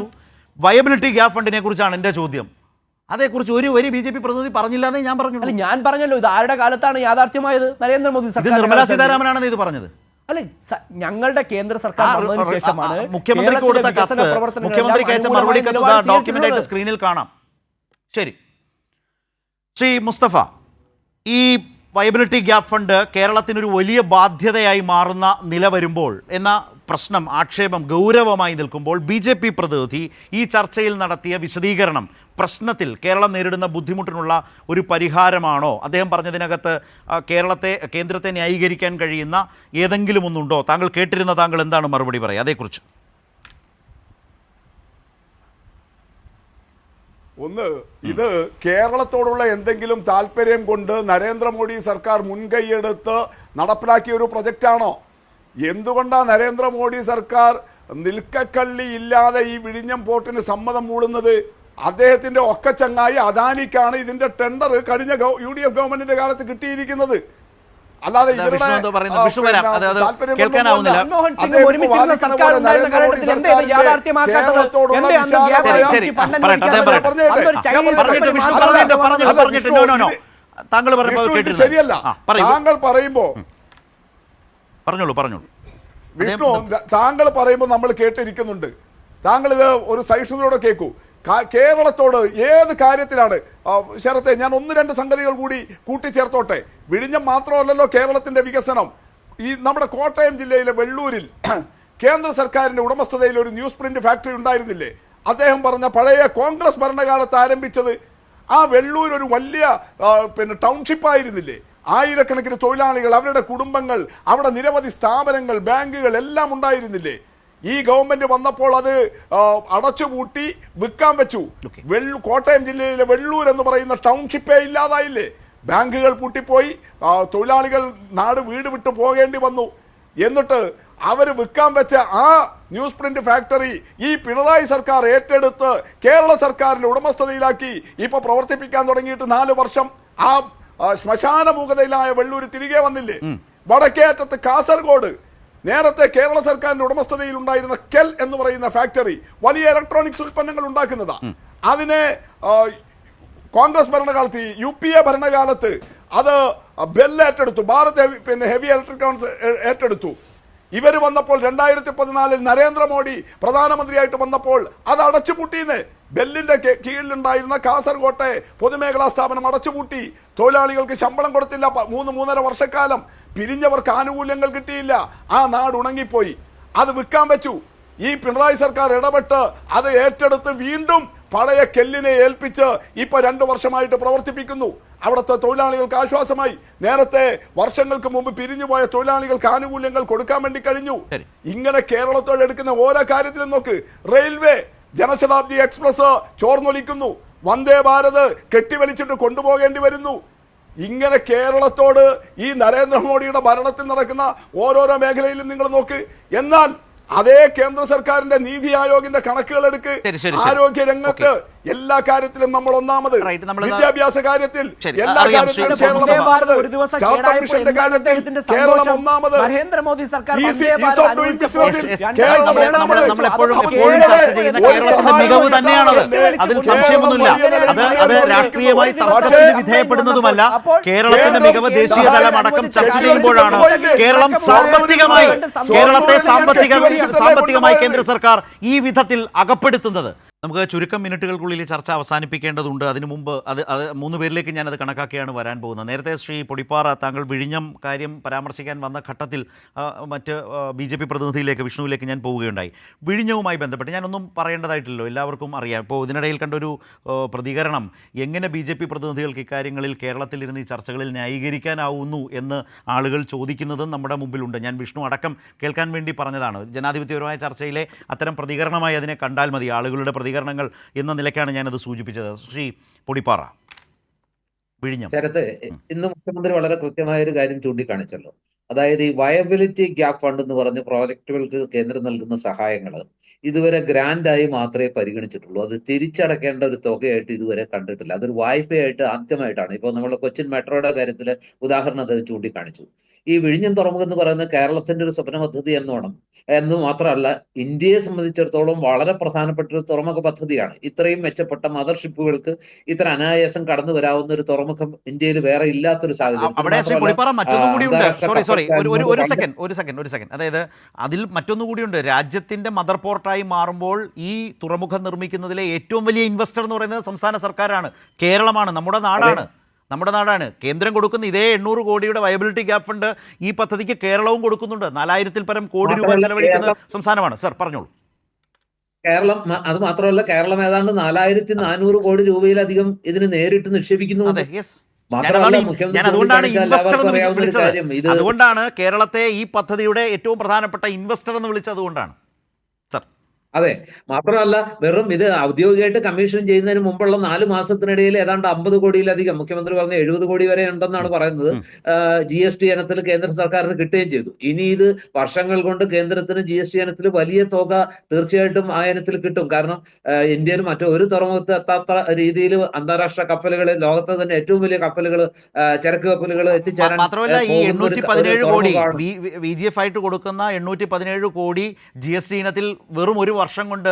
Speaker 1: വയബിലിറ്റി ഗ്യാപ് ഫണ്ടിനെ കുറിച്ചാണ് എന്റെ ചോദ്യം. അതേക്കുറിച്ച് ഒരു BJP പ്രതിനിധി പറഞ്ഞില്ലാന്നേ ഞാൻ പറഞ്ഞു.
Speaker 3: അല്ല, ഞാൻ പറഞ്ഞല്ലോ ഇത് ആരുടെ കാലത്താണ് യാഥാർത്ഥ്യമായത്? നരേന്ദ്രമോദി സർക്കാർ.
Speaker 1: നിർമ്മലാ സീതാരാമനാണ് ഇത് പറഞ്ഞത്.
Speaker 3: അല്ലെ, ഞങ്ങളുടെ കേന്ദ്ര സർക്കാർ വന്നതിന് ശേഷമാണ്
Speaker 1: മുഖ്യമന്ത്രിക്ക് കൊടുത്ത കത്ത്, മുഖ്യമന്ത്രിക്ക് അയച്ച മറുപടി കത്ത് ഡോക്യുമെന്റ് സ്ക്രീനിൽ കാണാം. ശരി, ശ്രീ മുസ്തഫ, ഈ വയബിലിറ്റി ഗ്യാപ് ഫണ്ട് കേരളത്തിനൊരു വലിയ ബാധ്യതയായി മാറുന്ന നില വരുമ്പോൾ എന്ന പ്രശ്നം, ആക്ഷേപം ഗൗരവമായി നിൽക്കുമ്പോൾ BJP പ്രതിനിധി ഈ ചർച്ചയിൽ നടത്തിയ വിശദീകരണം പ്രശ്നത്തിൽ കേരളം നേരിടുന്ന ബുദ്ധിമുട്ടിനുള്ള ഒരു പരിഹാരമാണോ? അദ്ദേഹം പറഞ്ഞതിനകത്ത് കേന്ദ്രത്തെ ന്യായീകരിക്കാൻ കഴിയുന്ന ഏതെങ്കിലും ഒന്നുണ്ടോ? താങ്കൾ കേട്ടിരുന്ന താങ്കൾ എന്താണ് മറുപടി പറയുക അതേക്കുറിച്ച്?
Speaker 4: ഒന്ന്, ഇത് കേരളത്തോടുള്ള എന്തെങ്കിലും താല്പര്യം കൊണ്ട് നരേന്ദ്രമോദി സർക്കാർ മുൻകൈയെടുത്ത് നടപ്പിലാക്കിയ ഒരു പ്രൊജക്റ്റാണോ? എന്തുകൊണ്ടാണ് നരേന്ദ്രമോദി സർക്കാർ നിൽക്കക്കള്ളി ഇല്ലാതെ ഈ വിഴിഞ്ഞം പോർട്ടിന് സമ്മതം മൂടുന്നത്? അദ്ദേഹത്തിന്റെ ഒക്കച്ചങ്ങായി അദാനിക്കാണ് ഇതിന്റെ ടെൻഡർ കഴിഞ്ഞ UDF ഗവൺമെന്റിന്റെ കാലത്ത് കിട്ടിയിരിക്കുന്നത്. അല്ലാതെ ശരിയല്ല. താങ്കൾ പറയുമ്പോ വിഷ്ണു, താങ്കൾ പറയുമ്പോൾ നമ്മൾ കേട്ടിരിക്കുന്നുണ്ട്. താങ്കൾ ഇത് ഒരു സഹിഷ്ണുതയോടെ കേൾക്കൂ. കേരളത്തോട് ഏത് കാര്യത്തിലാണ് ശരത്തെ? ഞാൻ 1-2 സംഗതികൾ കൂടി കൂട്ടിച്ചേർത്തോട്ടെ. വിഴിഞ്ഞം മാത്രമല്ലല്ലോ കേരളത്തിന്റെ വികസനം. ഈ നമ്മുടെ കോട്ടയം ജില്ലയിലെ വെള്ളൂരിൽ കേന്ദ്ര സർക്കാരിന്റെ ഉടമസ്ഥതയിൽ ഒരു ന്യൂസ് പ്രിന്റ് ഫാക്ടറി ഉണ്ടായിരുന്നില്ലേ? അദ്ദേഹം പറഞ്ഞ പഴയ കോൺഗ്രസ് ഭരണകാലത്ത് ആരംഭിച്ചത് ആ വെള്ളൂർ ഒരു വലിയ ടൗൺഷിപ്പ് ആയിരുന്നില്ലേ? ആയിരക്കണക്കിന് തൊഴിലാളികൾ, അവരുടെ കുടുംബങ്ങൾ, അവിടെ നിരവധി സ്ഥാപനങ്ങൾ, ബാങ്കുകൾ എല്ലാം ഉണ്ടായിരുന്നില്ലേ? ഈ ഗവൺമെന്റ് വന്നപ്പോൾ അത് അടച്ചുപൂട്ടി വിൽക്കാൻ വെച്ചു. കോട്ടയം ജില്ലയിലെ വെള്ളൂർ എന്ന് പറയുന്ന ടൗൺഷിപ്പേ ഇല്ലാതായില്ലേ? ബാങ്കുകൾ പൂട്ടിപ്പോയി, തൊഴിലാളികൾ വീട് വിട്ടു പോകേണ്ടി വന്നു. എന്നിട്ട് അവർ വിൽക്കാൻ വെച്ച ആ ന്യൂസ് പ്രിന്റ് ഫാക്ടറി ഈ പിണറായി സർക്കാർ ഏറ്റെടുത്ത് കേരള സർക്കാരിന്റെ ഉടമസ്ഥതയിലാക്കി ഇപ്പൊ പ്രവർത്തിപ്പിക്കാൻ തുടങ്ങിയിട്ട് 4 വർഷം. ആ ശ്മശാന മൂകതയിലായ വെള്ളൂർ തിരികെ വന്നില്ലേ? വടക്കേ അറ്റത്ത് കാസർഗോഡ് നേരത്തെ കേരള സർക്കാരിന്റെ ഉടമസ്ഥതയിൽ ഉണ്ടായിരുന്ന കെൽ എന്ന് പറയുന്ന ഫാക്ടറി വലിയ ഇലക്ട്രോണിക്സ് ഉൽപ്പന്നങ്ങൾ ഉണ്ടാക്കുന്നതാണ്. അതിനെ കോൺഗ്രസ് ഭരണകാലത്ത്, UPA ഭരണകാലത്ത് അത് ബെൽ ഏറ്റെടുത്തു, ഭാരത് ഹെവി ഇലക്ട്രിക്കൽസ് ഏറ്റെടുത്തു. ഇവർ വന്നപ്പോൾ 2014 നരേന്ദ്രമോദി പ്രധാനമന്ത്രിയായിട്ട് വന്നപ്പോൾ അത് അടച്ചുപൂട്ടിന്ന്. ബെല്ലിന്റെ കീഴിലുണ്ടായിരുന്ന കാസർകോട്ടെ പൊതുമേഖലാ സ്ഥാപനം അടച്ചുപൂട്ടി. തൊഴിലാളികൾക്ക് ശമ്പളം കൊടുത്തില്ല. 3-3.5 വർഷക്കാലം പിരിഞ്ഞവർക്ക് ആനുകൂല്യങ്ങൾ കിട്ടിയില്ല. ആ നാട് ഉണങ്ങിപ്പോയി. അത് വിൽക്കാൻ വെച്ചു. ഈ പിണറായി സർക്കാർ ഇടപെട്ട് അത് ഏറ്റെടുത്ത് വീണ്ടും പഴയ കെല്ലിനെ ഏൽപ്പിച്ച് ഇപ്പൊ 2 വർഷമായിട്ട് പ്രവർത്തിപ്പിക്കുന്നു. അവിടുത്തെ തൊഴിലാളികൾക്ക് ആശ്വാസമായി. നേരത്തെ വർഷങ്ങൾക്ക് മുമ്പ് പിരിഞ്ഞുപോയ തൊഴിലാളികൾക്ക് ആനുകൂല്യങ്ങൾ കൊടുക്കാൻ വേണ്ടി കഴിഞ്ഞു. ഇങ്ങനെ കേരളത്തോട് എടുക്കുന്ന ഓരോ കാര്യത്തിലും നോക്ക്. റെയിൽവേ ജനശതാബ്ദി എക്സ്പ്രസ് ചോർന്നൊലിക്കുന്നു. വന്ദേ ഭാരത് കെട്ടിവലിച്ചിട്ട് കൊണ്ടുപോകേണ്ടി വരുന്നു. ഇങ്ങനെ കേരളത്തോട് ഈ നരേന്ദ്രമോദിയുടെ ഭരണത്തിൽ നടക്കുന്ന ഓരോരോ മേഖലയിലും നിങ്ങൾ നോക്ക്. എന്നാൽ അതേ കേന്ദ്ര സർക്കാരിന്റെ നീതി ആയോഗിന്റെ കണക്കുകൾ എടുക്ക്. ആരോഗ്യ രംഗത്ത് എല്ലാ കാര്യത്തിലും നമ്മൾ ഒന്നാമത്, വിദ്യാഭ്യാസ കാര്യത്തിൽ എല്ലാ കാര്യത്തിലും കേരളം ഒന്നാമത്,
Speaker 5: നരേന്ദ്രമോദി സർക്കാർ
Speaker 1: മികവ് തന്നെയാണത്. അതിൽ സംശയമൊന്നുമില്ല. അത് രാഷ്ട്രീയമായി തർക്കത്തിന് വിധേയപ്പെടുന്നതുമല്ല. കേരളത്തിന്റെ മികവ് ദേശീയ തലം അടക്കം ചർച്ച ചെയ്യുമ്പോഴാണ് കേരളം കേരളത്തെ സാമ്പത്തികമായി കേന്ദ്ര സർക്കാർ ഈ വിധത്തിൽ അകപ്പെടുത്തുന്നത്. നമുക്ക് ചുരുക്കം മിനിറ്റുകൾക്കുള്ളിൽ ചർച്ച അവസാനിപ്പിക്കേണ്ടതുണ്ട്. അതിനു മുമ്പ് അത് 3 പേരിലേക്ക് ഞാനത് കണക്കാക്കിയാണ് വരാൻ പോകുന്നത്. നേരത്തെ ശ്രീ പൊടിപ്പാറ താങ്കൾ വിഴിഞ്ഞം കാര്യം പരാമർശിക്കാൻ വന്ന ഘട്ടത്തിൽ മറ്റ് BJP പ്രതിനിധിയിലേക്ക് വിഷ്ണുവിലേക്ക് ഞാൻ പോവുകയുണ്ടായി. വിഴിഞ്ഞവുമായി ബന്ധപ്പെട്ട് ഞാനൊന്നും പറയേണ്ടതായിട്ടില്ലല്ലോ, എല്ലാവർക്കും അറിയാം. ഇപ്പോൾ ഇതിനിടയിൽ കണ്ടൊരു പ്രതികരണം എങ്ങനെ BJP പ്രതിനിധികൾക്ക് ഇക്കാര്യങ്ങളിൽ കേരളത്തിലിരുന്ന് ഈ ചർച്ചകളിൽ ന്യായീകരിക്കാനാവുന്നു എന്ന് ആളുകൾ ചോദിക്കുന്നതും നമ്മുടെ മുമ്പിലുണ്ട്. ഞാൻ വിഷ്ണു അടക്കം കേൾക്കാൻ വേണ്ടി പറഞ്ഞതാണ്. ജനാധിപത്യപരമായ ചർച്ചയിലെ അത്തരം പ്രതികരണമായി അതിനെ കണ്ടാൽ മതി. ആളുകളുടെ പ്രതികരണങ്ങൾ എന്ന നിലയ്ക്കാണ് ഞാനത് സൂചിപ്പിച്ചത്. ശ്രീ പൊടിപ്പാറ, വിഴിഞ്ഞം
Speaker 2: ശരത്ത്, ഇന്ന് മുഖ്യമന്ത്രി വളരെ കൃത്യമായ ഒരു കാര്യം ചൂണ്ടിക്കാണിച്ചല്ലോ. അതായത് ഈ വയബിലിറ്റി ഗ്യാപ് ഫണ്ട് എന്ന് പറഞ്ഞ പ്രോജക്റ്റുകൾക്ക് കേന്ദ്രം നൽകുന്ന സഹായങ്ങൾ ഇതുവരെ ഗ്രാൻഡായി മാത്രമേ പരിഗണിച്ചിട്ടുള്ളൂ. അത് തിരിച്ചടക്കേണ്ട ഒരു തുകയായിട്ട് ഇതുവരെ കണ്ടിട്ടില്ല. അതൊരു വായ്പയായിട്ട് ആദ്യമായിട്ടാണ്. ഇപ്പോൾ നമ്മൾ കൊച്ചിൻ മെട്രോയുടെ കാര്യത്തിൽ ഉദാഹരണം അത് ചൂണ്ടിക്കാണിച്ചു. ഈ വിഴിഞ്ഞം തുറമുഖം എന്ന് പറയുന്നത് കേരളത്തിന്റെ ഒരു സ്വപ്ന പദ്ധതി എന്ന് മാത്രമല്ല, ഇന്ത്യയെ സംബന്ധിച്ചിടത്തോളം വളരെ പ്രധാനപ്പെട്ട ഒരു തുറമുഖ പദ്ധതിയാണ്. ഇത്രയും മെച്ചപ്പെട്ട മദർഷിപ്പുകൾക്ക് ഇത്ര അനായാസം കടന്നു വരാവുന്ന ഒരു തുറമുഖം ഇന്ത്യയിൽ വേറെ ഇല്ലാത്തൊരു സാഹചര്യം.
Speaker 1: അതായത് അതിൽ മറ്റൊന്നുകൂടിയുണ്ട്. രാജ്യത്തിന്റെ മദർ പോർട്ടായി മാറുമ്പോൾ ഈ തുറമുഖം നിർമ്മിക്കുന്നതിലെ ഏറ്റവും വലിയ ഇൻവെസ്റ്റർ എന്ന് പറയുന്നത് സംസ്ഥാന സർക്കാരാണ്, കേരളമാണ്, നമ്മുടെ നാടാണ്. കേന്ദ്രം കൊടുക്കുന്ന ഇതേ 800 കോടിയുടെ വയബിലിറ്റി ഗ്യാപ് ഫണ്ട് ഈ പദ്ധതിക്ക് കേരളവും കൊടുക്കുന്നുണ്ട്. 4000-ൽ പരം കോടി രൂപ ചെലവഴിക്കുന്ന സംസ്ഥാനമാണ്. സർ, പറഞ്ഞോളൂ.
Speaker 2: കേരളം അത് മാത്രമല്ല, കേരളം ഏതാണ്ട് 4400 കോടി രൂപയിലധികം ഇതിന് നേരിട്ട് നിക്ഷേപിക്കുന്നുണ്ട്.
Speaker 1: അതുകൊണ്ടാണ് കേരളത്തെ ഈ പദ്ധതിയുടെ ഏറ്റവും പ്രധാനപ്പെട്ട ഇൻവെസ്റ്റർ എന്ന് വിളിച്ചത്. അതുകൊണ്ടാണ്.
Speaker 2: അതെ, മാത്രമല്ല വെറും ഇത് ഔദ്യോഗികമായിട്ട് കമ്മീഷൻ ചെയ്യുന്നതിന് മുമ്പുള്ള 4 മാസത്തിനിടയിൽ ഏതാണ്ട് 50 കോടിയിലധികം, മുഖ്യമന്ത്രി പറഞ്ഞ 70 കോടി വരെ ഉണ്ടെന്നാണ് പറയുന്നത്, GST ഇനത്തിൽ കേന്ദ്ര സർക്കാരിന് കിട്ടുകയും ചെയ്തു. ഇനി ഇത് വർഷങ്ങൾ കൊണ്ട് കേന്ദ്രത്തിന് GST ഇനത്തിൽ വലിയ തുക തീർച്ചയായിട്ടും ആ ഇനത്തിൽ കിട്ടും. കാരണം ഇന്ത്യയിൽ മറ്റൊരു തുറമുഖത്ത് എത്താത്ത രീതിയിൽ അന്താരാഷ്ട്ര കപ്പലുകൾ, ലോകത്തെ തന്നെ ഏറ്റവും വലിയ കപ്പലുകൾ, ചരക്ക് കപ്പലുകൾ എത്തിച്ചേരാൻ
Speaker 1: മാത്രമല്ല ഈ 817 കോടി VGF ആയിട്ട് കൊടുക്കുന്ന 817 കോടി GST ഇനത്തിൽ വെറും ഒരു വർഷം കൊണ്ട്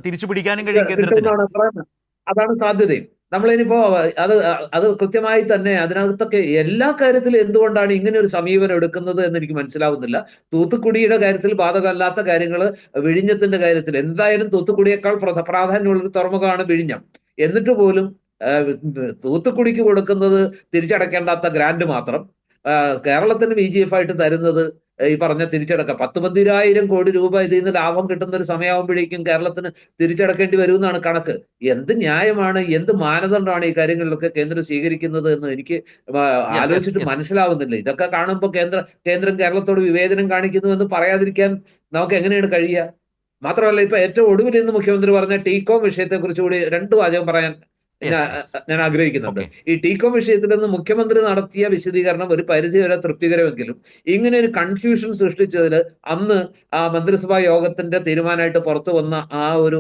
Speaker 1: തിരിച്ചു പിടിക്കാനും കഴിയും കേന്ദ്രത്തിന്.
Speaker 2: അതാണ് സാധ്യതയും. നമ്മളിനിപ്പോ അത് കൃത്യമായി തന്നെ അതിനകത്തൊക്കെ എല്ലാ കാര്യത്തിലും എന്തുകൊണ്ടാണ് ഇങ്ങനെ ഒരു സമീപനം എടുക്കുന്നത് എന്ന് എനിക്ക് മനസ്സിലാവുന്നില്ല. തൂത്തുക്കുടിയുടെ കാര്യത്തിൽ ബാധകമല്ലാത്ത കാര്യങ്ങൾ വിഴിഞ്ഞത്തിന്റെ കാര്യത്തിൽ എന്തായാലും തൂത്തുക്കുടിയേക്കാൾ പ്രാധാന്യമുള്ളൊരു തുറമുഖമാണ് വിഴിഞ്ഞം. എന്നിട്ട് പോലും തൂത്തുക്കുടിക്ക് കൊടുക്കുന്നത് തിരിച്ചടക്കേണ്ടാത്ത ഗ്രാന്റ് മാത്രം, കേരളത്തിന് VGF ആയിട്ട് തരുന്നത് ഈ പറഞ്ഞ തിരിച്ചടക്കം 10,000 കോടി രൂപ ഇതിൽ നിന്ന് ലാഭം കിട്ടുന്ന ഒരു സമയമാകുമ്പോഴേക്കും കേരളത്തിന് തിരിച്ചടക്കേണ്ടി വരുമെന്നാണ് കണക്ക്. എന്ത് ന്യായമാണ്, എന്ത് മാനദണ്ഡമാണ് ഈ കാര്യങ്ങളിലൊക്കെ കേന്ദ്രം സ്വീകരിക്കുന്നത് എന്ന് എനിക്ക് ആലോചിച്ചിട്ട് മനസ്സിലാവുന്നില്ല. ഇതൊക്കെ കാണുമ്പോൾ കേന്ദ്രം കേരളത്തോട് വിവേചനം കാണിക്കുന്നു എന്ന് പറയാതിരിക്കാൻ നമുക്ക് എങ്ങനെയാണ് കഴിയുക? മാത്രമല്ല, ഇപ്പൊ ഏറ്റവും ഒടുവിൽ ഇന്ന് മുഖ്യമന്ത്രി പറഞ്ഞ ടീകോം വിഷയത്തെ കുറിച്ച് കൂടി 2 വാചകം പറയാൻ ഞാൻ ആഗ്രഹിക്കുന്നുണ്ട്. ഈ ടീകോം വിഷയത്തിൽ നിന്ന് മുഖ്യമന്ത്രി നടത്തിയ വിശദീകരണം ഒരു പരിധി വരെ തൃപ്തികരമെങ്കിലും ഇങ്ങനെ ഒരു കൺഫ്യൂഷൻ സൃഷ്ടിച്ചതിൽ അന്ന് ആ മന്ത്രിസഭാ യോഗത്തിന്റെ തീരുമാനമായിട്ട് പുറത്തു വന്ന ആ ഒരു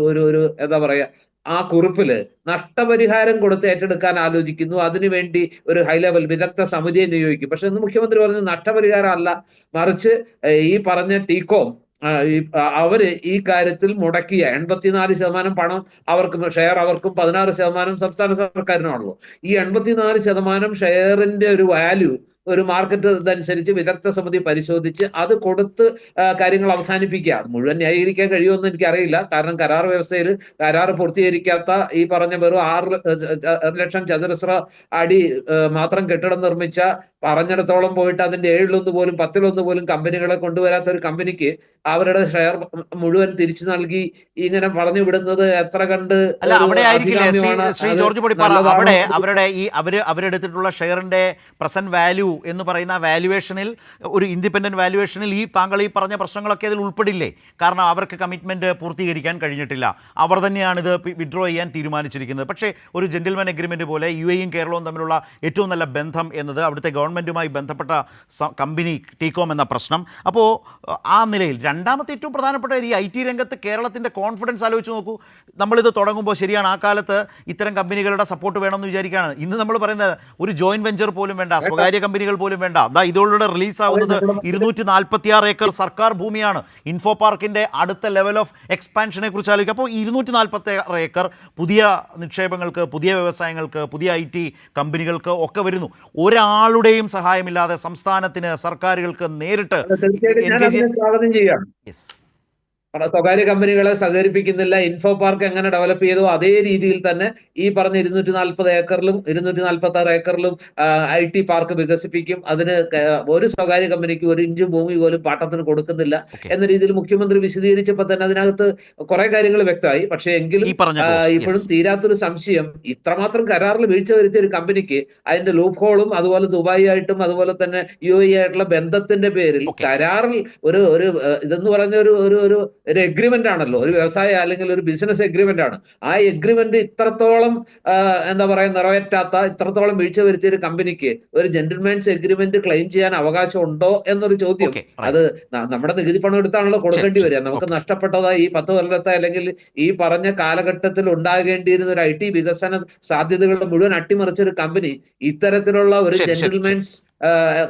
Speaker 2: എന്താ പറയാ, ആ കുറിപ്പില് നഷ്ടപരിഹാരം കൊടുത്ത് ഏറ്റെടുക്കാൻ ആലോചിക്കുന്നു, അതിനുവേണ്ടി ഒരു ഹൈ ലെവൽ വിദഗ്ധ സമിതിയെ നിയോഗിക്കും. പക്ഷെ ഇന്ന് മുഖ്യമന്ത്രി പറഞ്ഞു നഷ്ടപരിഹാരം അല്ല, മറിച്ച് ഈ പറഞ്ഞ ടീകോം അവര് ഈ കാര്യത്തിൽ മുടക്കിയ 84% പണം അവർക്കും ഷെയർ അവർക്കും 16% സംസ്ഥാന സർക്കാരിനാണല്ലോ. ഈ 84% ഷെയറിന്റെ ഒരു വാല്യൂ ഒരു മാർക്കറ്റ് ഇതനുസരിച്ച് വിദഗ്ധ സമിതി പരിശോധിച്ച് അത് കൊടുത്ത് കാര്യങ്ങൾ അവസാനിപ്പിക്കുക. അത് മുഴുവൻ ന്യായീകരിക്കാൻ കഴിയുമെന്ന് എനിക്കറിയില്ല. കാരണം കരാർ വ്യവസ്ഥയിൽ കരാർ പൂർത്തീകരിക്കാത്ത ഈ പറഞ്ഞ വെറും 6 ലക്ഷം ചതുരശ്ര അടി മാത്രം കെട്ടിടം നിർമ്മിച്ച, പറഞ്ഞിടത്തോളം പോയിട്ട് അതിന്റെ 7 പോലും 10 പോലും കമ്പനികളെ കൊണ്ടുവരാത്ത ഒരു കമ്പനിക്ക് അവരുടെ ഷെയർ മുഴുവൻ തിരിച്ചു നൽകി ഇങ്ങനെ പറഞ്ഞു വിടുന്നത് എത്ര കണ്ട്
Speaker 1: അല്ല, അവിടെ ആയിരിക്കില്ലേ
Speaker 2: അഭികാമ്യമാണ്?
Speaker 1: ശ്രീ
Speaker 2: അത്
Speaker 1: ജോർജ് പൊടിപ്പാറ,
Speaker 2: നല്ലതാണോ?
Speaker 1: അവിടെ അവരുടെ ഈ അവരെടുത്തിട്ടുള്ള ഷെയറിന്റെ പ്രസന്റ് വാല്യൂ എന്ന് പറയുന്ന വാല്യുവേഷനിൽ, ഒരു ഇൻഡിപെൻഡന്റ് വാല്യുവേഷനിൽ താങ്കൾ ഈ പറഞ്ഞ പ്രശ്നങ്ങളൊക്കെ അതിൽ ഉൾപ്പെടില്ലേ? കാരണം അവർക്ക് കമ്മിറ്റ്മെന്റ് പൂർത്തീകരിക്കാൻ കഴിഞ്ഞിട്ടില്ല, അവർ തന്നെയാണ് ഇത് വിഡ്രോ ചെയ്യാൻ തീരുമാനിച്ചിരിക്കുന്നത്. പക്ഷേ ഒരു ജെന്റിൽമാൻ എഗ്രിമെന്റ് പോലെ UAE-യും കേരളവും തമ്മിലുള്ള ഏറ്റവും നല്ല ബന്ധം എന്നത് അവിടുത്തെ ഗവൺമെന്റുമായി ബന്ധപ്പെട്ട കമ്പനി ടീകോം എന്ന പ്രശ്നം. അപ്പോൾ ആ നിലയിൽ രണ്ടാമത്തെ ഏറ്റവും പ്രധാനപ്പെട്ട ഈ IT രംഗത്ത് കേരളത്തിൻ്റെ കോൺഫിഡൻസ് ആലോചിച്ച് നോക്കൂ. നമ്മളിത് തുടങ്ങുമ്പോൾ ശരിയാണ്, ആ കാലത്ത് ഇത്തരം കമ്പനികളുടെ സപ്പോർട്ട് വേണമെന്ന് വിചാരിക്കുകയാണ്. ഇന്ന് നമ്മൾ പറയുന്നത് ഒരു ജോയിന്റ് വെഞ്ചർ പോലും വേണ്ട, സ്വകാര്യ കമ്പനികൾ പോലും വേണ്ട. ഇതോടെ റിലീസാവുന്നത് 246 ഏക്കർ സർക്കാർ ഭൂമിയാണ്. ഇൻഫോ പാർക്കിൻ്റെ അടുത്ത ലെവൽ ഓഫ് എക്സ്പാൻഷനെ കുറിച്ച് ആലോചിക്കുക. അപ്പോൾ 246 ഏക്കർ പുതിയ നിക്ഷേപങ്ങൾക്ക്, പുതിയ വ്യവസായങ്ങൾക്ക്, പുതിയ IT കമ്പനികൾക്ക് ഒക്കെ വരുന്നു. ഒരാളുടെയും സഹായമില്ലാതെ സംസ്ഥാനത്തിന്, സർക്കാരുകൾക്ക് നേരിട്ട്
Speaker 2: സ്വാഗതം ചെയ്യാം. സ്വകാര്യ കമ്പനികളെ സഹകരിപ്പിക്കുന്നില്ല. ഇൻഫോ പാർക്ക് എങ്ങനെ ഡെവലപ്പ് ചെയ്തോ അതേ രീതിയിൽ തന്നെ ഈ പറഞ്ഞ 240 ഏക്കറിലും 246 ഏക്കറിലും IT പാർക്ക് വികസിപ്പിക്കും. അതിന് ഒരു സ്വകാര്യ കമ്പനിക്ക് 1 ഇഞ്ച് ഭൂമി പോലും പാട്ടത്തിന് കൊടുക്കുന്നില്ല എന്ന രീതിയിൽ മുഖ്യമന്ത്രി വിശദീകരിച്ചപ്പോൾ തന്നെ അതിനകത്ത് കുറെ കാര്യങ്ങൾ വ്യക്തമായി. പക്ഷേ എങ്കിലും ഇപ്പോഴും തീരാത്തൊരു സംശയം, ഇത്രമാത്രം കരാറിൽ വീഴ്ച വരുത്തിയ ഒരു കമ്പനിക്ക് അതിന്റെ ലൂപ്പ് ഹോളും അതുപോലെ ദുബായി ആയിട്ടും അതുപോലെ തന്നെ UAE ആയിട്ടുള്ള ബന്ധത്തിന്റെ പേരിൽ കരാറിൽ ഒരു ഇതെന്ന് പറഞ്ഞ ഒരു എഗ്രിമെന്റ് ആണല്ലോ, ഒരു വ്യവസായ അല്ലെങ്കിൽ ഒരു ബിസിനസ് എഗ്രിമെന്റ് ആണ്. ആ എഗ്രിമെന്റ് ഇത്രത്തോളം എന്താ പറയാ നിറവേറ്റാത്ത, ഇത്രത്തോളം വീഴ്ച വരുത്തിയ ഒരു കമ്പനിക്ക് ഒരു ജെന്റിൽമാൻസ് എഗ്രിമെന്റ് ക്ലെയിം ചെയ്യാൻ അവകാശം ഉണ്ടോ എന്നൊരു ചോദ്യം. അത് നമ്മുടെ നികുതി പണം എടുത്താണല്ലോ കൊടുക്കേണ്ടി വരിക. നമുക്ക് നഷ്ടപ്പെട്ടതായി ഈ 10 കൊല്ലത്തെ അല്ലെങ്കിൽ ഈ പറഞ്ഞ കാലഘട്ടത്തിൽ ഉണ്ടാകേണ്ടിയിരുന്ന ഒരു IT വികസന സാധ്യതകൾ മുഴുവൻ അട്ടിമറിച്ച ഒരു കമ്പനി ഇത്തരത്തിലുള്ള ഒരു ജെന്റിൽമാൻസ്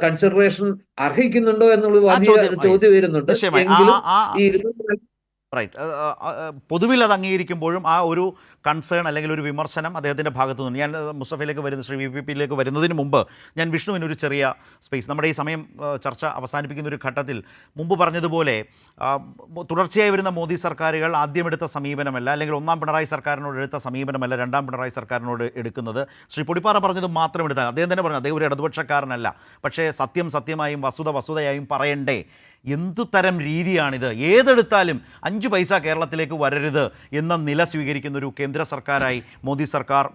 Speaker 2: കൺസിഡറേഷൻ അർഹിക്കുന്നുണ്ടോ എന്നുള്ള വലിയ ചോദ്യം വരുന്നുണ്ട്. എങ്കിലും ഈ
Speaker 1: റൈറ്റ്, പൊതുവിൽ അത് അംഗീകരിക്കുമ്പോഴും ആ ഒരു കൺസേൺ അല്ലെങ്കിൽ ഒരു വിമർശനം അദ്ദേഹത്തിൻ്റെ ഭാഗത്തു നിന്ന്, ഞാൻ മുസ്തഫയിലേക്ക് വരുന്ന ശ്രീ VPയിലേക്ക് വരുന്നതിന് മുമ്പ് ഞാൻ വിഷ്ണുവിനൊരു ചെറിയ സ്പേസ്, നമ്മുടെ ഈ സമയം ചർച്ച അവസാനിപ്പിക്കുന്ന ഒരു ഘട്ടത്തിൽ മുമ്പ് പറഞ്ഞതുപോലെ തുടർച്ചയായി വരുന്ന മോദി സർക്കാരുകൾ ആദ്യം എടുത്ത സമീപനമല്ല, അല്ലെങ്കിൽ ഒന്നാം പിണറായി സർക്കാരിനോട് എടുത്ത സമീപനമല്ല രണ്ടാം പിണറായി സർക്കാരിനോട് എടുക്കുന്നത്. ശ്രീ പൊടിപ്പാറ പറഞ്ഞത് മാത്രം എടുത്താൽ, അദ്ദേഹം തന്നെ പറഞ്ഞു അദ്ദേഹം ഒരു ഇടതുപക്ഷക്കാരനല്ല, പക്ഷേ സത്യം സത്യമായും വസ്തുത വസ്തുതയായും പറയണ്ടേ. എന്തു തരം രീതിയാണിത്? ഏതെടുത്താലും 5 പൈസ കേരളത്തിലേക്ക് വരരുത് എന്ന നില സ്വീകരിക്കുന്ന ഒരു കേന്ദ്ര സർക്കാരായി മോദി സർക്കാർ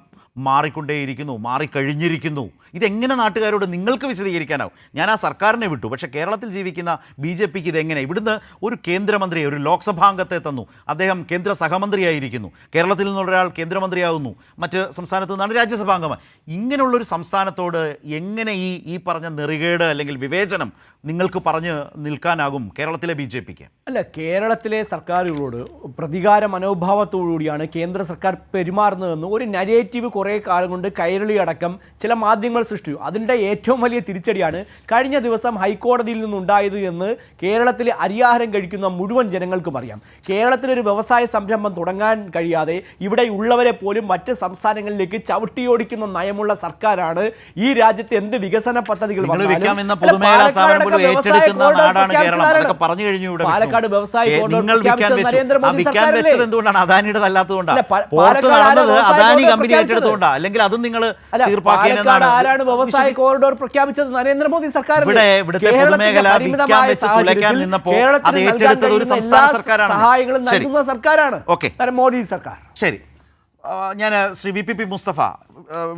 Speaker 1: മാറിക്കൊണ്ടേയിരിക്കുന്നു, മാറിക്കഴിഞ്ഞിരിക്കുന്നു. ഇതെങ്ങനെ നാട്ടുകാരോട് നിങ്ങൾക്ക് വിശദീകരിക്കാനാവും? ഞാൻ ആ സർക്കാരിനെ വിട്ടു, പക്ഷേ കേരളത്തിൽ ജീവിക്കുന്ന BJPക്ക് ഇതെങ്ങനെ? ഇവിടുന്ന് ഒരു കേന്ദ്രമന്ത്രിയെ, ഒരു ലോക്സഭാംഗത്തെ തന്നു, അദ്ദേഹം കേന്ദ്ര സഹമന്ത്രിയായിരിക്കുന്നു. കേരളത്തിൽ നിന്നുള്ള ഒരാൾ കേന്ദ്രമന്ത്രിയാകുന്നു, മറ്റ് സംസ്ഥാനത്ത് നിന്നാണ് രാജ്യസഭാംഗമായി. ഇങ്ങനെയുള്ളൊരു സംസ്ഥാനത്തോട് എങ്ങനെ ഈ പറഞ്ഞ നെറികേട് അല്ലെങ്കിൽ വിവേചനം നിങ്ങൾക്ക് പറഞ്ഞു നിൽക്കാനാകും കേരളത്തിലെ BJPക്ക്?
Speaker 3: അല്ല, കേരളത്തിലെ സർക്കാരുകളോട് പ്രതികാര മനോഭാവത്തോടുകൂടിയാണ് കേന്ദ്ര സർക്കാർ പെരുമാറുന്നതെന്ന് ഒരു നരേറ്റീവ് കുറേ കാലം കൊണ്ട് കൈരളി അടക്കം ചില മാധ്യമങ്ങൾ സൃഷ്ടിച്ചു. അതിൻ്റെ ഏറ്റവും വലിയ തിരിച്ചടിയാണ് കഴിഞ്ഞ ദിവസം ഹൈക്കോടതിയിൽ നിന്നുണ്ടായത് എന്ന് കേരളത്തിലെ അരിയാഹാരം കഴിക്കുന്ന മുഴുവൻ ജനങ്ങൾക്കും അറിയാം. കേരളത്തിലൊരു വ്യവസായ സംരംഭം തുടങ്ങാൻ കഴിയാതെ ഇവിടെ ഉള്ളവരെ പോലും മറ്റ് സംസ്ഥാനങ്ങളിലേക്ക് ചവിട്ടിയോടിക്കുന്ന നയമുള്ള സർക്കാരാണ് ഈ രാജ്യത്ത്. എന്ത് വികസന പദ്ധതികൾ പാലക്കാട് വ്യവസായ കോറിഡോർ പ്രഖ്യാപിച്ചത് നരേന്ദ്രമോദി സർക്കാരല്ലേ? പാലക്കാട് ആരാണ് വ്യവസായ കോറിഡോർ പ്രഖ്യാപിച്ചത്? നരേന്ദ്രമോദി സർക്കാരല്ലേ? സഹായങ്ങളും നൽകുന്ന സർക്കാരാണ് മോദി സർക്കാർ.
Speaker 1: ശരി, ഞാൻ ശ്രീ VP മുസ്തഫ,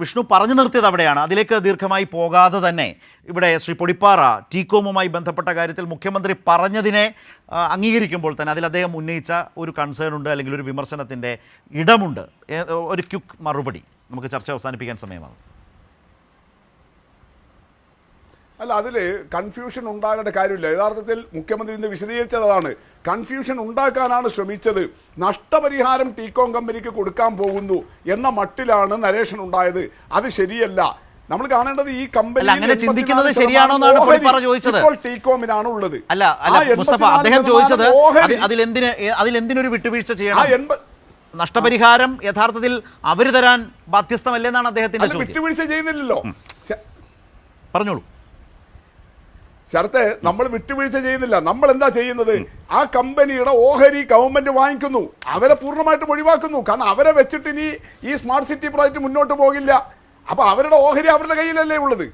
Speaker 1: വിഷ്ണു പറഞ്ഞു നിർത്തിയത് അവിടെയാണ്. അതിലേക്ക് ദീർഘമായി പോകാതെ തന്നെ ഇവിടെ ശ്രീ പൊടിപ്പാറ ടീകോമുമായി ബന്ധപ്പെട്ട കാര്യത്തിൽ മുഖ്യമന്ത്രി പറഞ്ഞതിനെ അംഗീകരിക്കുമ്പോൾ തന്നെ അതിൽ അദ്ദേഹം ഉന്നയിച്ച ഒരു കൺസേൺ ഉണ്ട്, അല്ലെങ്കിൽ ഒരു വിമർശനത്തിൻ്റെ ഇടമുണ്ട്. ഒരു ക്വിക്ക് മറുപടി, നമുക്ക് ചർച്ച അവസാനിപ്പിക്കാൻ സമയമാണ്.
Speaker 4: അല്ല, അതിൽ കൺഫ്യൂഷൻ ഉണ്ടാകേണ്ട കാര്യമില്ല. യഥാർത്ഥത്തിൽ മുഖ്യമന്ത്രി ഇന്ന് വിശദീകരിച്ചതാണ്. കൺഫ്യൂഷൻ ഉണ്ടാക്കാനാണ് ശ്രമിച്ചത്. നഷ്ടപരിഹാരം ടീകോം കമ്പനിക്ക് കൊടുക്കാൻ പോകുന്നു എന്ന മട്ടിലാണ് നരേഷൻ ഉണ്ടായത്. അത് ശരിയല്ല. നമ്മൾ കാണേണ്ടത് ഈ കമ്പനി
Speaker 1: അങ്ങനെ ചിന്തിക്കുന്നത് ശരിയാണോന്നാണ് പൊടിപ്പാറ ചോദിച്ചത്.
Speaker 4: ഇപ്പോൾ ടീകോമിനാണ് ഉള്ളത്.
Speaker 1: അല്ല മുസ്തഫ, അദ്ദേഹം ചോദിച്ചത് അതിലെന്തിനൊരു വിട്ടുവീഴ്ച ചെയ്യണം? നഷ്ടപരിഹാരം യഥാർത്ഥത്തിൽ അവർ തരാൻ ബാധ്യസ്ഥമല്ലെന്നാണ് അദ്ദേഹത്തിന്റെ ചോദ്യം.
Speaker 4: വിട്ടുവീഴ്ച ചെയ്യുന്നില്ലല്ലോ.
Speaker 1: പറഞ്ഞോളൂ.
Speaker 4: ശരത്തെ നമ്മൾ വിട്ടുവീഴ്ച ചെയ്യുന്നില്ല. നമ്മൾ എന്താ ചെയ്യുന്നത്? ആ കമ്പനിയുടെ ഓഹരി ഗവൺമെന്റ് വാങ്ങിക്കുന്നു, അവരെ പൂർണ്ണമായിട്ടും ഒഴിവാക്കുന്നു. കാരണം അവരെ വെച്ചിട്ട് ഇനി ഈ സ്മാർട്ട് സിറ്റി പ്രോജക്റ്റ് മുന്നോട്ട് പോകില്ല. അപ്പൊ അവരുടെ ഓഹരി അവരുടെ കയ്യിലല്ലേ ഉള്ളത്.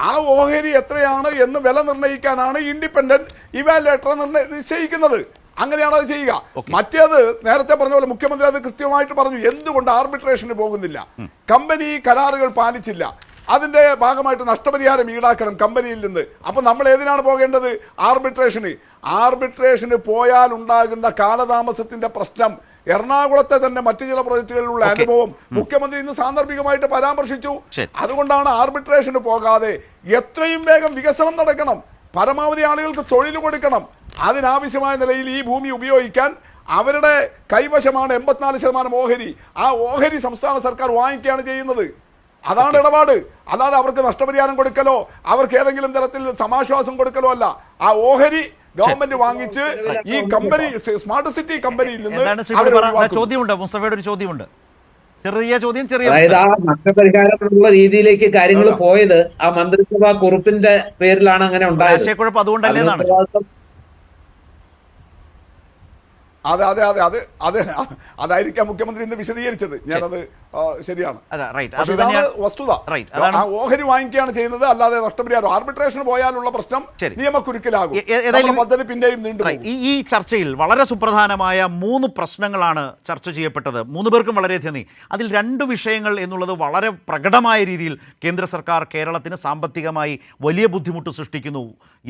Speaker 4: ആ ഓഹരി എത്രയാണ് എന്ന് വില നിർണ്ണയിക്കാനാണ് ഇൻഡിപെൻഡന്റ് ഇവാലുവേറ്റർ നിശ്ചയിക്കുന്നത്. അങ്ങനെയാണ് അത് ചെയ്യുക. മറ്റേത് നേരത്തെ പറഞ്ഞ പോലെ മുഖ്യമന്ത്രി അത് കൃത്യമായിട്ട് പറഞ്ഞു. എന്തുകൊണ്ട് ആർബിട്രേഷന് പോകുന്നില്ല? കമ്പനി കരാറുകൾ പാലിച്ചില്ല, അതിന്റെ ഭാഗമായിട്ട് നഷ്ടപരിഹാരം ഈടാക്കണം കമ്പനിയിൽ നിന്ന്. അപ്പൊ നമ്മൾ ഏതിനാണ് പോകേണ്ടത്? ആർബിട്രേഷന് പോയാൽ ഉണ്ടാകുന്ന കാലതാമസത്തിന്റെ പ്രശ്നം എറണാകുളത്തെ തന്നെ മറ്റു ചില പ്രോജക്റ്റുകളിലുള്ള അനുഭവം മുഖ്യമന്ത്രി ഇന്ന് സാന്ദർഭികമായിട്ട് പരാമർശിച്ചു. അതുകൊണ്ടാണ് ആർബിട്രേഷന് പോകാതെ എത്രയും വേഗം വികസനം നടക്കണം, പരമാവധി ആളുകൾക്ക് തൊഴിൽ കൊടുക്കണം. അതിനാവശ്യമായ നിലയിൽ ഈ ഭൂമി ഉപയോഗിക്കാൻ അവരുടെ കൈവശമാണ് 84% ഓഹരി. ആ ഓഹരി സംസ്ഥാന സർക്കാർ വാങ്ങിക്കുകയാണ് ചെയ്യുന്നത്. അതാണ് ഇടപാട്. അല്ലാതെ അവർക്ക് നഷ്ടപരിഹാരം കൊടുക്കലോ അവർക്ക് ഏതെങ്കിലും തരത്തിൽ സമാശ്വാസം കൊടുക്കലോ അല്ല. ആ ഓഹരി ഗവൺമെന്റ് വാങ്ങിച്ച് ഈ കമ്പനി സ്മാർട്ട് സിറ്റി കമ്പനിയിൽ നിന്ന്
Speaker 1: ചോദ്യമുണ്ട്. മുസ്തഫയുടെ ഒരു ചോദ്യമുണ്ട്, ചെറിയ ചോദ്യം.
Speaker 2: അതായത് ആ നഷ്ടപരിഹാരത്തിനുള്ള രീതിയിലേക്ക് കാര്യങ്ങൾ പോയത് ആ മന്ത്രിസഭാ കുറിപ്പിന്റെ പേരിലാണ് അങ്ങനെ ഉണ്ടായത്.
Speaker 1: ആശയക്കുഴപ്പം അതുകൊണ്ടല്ലേ എന്നാണ്.
Speaker 4: അതായിരിക്കാം മുഖ്യമന്ത്രി ഇന്ന് വിശദീകരിച്ചത്. ഞാനത് ശരിയാണ്,
Speaker 1: അത്
Speaker 4: ഇതാണ് വസ്തുത. ആ ഓഹരി വാങ്ങിക്കുകയാണ് ചെയ്യുന്നത്, അല്ലാതെ നഷ്ടപരിഹാരം ആർബിട്രേഷന് പോയാലുള്ള പ്രശ്നം നിയമക്കുരുക്കിലാകും. പദ്ധതി പിന്നെയും നീണ്ടുപോകും.
Speaker 1: ഈ ചർച്ചയിൽ വളരെ സുപ്രധാനമായ 3 പ്രശ്നങ്ങളാണ് ചർച്ച ചെയ്യപ്പെട്ടത്. 3 പേർക്കും വളരെയധികം അതിൽ 2 വിഷയങ്ങൾ എന്നുള്ളത് വളരെ പ്രകടമായ രീതിയിൽ കേന്ദ്ര സർക്കാർ കേരളത്തിന് സാമ്പത്തികമായി വലിയ ബുദ്ധിമുട്ട് സൃഷ്ടിക്കുന്നു,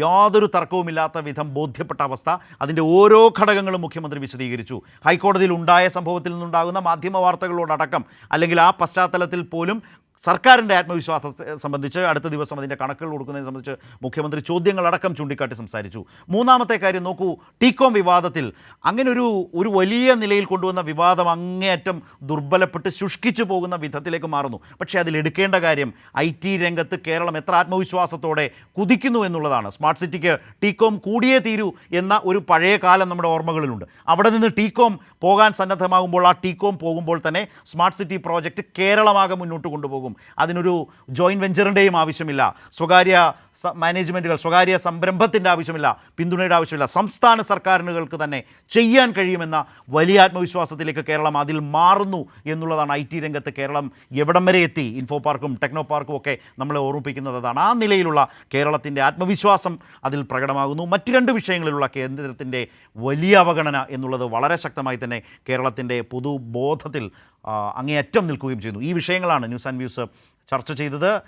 Speaker 1: യാതൊരു തർക്കവുമില്ലാത്ത വിധം ബോധ്യപ്പെട്ട അവസ്ഥ. അതിൻ്റെ ഓരോ ഘടകങ്ങളും മുഖ്യമന്ത്രി വിശദീകരിച്ചു. ഹൈക്കോടതിയിൽ ഉണ്ടായ സംഭവത്തിൽ നിന്നുണ്ടാകുന്ന മാധ്യമ വാർത്തകളോടടക്കം, അല്ലെങ്കിൽ ആ പശ്ചാത്തലത്തിൽ പോലും സർക്കാരിൻ്റെ ആത്മവിശ്വാസത്തെ സംബന്ധിച്ച് അടുത്ത ദിവസം അതിൻ്റെ കണക്കുകൾ കൊടുക്കുന്നതിനെ സംബന്ധിച്ച് മുഖ്യമന്ത്രി ചോദ്യങ്ങളടക്കം ചൂണ്ടിക്കാട്ടി സംസാരിച്ചു. 3ാമത്തെ കാര്യം നോക്കൂ, ടീകോം വിവാദത്തിൽ അങ്ങനെ ഒരു വലിയ നിലയിൽ കൊണ്ടുവന്ന വിവാദം അങ്ങേയറ്റം ദുർബലപ്പെട്ട് ശുഷ്കിച്ചു പോകുന്ന വിധത്തിലേക്ക് മാറുന്നു. പക്ഷേ അതിലെടുക്കേണ്ട കാര്യം IT രംഗത്ത് കേരളം എത്ര ആത്മവിശ്വാസത്തോടെ കുതിക്കുന്നു എന്നുള്ളതാണ്. സ്മാർട്ട് സിറ്റിക്ക് ടീകോം കൂടിയേ തീരൂ എന്ന ഒരു പഴയ കാലം നമ്മുടെ ഓർമ്മകളിലുണ്ട്. അവിടെ നിന്ന് ടീകോം പോകാൻ സന്നദ്ധമാകുമ്പോൾ, ആ ടീകോം പോകുമ്പോൾ തന്നെ സ്മാർട്ട് സിറ്റി പ്രോജക്റ്റ് കേരളമാകെ മുന്നോട്ട് കൊണ്ടുപോകും. അതിനൊരു ജോയിൻറ്റ് വെഞ്ചറിൻ്റെയും ആവശ്യമില്ല, സ്വകാര്യ മാനേജ്മെൻറ്റുകൾ, സ്വകാര്യ സംരംഭത്തിൻ്റെ ആവശ്യമില്ല, പിന്തുണയുടെ ആവശ്യമില്ല. സംസ്ഥാന സർക്കാരുകൾക്ക് തന്നെ ചെയ്യാൻ കഴിയുമെന്ന വലിയ ആത്മവിശ്വാസത്തിലേക്ക് കേരളം അതിൽ മാറുന്നു എന്നുള്ളതാണ്. IT രംഗത്ത് കേരളം എവിടം വരെ എത്തി, ഇൻഫോ പാർക്കും ടെക്നോ പാർക്കും ഒക്കെ നമ്മളെ ഓർമ്മിപ്പിക്കുന്നത് അതാണ്. ആ നിലയിലുള്ള കേരളത്തിൻ്റെ ആത്മവിശ്വാസം അതിൽ പ്രകടമാകുന്നു. മറ്റ് 2 വിഷയങ്ങളിലുള്ള കേന്ദ്രത്തിൻ്റെ വലിയ അവഗണന എന്നുള്ളത് വളരെ ശക്തമായി തന്നെ കേരളത്തിൻ്റെ പൊതുബോധത്തിൽ അങ്ങേയറ്റം നിൽക്കുകയും ചെയ്യുന്നു. ഈ വിഷയങ്ങളാണ് ന്യൂസ് ആൻഡ് വ്യൂസ് ചർച്ച ചെയ്തത്.